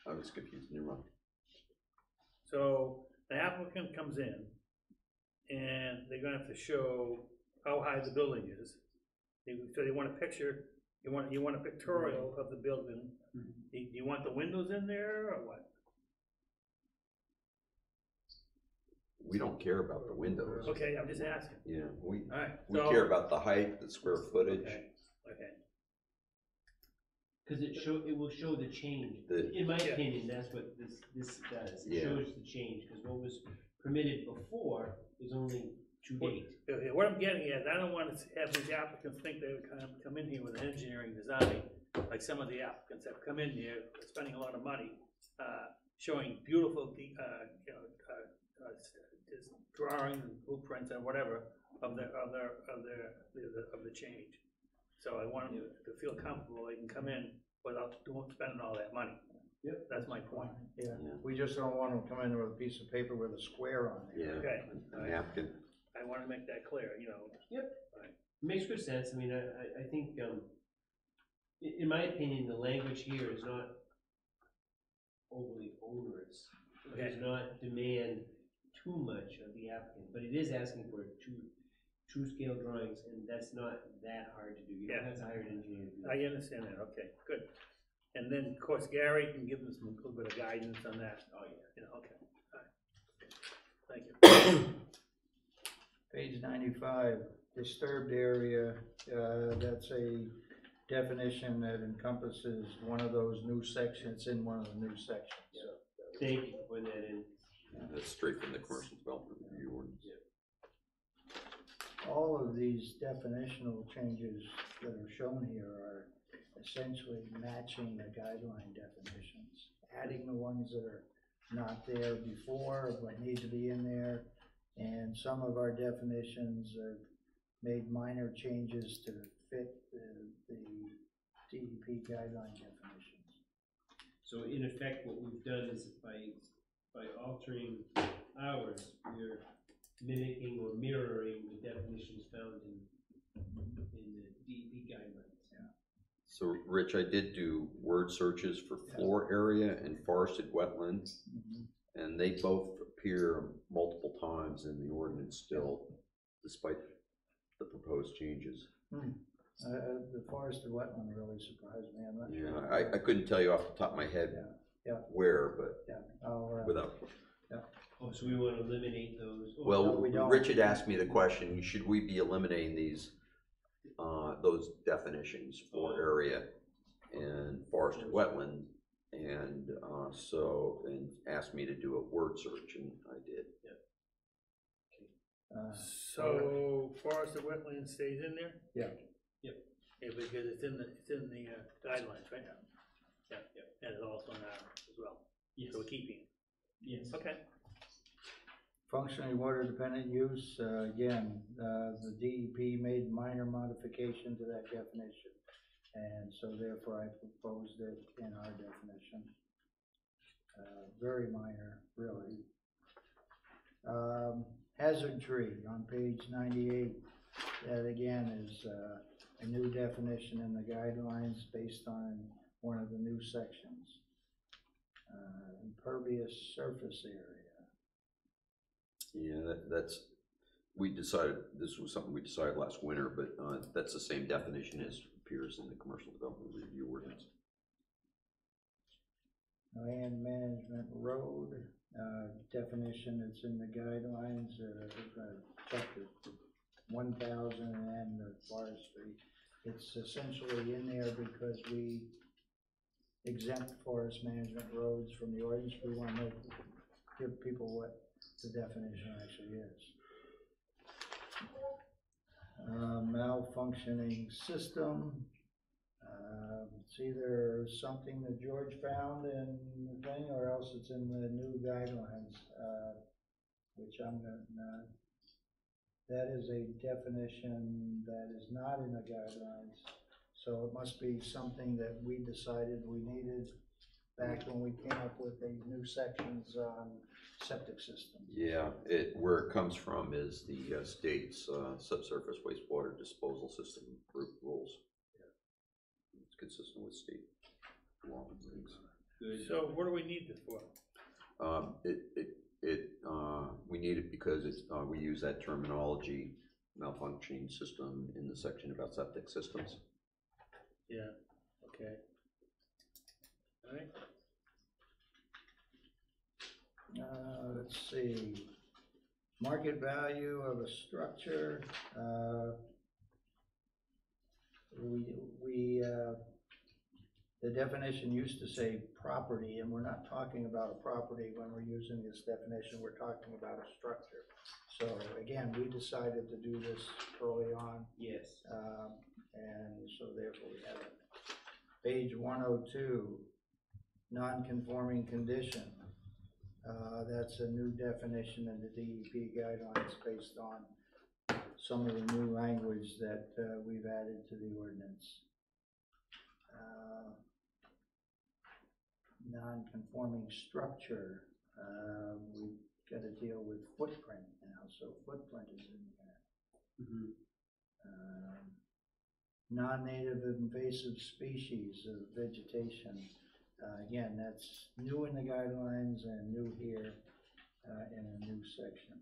Speaker 2: I was confused, never mind.
Speaker 5: So the applicant comes in and they're gonna have to show how high the building is. So they want a picture, you want a pictorial of the building. Do you want the windows in there or what?
Speaker 2: We don't care about the windows.
Speaker 5: Okay, I'm just asking.
Speaker 2: Yeah, we
Speaker 5: Alright.
Speaker 2: care about the height, the square footage.
Speaker 5: Okay.
Speaker 3: Cause it will show the change. In my opinion, that's what this does. It
Speaker 2: Yeah.
Speaker 3: shows the change, cause what was permitted before is only to date.
Speaker 5: Okay, what I'm getting at, I don't want to have these applicants think they would come in here with an engineering design, like some of the applicants have come in here, spending a lot of money, showing beautiful, drawings and blueprints and whatever of the change. So I want them to feel comfortable, they can come in without spending all that money.
Speaker 3: Yep.
Speaker 5: That's my point.
Speaker 1: Yeah,
Speaker 2: Yeah.
Speaker 1: we just don't want them to come in with a piece of paper with a square on it.
Speaker 2: Yeah,
Speaker 5: Okay.
Speaker 2: a napkin.
Speaker 5: I want to make that clear, you know.
Speaker 3: Makes good sense. I mean, I think, in my opinion, the language here is not overly onerous. It does not demand too much of the applicant, but it is asking for true scale drawings, and that's not that hard to do. You don't have to hire an engineer to do that.
Speaker 5: I understand that, okay, good. And then, of course, Gary can give them a little bit of guidance on that.
Speaker 3: Oh, yeah.
Speaker 5: You know, okay, all right. Thank you.
Speaker 1: Page 95, disturbed area, that's a definition that encompasses one of those new sections, in one of the new sections.
Speaker 3: Thank you for putting that in.
Speaker 2: That's straight from the commercial development review ordinance.
Speaker 1: All of these definitional changes that are shown here are essentially matching the guideline definitions, adding the ones that are not there before, but need to be in there. And some of our definitions have made minor changes to fit the DEP guideline definitions.
Speaker 3: So in effect, what we've done is by altering ours, we're mimicking or mirroring the definitions found in the DEP guidelines.
Speaker 1: Yeah.
Speaker 2: So, Rich, I did do word searches for floor area and forested wetlands, and they both appear multiple times in the ordinance still, despite the proposed changes.
Speaker 1: The forested wetland really surprised me. I'm not
Speaker 2: Yeah,
Speaker 1: sure.
Speaker 2: I couldn't tell you off the top of my head where, but without.
Speaker 3: Oh, so we want to eliminate those? Oh,
Speaker 2: Well,
Speaker 1: No, we don't.
Speaker 2: Richard asked me the question, should we be eliminating these, those definitions for area and forested wetland? And and asked me to do a word search, and I did.
Speaker 5: So forested wetland stays in there?
Speaker 1: Yeah.
Speaker 3: Yep.
Speaker 5: Yeah, because it's in the guidelines right now. Yeah, and it's also in ours as well.
Speaker 3: Yes.
Speaker 5: So we're keeping it.
Speaker 3: Yes.
Speaker 5: Okay.
Speaker 1: Functionally water dependent use, again, the DEP made minor modification to that definition. And so therefore I proposed it in our definition. Very minor, really. Hazard tree on page 98, that again is a new definition in the guidelines based on one of the new sections. Impervious surface area.
Speaker 2: Yeah, we decided, this was something we decided last winter, but that's the same definition as appears in the commercial development review ordinance.
Speaker 1: Land management road, definition that's in the guidelines, chapter 1000 and the forestry. It's essentially in there because we exempt forest management roads from the ordinance. We want to give people what the definition actually is. Malfunctioning system. It's either something that George found in the thing, or else it's in the new guidelines, which I'm gonna, that is a definition that is not in the guidelines. So it must be something that we decided we needed back when we came up with the new sections on septic systems.
Speaker 2: Yeah, where it comes from is the state's subsurface wastewater disposal system rules. It's consistent with state law and regs.
Speaker 3: Good.
Speaker 5: So what do we need this for?
Speaker 2: We need it because it's, we use that terminology, malfunctioning system, in the section about septic systems.
Speaker 5: Yeah, okay. All right.
Speaker 1: Let's see, market value of a structure. The definition used to say property, and we're not talking about a property when we're using this definition. We're talking about a structure. So again, we decided to do this early on,
Speaker 3: Yes.
Speaker 1: and so therefore we have it. Page 102, non-conforming condition. That's a new definition in the DEP guidelines based on some of the new language that we've added to the ordinance. Non-conforming structure, we've got to deal with footprint now, so footprint is in there.
Speaker 3: Mm-hmm.
Speaker 1: Non-native invasive species of vegetation. Again, that's new in the guidelines and new here in a new section.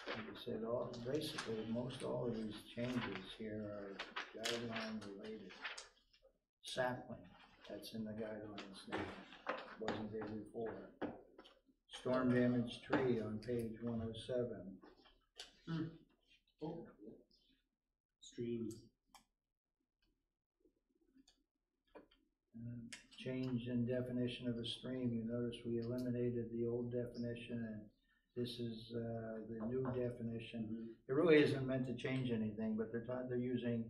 Speaker 1: Like I said, basically, most all of these changes here are guideline related. Sapling, that's in the guidelines now, wasn't there before. Storm damaged tree on page 107.
Speaker 3: Oh. Streams.
Speaker 1: Change in definition of a stream. You notice we eliminated the old definition, and this is the new definition. It really isn't meant to change anything, but they're using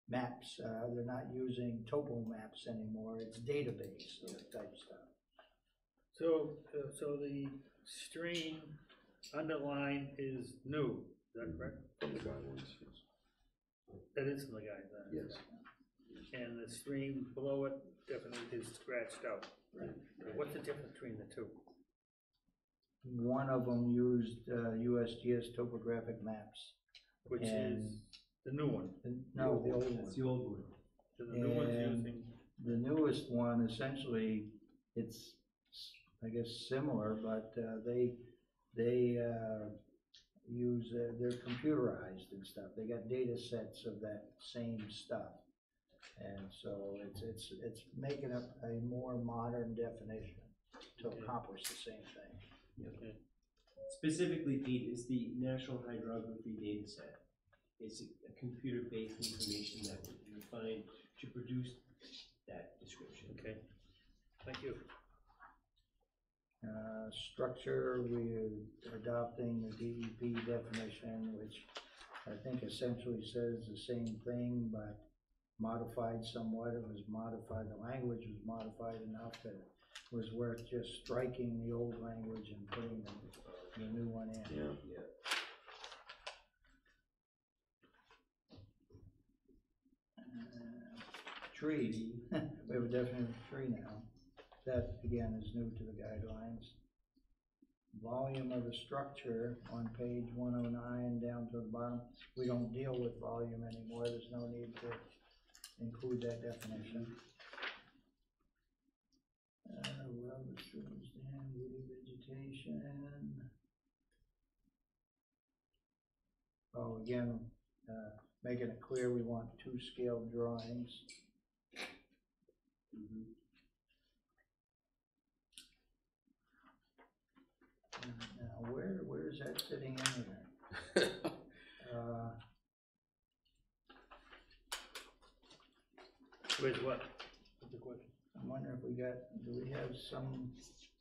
Speaker 1: maps. They're not using topo maps anymore. It's database type stuff.
Speaker 5: So the stream underline is new, is that correct?
Speaker 2: From the guidelines, yes.
Speaker 5: That is in the guidelines.
Speaker 2: Yes.
Speaker 5: And the stream below it definitely is scratched out.
Speaker 1: Right.
Speaker 5: What's the difference between the two?
Speaker 1: One of them used USGS topographic maps.
Speaker 5: Which
Speaker 1: And
Speaker 5: is the new one?
Speaker 1: No, the old one.
Speaker 3: That's the old one.
Speaker 5: So the new one's
Speaker 1: And
Speaker 5: using,
Speaker 1: the newest one, essentially, it's, I guess, similar, but they use, they're computerized and stuff. They got data sets of that same stuff. And so it's making up a more modern definition to accomplish the same thing.
Speaker 5: okay.
Speaker 3: Specifically, Pete, is the National Hydrography Data Set. It's a computer-based information that we refined to produce that description.
Speaker 5: Okay, thank you.
Speaker 1: Structure, we're adopting the DEP definition, which I think essentially says the same thing, but modified somewhat. It was modified, the language was modified enough that it was worth just striking the old language and putting the new one in.
Speaker 2: Yeah.
Speaker 1: Tree, we have a definite tree now. That, again, is new to the guidelines. Volume of the structure on page 109 down to the bottom. We don't deal with volume anymore. There's no need to include that definition. Well, the streams and woody vegetation. Oh, again, making it clear we want 2 scale drawings Now, where is that fitting in there?
Speaker 5: Where's what? What's the question?
Speaker 1: I'm wondering if do we have some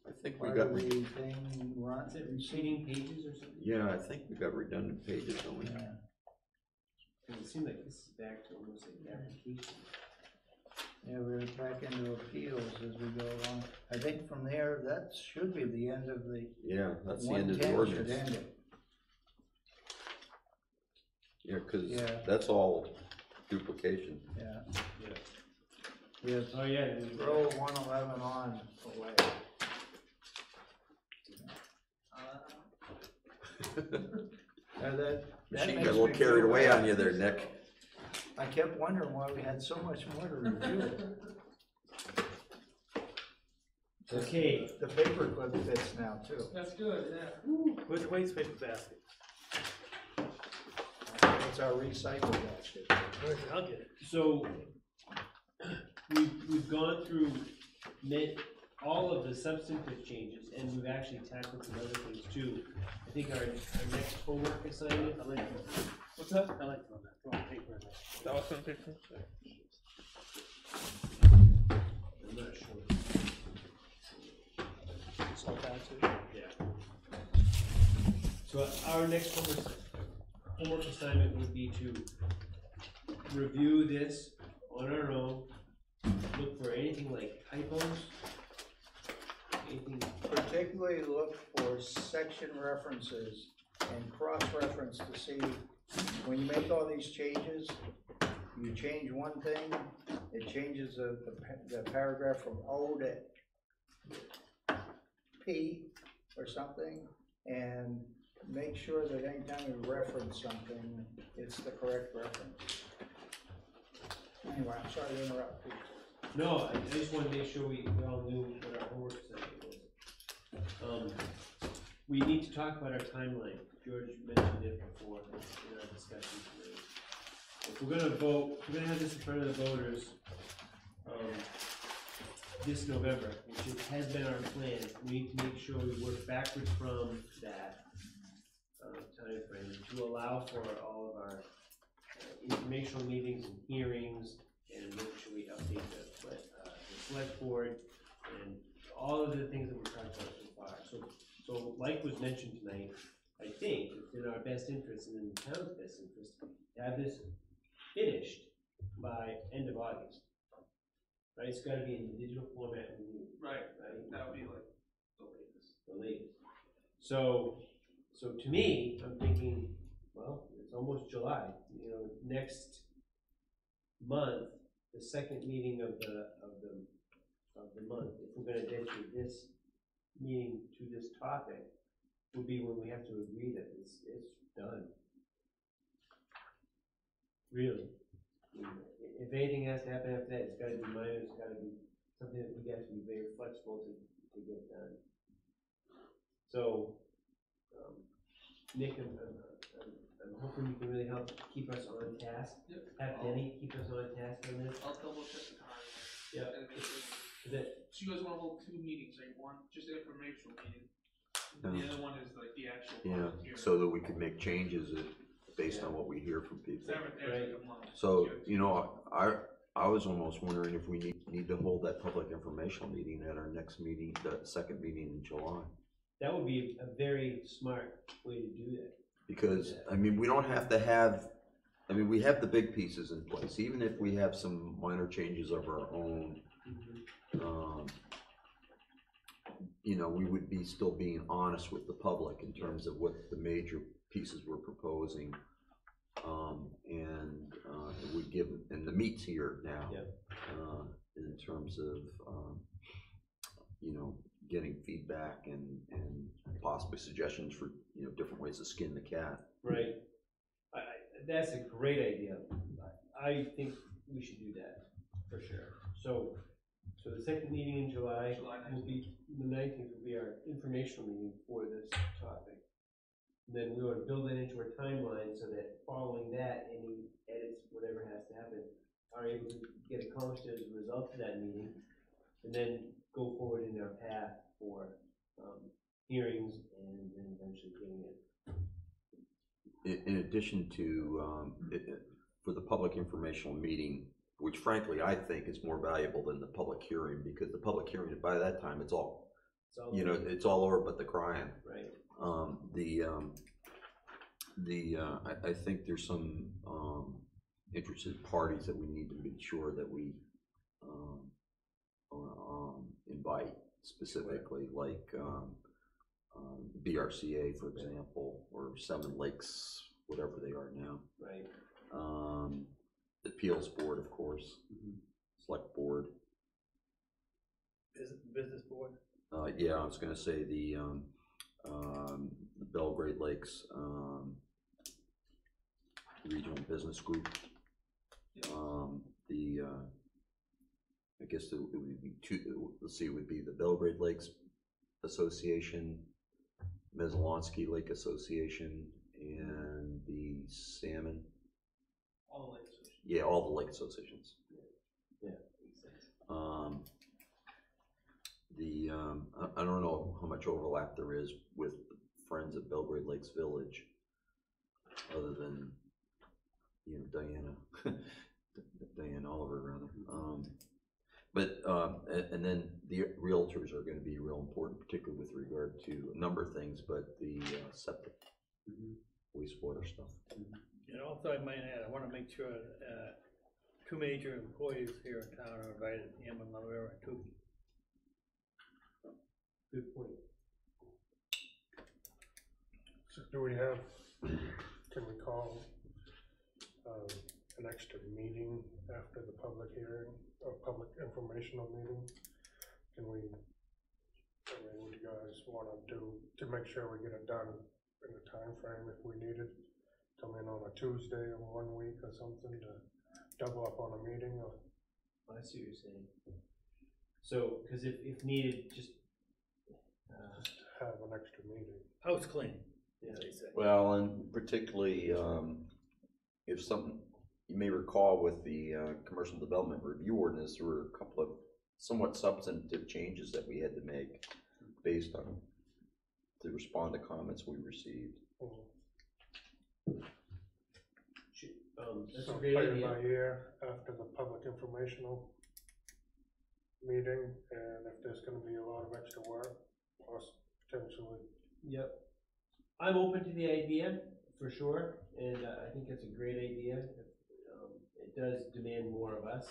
Speaker 2: I think we
Speaker 1: part
Speaker 2: got,
Speaker 1: of the thing run?
Speaker 3: Is it repeating pages or something?
Speaker 2: yeah, I think we got redundant pages, don't we?
Speaker 1: Yeah.
Speaker 3: It seems like this is back to almost like application.
Speaker 1: Yeah, we're back into appeals as we go along. I think from there, that should be the end of the.
Speaker 2: Yeah, that's the end of the
Speaker 1: 110 should
Speaker 2: ordinance.
Speaker 1: end it.
Speaker 2: Yeah, cause
Speaker 1: Yeah.
Speaker 2: that's all duplication.
Speaker 1: Yeah.
Speaker 3: Yeah.
Speaker 1: Yes,
Speaker 3: Oh, yeah. and we-
Speaker 1: row 111 on away. That
Speaker 2: Machine
Speaker 1: makes
Speaker 2: got a little
Speaker 1: me
Speaker 2: carried
Speaker 1: feel
Speaker 2: away
Speaker 1: bad.
Speaker 2: on you there, Nick.
Speaker 1: I kept wondering why we had so much more to review.
Speaker 3: Okay,
Speaker 1: The paperclip fits now too.
Speaker 6: That's good, yeah.
Speaker 5: Where's the waste paper basket?
Speaker 1: It's our recycle basket.
Speaker 5: I'll get it.
Speaker 3: so we've gone through all of the substantive changes, and we've actually tackled some other things too. I think our next homework assignment,
Speaker 5: I like it. What's that? I like it on that. Throw on paper in there.
Speaker 6: That was on paper?
Speaker 3: I'm not sure. Yeah. So our next homework assignment would be to review this on our own, look for anything like typos, anything.
Speaker 1: Particularly look for section references and cross-reference to see, when you make all these changes, you change one thing, it changes the paragraph from O to P or something, and make sure that anytime we reference something, it's the correct reference. Anyway, I'm sorry to interrupt.
Speaker 3: No, I just wanted to make sure we all knew what our homework assignment was. We need to talk about our timeline. George mentioned it before in our discussion today. If we're gonna vote, if we're gonna have this in front of the voters, this November, which has been our plan, we need to make sure we work backwards from that timeframe to allow for all of our informational meetings and hearings, and make sure we update the select board and all of the things that we've talked about so far. So like was mentioned tonight, I think it's in our best interest and in the town's best interest to have this finished by end of August. Right, it's gotta be in the digital format we need,
Speaker 6: Right,
Speaker 3: right?
Speaker 6: that would be like the latest.
Speaker 3: The latest. So to me, I'm thinking, well, it's almost July, next month, the second meeting of the month, if we're gonna dedicate this meeting to this topic, would be when we have to agree that it's done. Really. If anything has to happen after that, it's gotta be minor, it's gotta be something that we got to be very flexible to get done. So, Nick, I'm hoping you can really help keep us on task.
Speaker 6: Yep.
Speaker 3: Have Denny keep us on task on this.
Speaker 6: I'll double check the time.
Speaker 3: Yeah.
Speaker 6: And make sure.
Speaker 3: Is it,
Speaker 6: So you guys wanna hold two meetings, right? One, just an informational meeting.
Speaker 2: No.
Speaker 6: The other one is like the actual
Speaker 2: Yeah,
Speaker 6: public hearing.
Speaker 2: so that we could make changes based on what we hear from people.
Speaker 6: Seventh, every month.
Speaker 2: So, I was almost wondering if we need to hold that public informational meeting at our next meeting, the second meeting in July.
Speaker 3: that would be a very smart way to do that.
Speaker 2: Because, we don't have to have, we have the big pieces in place, even if we have some minor changes of our own. We would be still being honest with the public in terms of what the major pieces we're proposing. And it would give, and the meat's here now.
Speaker 3: Yep.
Speaker 2: In terms of, getting feedback and possibly suggestions for, different ways to skin the cat.
Speaker 3: Right. That's a great idea. I think we should do that, for sure. So the second meeting in July will be, the 19th will be our informational meeting for this topic. Then we want to build it into our timeline so that following that, any edits, whatever has to happen, are able to get accomplished as a result of that meeting, and then go forward in our path for, hearings and then eventually getting it.
Speaker 2: In addition to, for the public informational meeting, which frankly I think is more valuable than the public hearing, because the public hearing, by that time, it's all, you know, it's all over but the crying.
Speaker 3: Right.
Speaker 2: I think there's some interested parties that we need to make sure that we invite specifically, like BRCA, for example, or Seven Lakes, whatever they are now.
Speaker 3: Right.
Speaker 2: The Appeals Board, of course, Select Board.
Speaker 5: Business board?
Speaker 2: Yeah, I was gonna say the Belgrade Lakes Regional Business Group. I guess it would be two, let's see, it would be the Belgrade Lakes Association, Mezzalonsky Lake Association, and the Salmon.
Speaker 6: All the lake associations.
Speaker 2: Yeah, all the lake associations.
Speaker 3: Yeah, makes sense.
Speaker 2: I don't know how much overlap there is with Friends of Belgrade Lakes Village, other than, you know, Diane Oliver, rather. And then the realtors are gonna be real important, particularly with regard to a number of things, but the septic, wastewater stuff.
Speaker 5: And also I might add, I wanna make sure, two major employees here in town are invited, Hammond, Lavera, and Tukey.
Speaker 3: Good point.
Speaker 4: So do we have, can we call an extra meeting after the public hearing, or public informational meeting? Can we, I mean, what do you guys wanna do to make sure we get it done in the time frame if we need it? Come in on a Tuesday of 1 week or something to double up on a meeting, or?
Speaker 3: I see what you're saying. So, because if needed, just
Speaker 4: Have an extra meeting.
Speaker 5: House cleaning,
Speaker 3: yeah,
Speaker 5: they say.
Speaker 2: Well, and particularly if something, you may recall with the commercial development review ordinance, there were a couple of somewhat substantive changes that we had to make based on, to respond to comments we received.
Speaker 3: that's
Speaker 4: So
Speaker 3: a great
Speaker 4: play it
Speaker 3: idea.
Speaker 4: by ear after the public informational meeting, and if there's gonna be a lot of extra work, potentially.
Speaker 3: Yep. I'm open to the idea, for sure, and I think it's a great idea. It does demand more of us,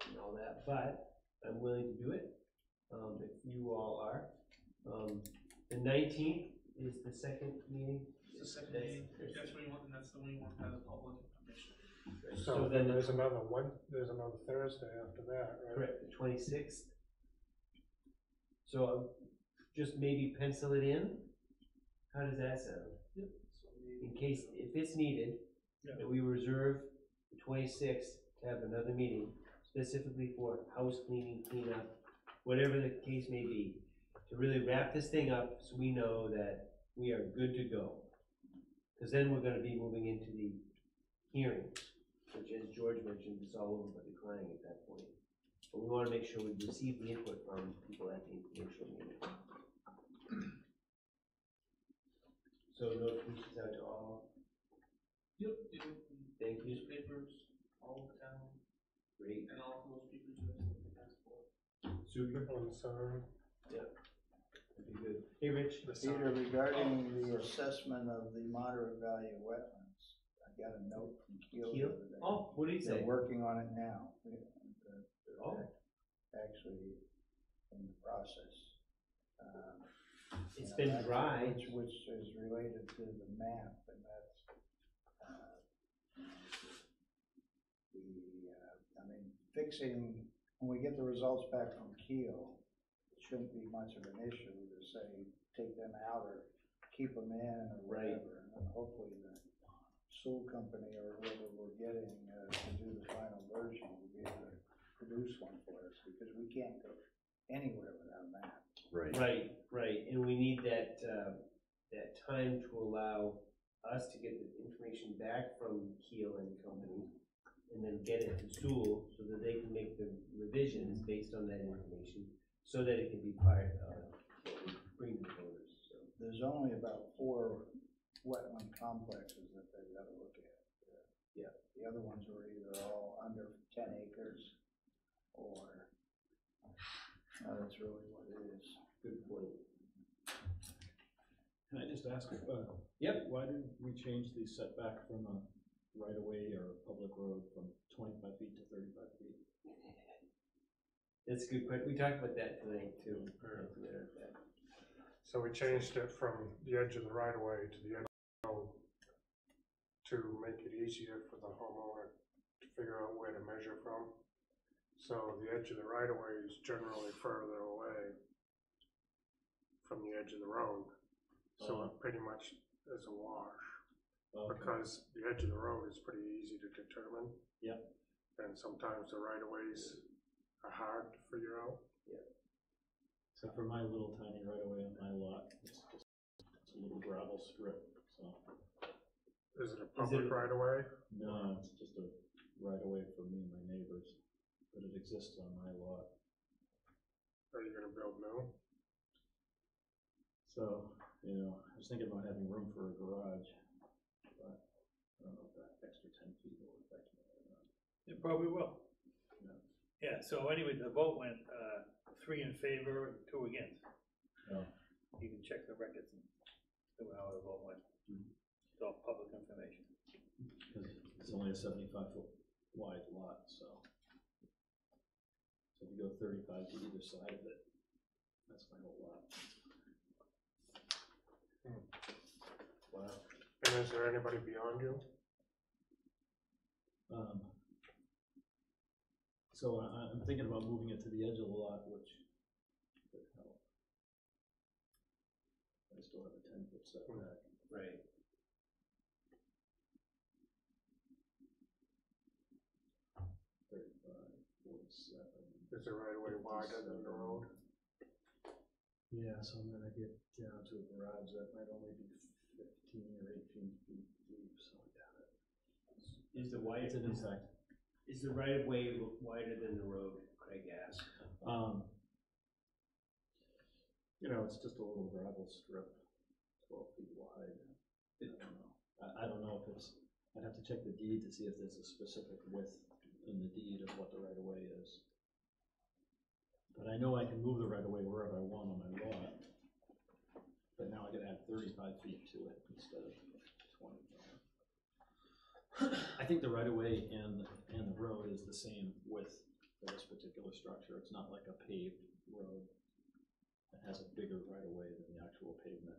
Speaker 3: and all that, but I'm willing to do it, if you all are. The 19th is the second meeting.
Speaker 6: It's the second meeting, that's when you want, and that's the one you want to have the public information.
Speaker 4: So then there's another one, there's another Thursday after that, right?
Speaker 3: Correct, the 26th. So just maybe pencil it in. How does that sound?
Speaker 6: Yep.
Speaker 3: In case, if it's needed,
Speaker 5: Yeah.
Speaker 3: that we reserve the 26th to have another meeting specifically for house cleaning, cleanup, whatever the case may be, to really wrap this thing up so we know that we are good to go. Because then we're gonna be moving into the hearings, which, as George mentioned, is all over but declining at that point. But we wanna make sure we receive the input from people at the informational meeting. So notifications out to all.
Speaker 6: Yep.
Speaker 3: Thank you.
Speaker 6: Newspapers, all over town,
Speaker 3: Great.
Speaker 6: and all of those people you guys for.
Speaker 3: Super.
Speaker 4: On the side.
Speaker 3: That'd be good. Hey, Rich.
Speaker 1: Peter, regarding the assessment of the moderate value wetlands, I got a note from Keel the
Speaker 3: Keel?
Speaker 1: other day.
Speaker 3: Oh, what did he say?
Speaker 1: They're working on it now. They're
Speaker 3: Oh.
Speaker 1: actually in the process.
Speaker 3: It's
Speaker 1: You know,
Speaker 3: been
Speaker 1: that's-
Speaker 3: dry.
Speaker 1: Which is related to the map, and that's, I mean, fixing, when we get the results back from Keel, it shouldn't be much of an issue to say, take them out or keep them in or
Speaker 3: Right.
Speaker 1: whatever. And then hopefully the Sewell company or whoever we're getting to do the final version will be able to produce one for us, because we can't go anywhere without a map.
Speaker 2: Right.
Speaker 3: Right, and we need that, that time to allow us to get the information back from Keel and Company, and then get it to Sewell so that they can make the revisions based on that information, so that it can be part of what we bring to the voters, so.
Speaker 1: There's only about 4 wetland complexes that they've got to look at.
Speaker 3: Yeah.
Speaker 1: The other ones were either all under 10 acres or, that's really what it is.
Speaker 3: Good point.
Speaker 7: Can I just ask,
Speaker 3: Yep.
Speaker 7: why did we change the setback from a right-of-way or a public road from 25 feet to 35 feet?
Speaker 3: That's a good question. We talked about that tonight too. As a matter of fact.
Speaker 4: So we changed it from the edge of the right of way to the edge of the road to make it easier for the homeowner to figure out where to measure from. So the edge of the right of way is generally further away from the edge of the road. So it pretty much is a wash,
Speaker 7: Okay.
Speaker 4: because the edge of the road is pretty easy to determine.
Speaker 7: Yep.
Speaker 4: And sometimes the right of ways are hard to figure out.
Speaker 7: Except for my little tiny right-of-way on my lot, it's a little gravel strip, so.
Speaker 4: Is it a public right of way?
Speaker 7: No, it's just a right-of-way for me and my neighbors, but it exists on my lot.
Speaker 4: Are you gonna build new?
Speaker 7: So, I was thinking about having room for a garage, but I don't know if that extra 10 feet will affect me or not.
Speaker 5: It probably will.
Speaker 7: Yeah.
Speaker 5: Yeah, so anyway, the vote went, 3 in favor and 2 against.
Speaker 7: Oh.
Speaker 5: You can check the records and see how the vote went. It's all public information.
Speaker 7: Because it's only a 75-foot wide lot, so. So if you go 35 to either side of it, that's my whole lot.
Speaker 4: Wow. And is there anybody beyond you?
Speaker 7: So I'm thinking about moving it to the edge of the lot, which could help. I still have a 10-foot setback.
Speaker 3: Right.
Speaker 4: Is the right of way wider than the road?
Speaker 7: Yeah, so I'm gonna get down to a garage that might only be 15 or 18 feet deep, so yeah.
Speaker 3: Is the wide,
Speaker 7: It's an impact.
Speaker 3: is the right of way wider than the road, Craig asked?
Speaker 7: It's just a little gravel strip, 12 feet wide. I don't know. I don't know if it's, I'd have to check the deed to see if there's a specific width in the deed of what the right of way is. But I know I can move the right of way wherever I want on my lot. But now I gotta add 35 feet to it instead of 25. I think the right of way and the road is the same width for this particular structure. It's not like a paved road that has a bigger right of way than the actual pavement.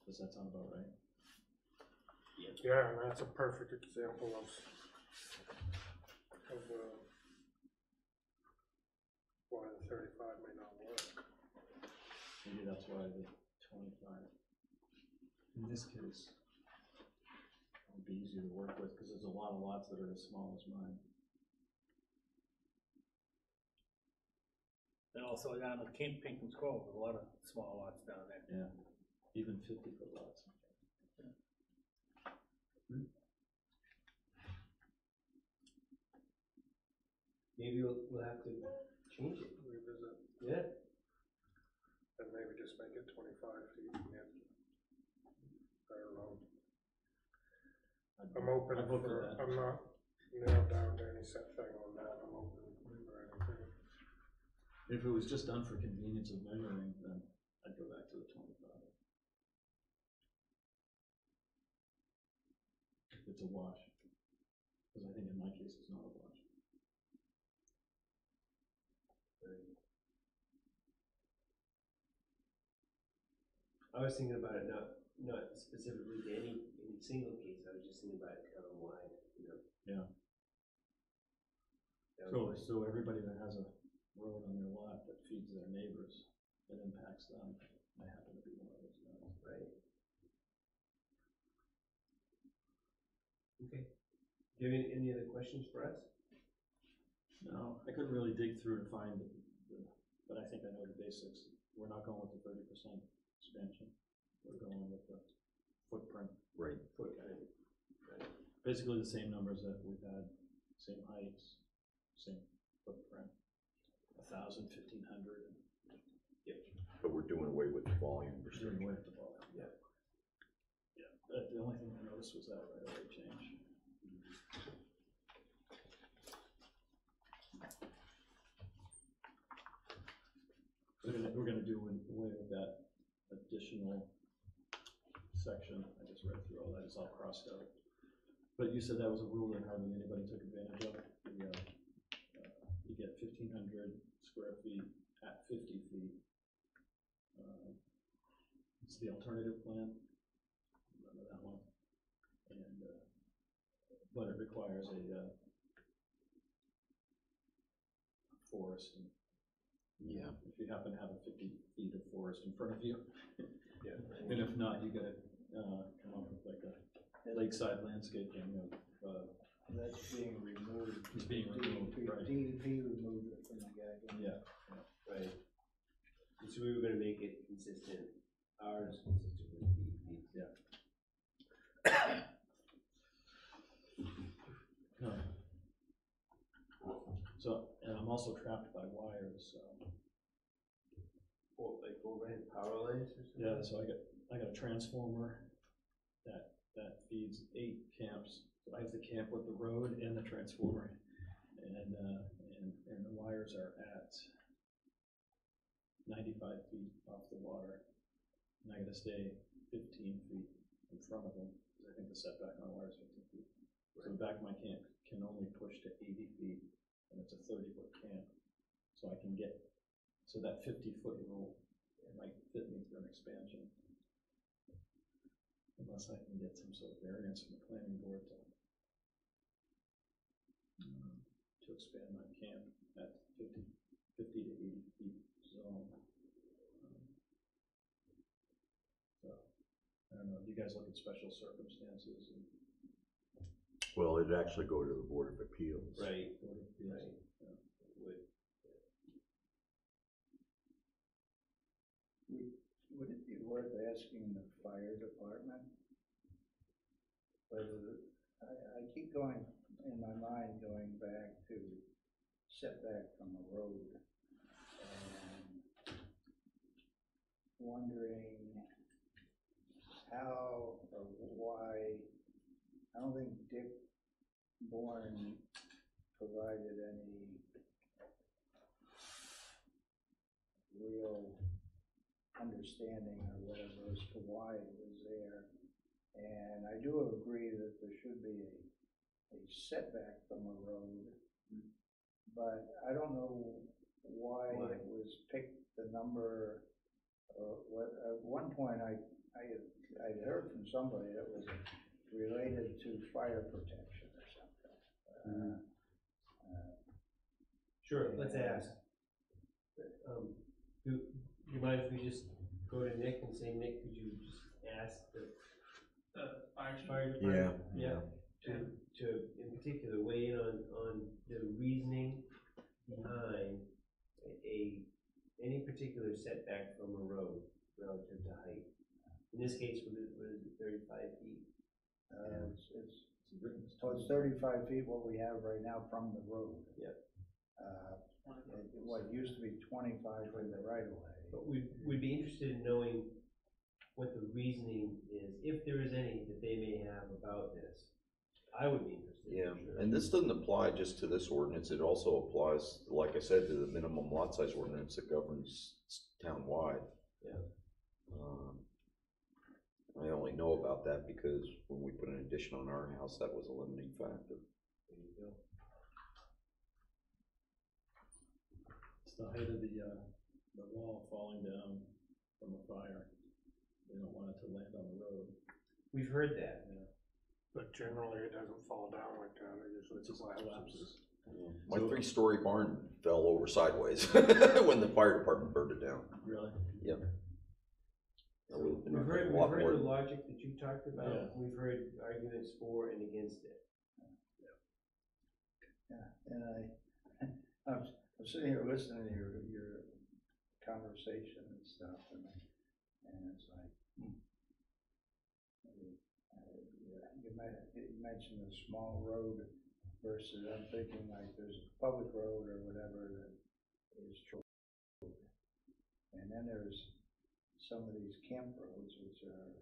Speaker 7: Does that sound about right?
Speaker 4: Yeah, and that's a perfect example of why the 35 may not work.
Speaker 7: Maybe that's why the 25. In this case, it would be easier to work with because there's a lot of lots that are as small as mine.
Speaker 5: And also down at Pinkham's Cove, there's a lot of small lots down there.
Speaker 7: Yeah, even 50-foot lots.
Speaker 3: Maybe we'll have to change it.
Speaker 4: Revisit,
Speaker 3: Yeah.
Speaker 4: and maybe just make it 25 feet. Yeah. I don't know. I'm open
Speaker 7: I'd vote
Speaker 4: for,
Speaker 7: that.
Speaker 4: I'm not nailed down to any set thing on that. I'm open for anything.
Speaker 7: If it was just done for convenience of measuring, then I'd go back to the 25. If it's a wash, because I think in my case it's not a wash.
Speaker 3: I was thinking about it not specifically to any single case. I was just thinking about it town-wide,
Speaker 7: Yeah.
Speaker 3: That was my-
Speaker 7: So everybody that has a road on their lot that feeds their neighbors, that impacts them, I happen to be one of those guys.
Speaker 3: Right. Okay. Do you have any other questions for us?
Speaker 7: No, I couldn't really dig through and find but I think I know the basics. We're not going with the 30% expansion. We're going with the footprint.
Speaker 2: Right.
Speaker 3: Footprint.
Speaker 7: Basically the same numbers that we've had, same heights, same footprint, 1,000, 1,500.
Speaker 2: But we're doing away with the volume
Speaker 7: Doing
Speaker 2: restriction.
Speaker 7: away with the volume.
Speaker 3: Yeah.
Speaker 7: Yeah, the only thing I noticed was that right away change. We're gonna do away with that additional section. I just read through all that, it's all crossed out. But you said that was a rule that hardly anybody took advantage of. You get 1,500 square feet at 50 feet. It's the alternative plan, remember that one? And, but it requires a forest, and
Speaker 2: Yeah.
Speaker 7: if you happen to have a 50 feet of forest in front of you.
Speaker 3: Yeah.
Speaker 7: And if not, you gotta, come up with like a lakeside landscaping of,
Speaker 1: That's being removed.
Speaker 7: It's being removed, right.
Speaker 1: DEP removed it from the guidelines.
Speaker 7: yeah.
Speaker 3: Right. And so we were gonna make it consistent, ours consistent with DEP.
Speaker 7: Yeah. So, and I'm also trapped by wires, so.
Speaker 3: Or like overhead power lines or something?
Speaker 7: Yeah, so I got a transformer that feeds 8 camps. So I have to camp with the road and the transformer, and the wires are at 95 feet off the water, and I gotta stay 15 feet in front of them, because I think the setback on a wire is 15 feet. So the back of my camp can only push to 80 feet, and it's a 30-foot camp, so I can get, so that 50-foot rule might fit me for an expansion. Unless I can get some sort of variance from the planning board to expand my camp at 50 to 80 feet zone. So, I don't know, do you guys look at special circumstances and
Speaker 2: Well, it'd actually go to the Board of Appeals.
Speaker 3: Right,
Speaker 7: Board of Appeals?
Speaker 3: right.
Speaker 7: Yeah.
Speaker 3: Would,
Speaker 1: Would it be worth asking the fire department whether, I keep going, in my mind, going back to setback from a road and wondering how or why, I don't think Dick Bourne provided any real understanding or whatever as to why it was there. And I do agree that there should be a setback from a road, but I don't know why it was picked the number, or what, at one point I'd heard from somebody that was related to fire protection or something.
Speaker 3: sure, let's ask. Do you mind if we just go to Nick and say, Nick, could you just ask the
Speaker 6: Fire chief?
Speaker 3: fire department?
Speaker 2: Yeah.
Speaker 3: To in particular weigh in on the reasoning behind any particular setback from a road relative to height. In this case, was it 35 feet?
Speaker 1: It's 35 feet what we have right now from the road.
Speaker 3: Yep.
Speaker 1: What used to be 25 from the right of way.
Speaker 3: But we'd be interested in knowing what the reasoning is, if there is any that they may have about this. I would be interested.
Speaker 2: Yeah,
Speaker 3: for sure.
Speaker 2: and this doesn't apply just to this ordinance, it also applies, like I said, to the minimum lot size ordinance that governs town-wide.
Speaker 3: Yeah.
Speaker 2: I only know about that because when we put an addition on our house, that was a limiting factor.
Speaker 3: There you go.
Speaker 7: it's the height of the wall falling down from a fire. They don't want it to land on the road.
Speaker 3: We've heard that.
Speaker 4: But generally, it doesn't fall down like that, it usually
Speaker 7: It just
Speaker 4: collapses.
Speaker 7: collapses.
Speaker 2: My
Speaker 7: So-
Speaker 2: 3-story barn fell over sideways when the fire department burned it down.
Speaker 7: Really?
Speaker 2: That would've been
Speaker 3: We've
Speaker 2: a
Speaker 3: heard
Speaker 2: lot more-
Speaker 3: the logic that you talked about.
Speaker 7: Yeah.
Speaker 3: We've heard arguments for and against it.
Speaker 1: Yeah, and I'm sitting here listening to your conversation and stuff, and it's like, You mentioned a small road versus, I'm thinking like there's a public road or whatever that is short. And then there's some of these camp roads which are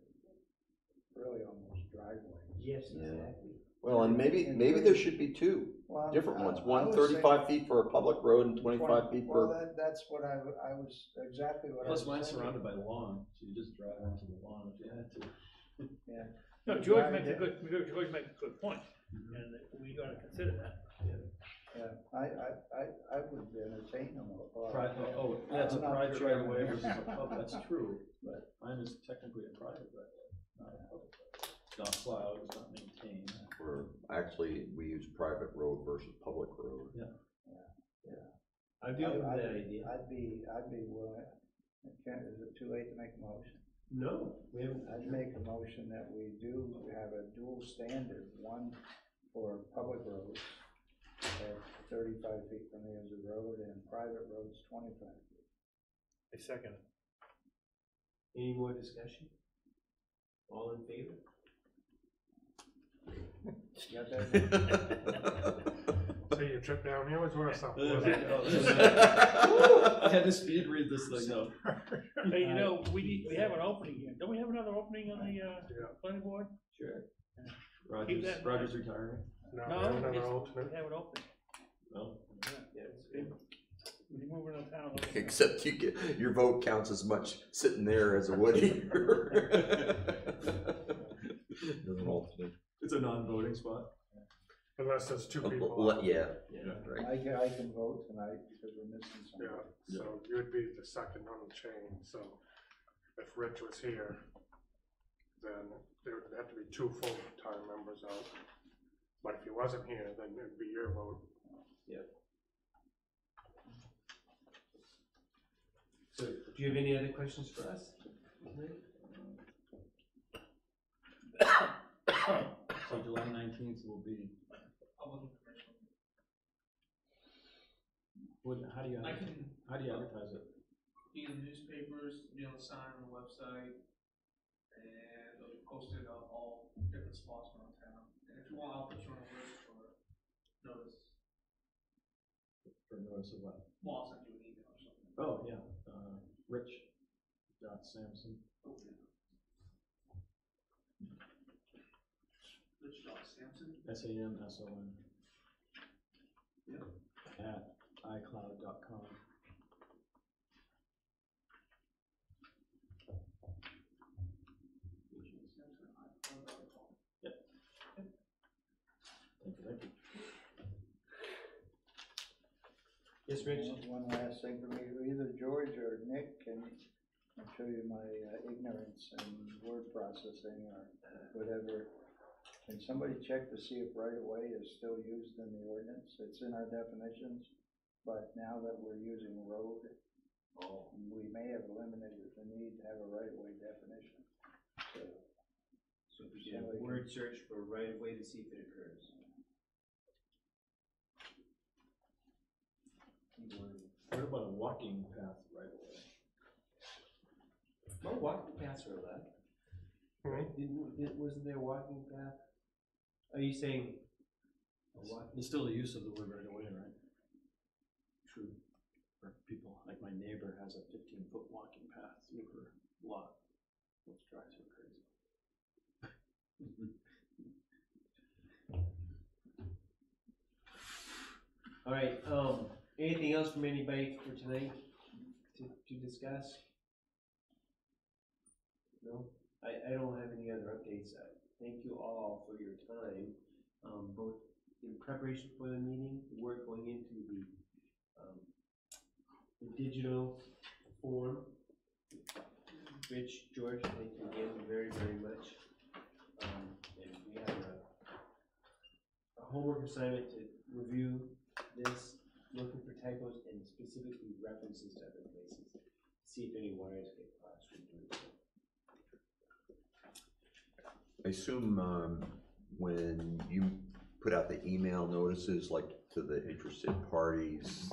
Speaker 1: really almost driveways.
Speaker 3: Yes,
Speaker 2: Yeah.
Speaker 3: exactly.
Speaker 2: Well, and maybe there should be two
Speaker 1: Well,
Speaker 2: different ones,
Speaker 1: I
Speaker 2: one
Speaker 1: was
Speaker 2: 35 feet for a public road and 25 feet
Speaker 1: Well,
Speaker 2: for,
Speaker 1: that's what I was, exactly what I was
Speaker 7: Plus mine's
Speaker 1: thinking.
Speaker 7: surrounded by lawn, so you just drive onto the lawn if you had to.
Speaker 1: Yeah.
Speaker 5: No,
Speaker 1: You
Speaker 5: George
Speaker 1: drive
Speaker 5: makes a
Speaker 1: down-
Speaker 5: George makes a good point, and we gotta consider that.
Speaker 1: Yeah, I would entertain them.
Speaker 7: Private, oh, that's a
Speaker 1: I'm not
Speaker 7: private
Speaker 1: sure
Speaker 7: right
Speaker 1: I'm
Speaker 7: away
Speaker 1: here.
Speaker 7: versus a public, that's true.
Speaker 1: But-
Speaker 7: Mine is technically a private right away, not a public right away. It's not plowed, it's not maintained.
Speaker 2: or actually, we use private road versus public road.
Speaker 3: I'd be open to that idea.
Speaker 1: I'd be willing, is it too late to make a motion?
Speaker 3: No, we haven't.
Speaker 1: I'd make a motion that we do have a dual standard, one for public roads at 35 feet from the edge of the road and private roads 25 feet.
Speaker 5: I second it.
Speaker 3: Any more discussion? All in favor?
Speaker 1: You got that?
Speaker 4: So your trip down here was worth something, wasn't it?
Speaker 7: I had to speed read this thing though.
Speaker 5: Hey, you know, we have an opening here. Don't we have another opening on the, planning board?
Speaker 3: Sure.
Speaker 5: Keep that in
Speaker 7: Roger's retiring?
Speaker 4: No,
Speaker 5: No,
Speaker 4: we have another
Speaker 5: it's-
Speaker 4: alternate.
Speaker 5: we have an opening.
Speaker 7: No?
Speaker 3: Yeah,
Speaker 5: We're moving to town.
Speaker 2: Except your vote counts as much sitting there as it would here. As an alternate.
Speaker 7: It's a non-voting spot.
Speaker 4: Unless there's two people. out.
Speaker 2: Yeah,
Speaker 3: yeah.
Speaker 2: right.
Speaker 1: I can vote tonight because we're missing something.
Speaker 4: Yeah, so you'd be the second on the chain, so if Rich was here, then there would have to be two full-time members out. But if he wasn't here, then it'd be your vote.
Speaker 3: So, do you have any other questions for us tonight?
Speaker 7: So July 19th will be,
Speaker 6: Public information.
Speaker 7: how do you
Speaker 6: I
Speaker 7: advertise it?
Speaker 6: be in the newspapers, be on the sign on the website, and it'll be posted on all different spots around town. And if you want, I'll put you on a list for notice.
Speaker 7: For notice of what?
Speaker 6: Well, I'll send you an email or something.
Speaker 7: Oh, yeah, Rich.Sampson.
Speaker 6: Okay. Rich Dog Sampson.
Speaker 7: SAMSON.
Speaker 6: Yep.
Speaker 7: At iCloud.com. Thank you.
Speaker 3: Yes, Rich?
Speaker 1: One last thing for me, either George or Nick can show you my ignorance in word processing or whatever. Can somebody check to see if right of way is still used in the ordinance? It's in our definitions, but now that we're using road, we may have eliminated the need to have a right of way definition. So if
Speaker 3: Yeah,
Speaker 1: somebody can-
Speaker 3: word search for right of way to see if it occurs.
Speaker 7: What about a walking path right away?
Speaker 3: Well, walking paths are allowed. Right? Wasn't there a walking path? Are you saying?
Speaker 7: There's still the use of the word right away, right? True. For people, like my neighbor has a 15-foot walking path through her lot, which drives her crazy.
Speaker 3: All right, anything else from anybody for tonight to discuss? No, I don't have any other updates. Thank you all for your time, both in preparation for the meeting, the work going into the digital form. Rich, George, thank you again very, very much. And we have a homework assignment to review this, looking for typos and specifically references to other places. See if any wires get crossed from doing so.
Speaker 2: I assume when you put out the email notices, like to the interested parties,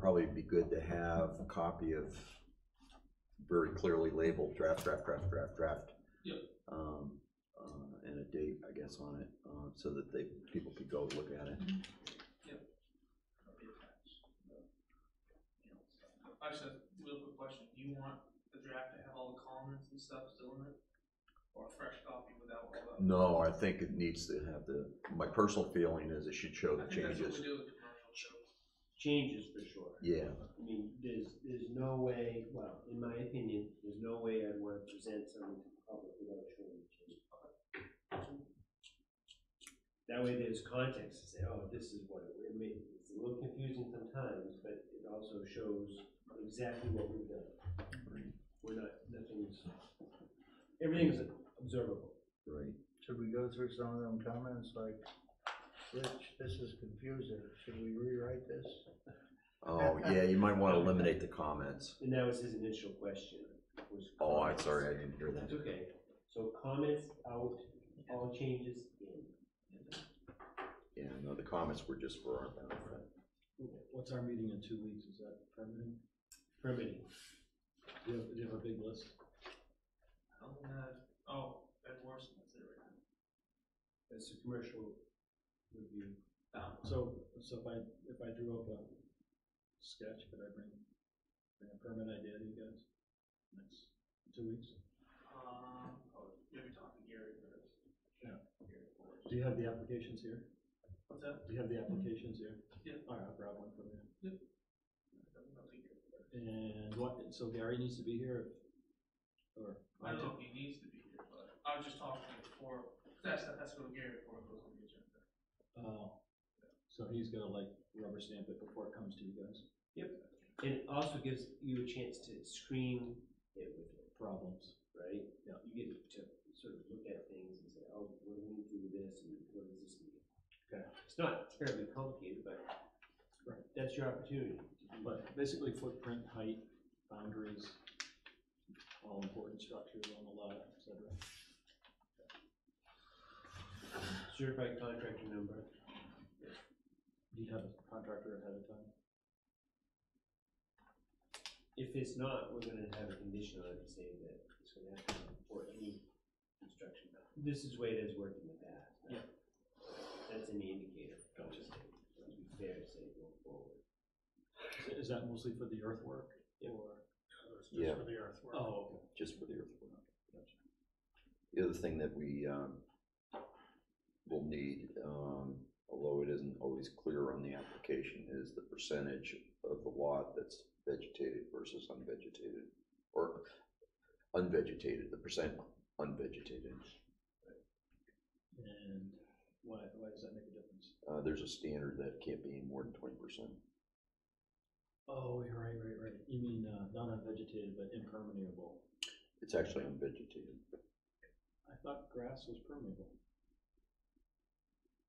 Speaker 2: probably be good to have a copy of very clearly labeled draft,
Speaker 6: Yep.
Speaker 2: And a date, I guess, on it, so that people could go look at it.
Speaker 6: Actually, real quick question, do you want the draft to have all the comments and stuff still in it? Or a fresh copy without all that?
Speaker 2: No, I think it needs to have my personal feeling is it should show the
Speaker 6: I think that's what
Speaker 2: changes.
Speaker 6: we do with commercial shows.
Speaker 3: Changes for sure.
Speaker 2: Yeah,
Speaker 3: I mean, there's no way, well, in my opinion, there's no way I'd wanna present something to the public without showing the change. That way there's context to say, oh, this is what it may, it's a little confusing sometimes, but it also shows exactly what we've done. We're not, everything's observable.
Speaker 2: right.
Speaker 1: Should we go through some of them comments like, Rich, this is confusing, should we rewrite this?
Speaker 2: Oh, yeah, you might wanna eliminate the comments.
Speaker 3: And that was his initial question. Was
Speaker 2: Oh, I'm
Speaker 3: comments.
Speaker 2: sorry, I didn't hear that.
Speaker 3: That's okay. So comments out, all changes in.
Speaker 2: Yeah, no, the comments were just for our benefit.
Speaker 7: What's our meeting in 2 weeks, is that permitting?
Speaker 3: Permitting.
Speaker 7: Do you have a big list?
Speaker 6: Ben Morrison, that's it right now.
Speaker 3: That's a commercial review.
Speaker 7: So if I drew up a sketch, could I bring a permit idea to you guys next 2 weeks?
Speaker 6: Maybe talk to Gary first.
Speaker 7: Yeah.
Speaker 6: Gary Forrest.
Speaker 7: Do you have the applications here?
Speaker 6: What's that?
Speaker 7: Do you have the applications here?
Speaker 6: Yeah.
Speaker 7: All right, I'll grab one from you.
Speaker 6: I'll take Gary first.
Speaker 7: And so Gary needs to be here, or?
Speaker 6: I don't know if he needs to be here, but I was just talking to him before, that's what Gary before it goes on the agenda.
Speaker 7: Oh, so he's gonna like rubber stamp it before it comes to you guys?
Speaker 3: Yep. And it also gives you a chance to screen it with
Speaker 7: Problems.
Speaker 3: right? Yeah. You get to sort of look at things and say, oh, what do we need to do with this, and what does this mean?
Speaker 7: Okay.
Speaker 3: It's not terribly complicated, but
Speaker 7: Right.
Speaker 3: that's your opportunity.
Speaker 7: But basically footprint, height, boundaries, all important structures on the lot, et cetera.
Speaker 3: Certified contractor number.
Speaker 7: Do you have a contractor ahead of time?
Speaker 3: If it's not, we're gonna have a condition on it saying that it's gonna have to be for any construction. This is the way it has worked in the past.
Speaker 7: Yeah.
Speaker 3: That's an indicator.
Speaker 7: Gotcha.
Speaker 3: It would be fair to say going forward.
Speaker 7: Is that mostly for the earthwork?
Speaker 3: Yeah.
Speaker 7: Or?
Speaker 4: It's
Speaker 2: Yeah.
Speaker 4: just for the earthwork.
Speaker 7: Oh, okay.
Speaker 2: Just for the earthwork.
Speaker 7: Gotcha.
Speaker 2: The other thing that we will need, although it isn't always clear on the application, is the percentage of the lot that's vegetated versus unvegetated, or unvegetated, the percent unvegetated.
Speaker 7: And why does that make a difference?
Speaker 2: There's a standard that can't be more than 20%.
Speaker 7: Oh, you're right. You mean, not unvegetated, but impermeable.
Speaker 2: It's actually unvegetated.
Speaker 7: I thought grass was permeable.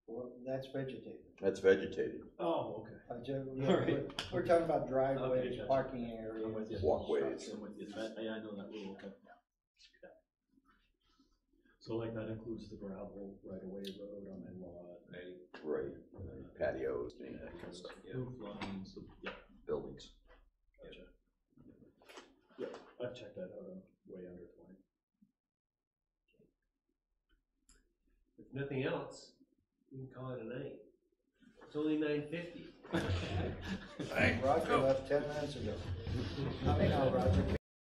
Speaker 1: Well, that's vegetated.
Speaker 2: That's vegetated.
Speaker 7: Oh, okay.
Speaker 1: Yeah,
Speaker 7: All right.
Speaker 1: we're talking about driveways,
Speaker 7: Okay, gotcha.
Speaker 1: parking areas.
Speaker 7: I'm with you.
Speaker 2: Walkways.
Speaker 7: I'm with you. I know that rule, okay. So like that includes the gravel right-of-way road on my lot,
Speaker 2: Right. Patios, and that kind of stuff.
Speaker 7: roof lines, yeah,
Speaker 2: Buildings.
Speaker 7: gotcha. Yeah, I've checked that out, I'm way under 20.
Speaker 3: If nothing else, we can call it a night. It's only 9:50.
Speaker 1: Roger left 10 minutes ago. I mean, no, Roger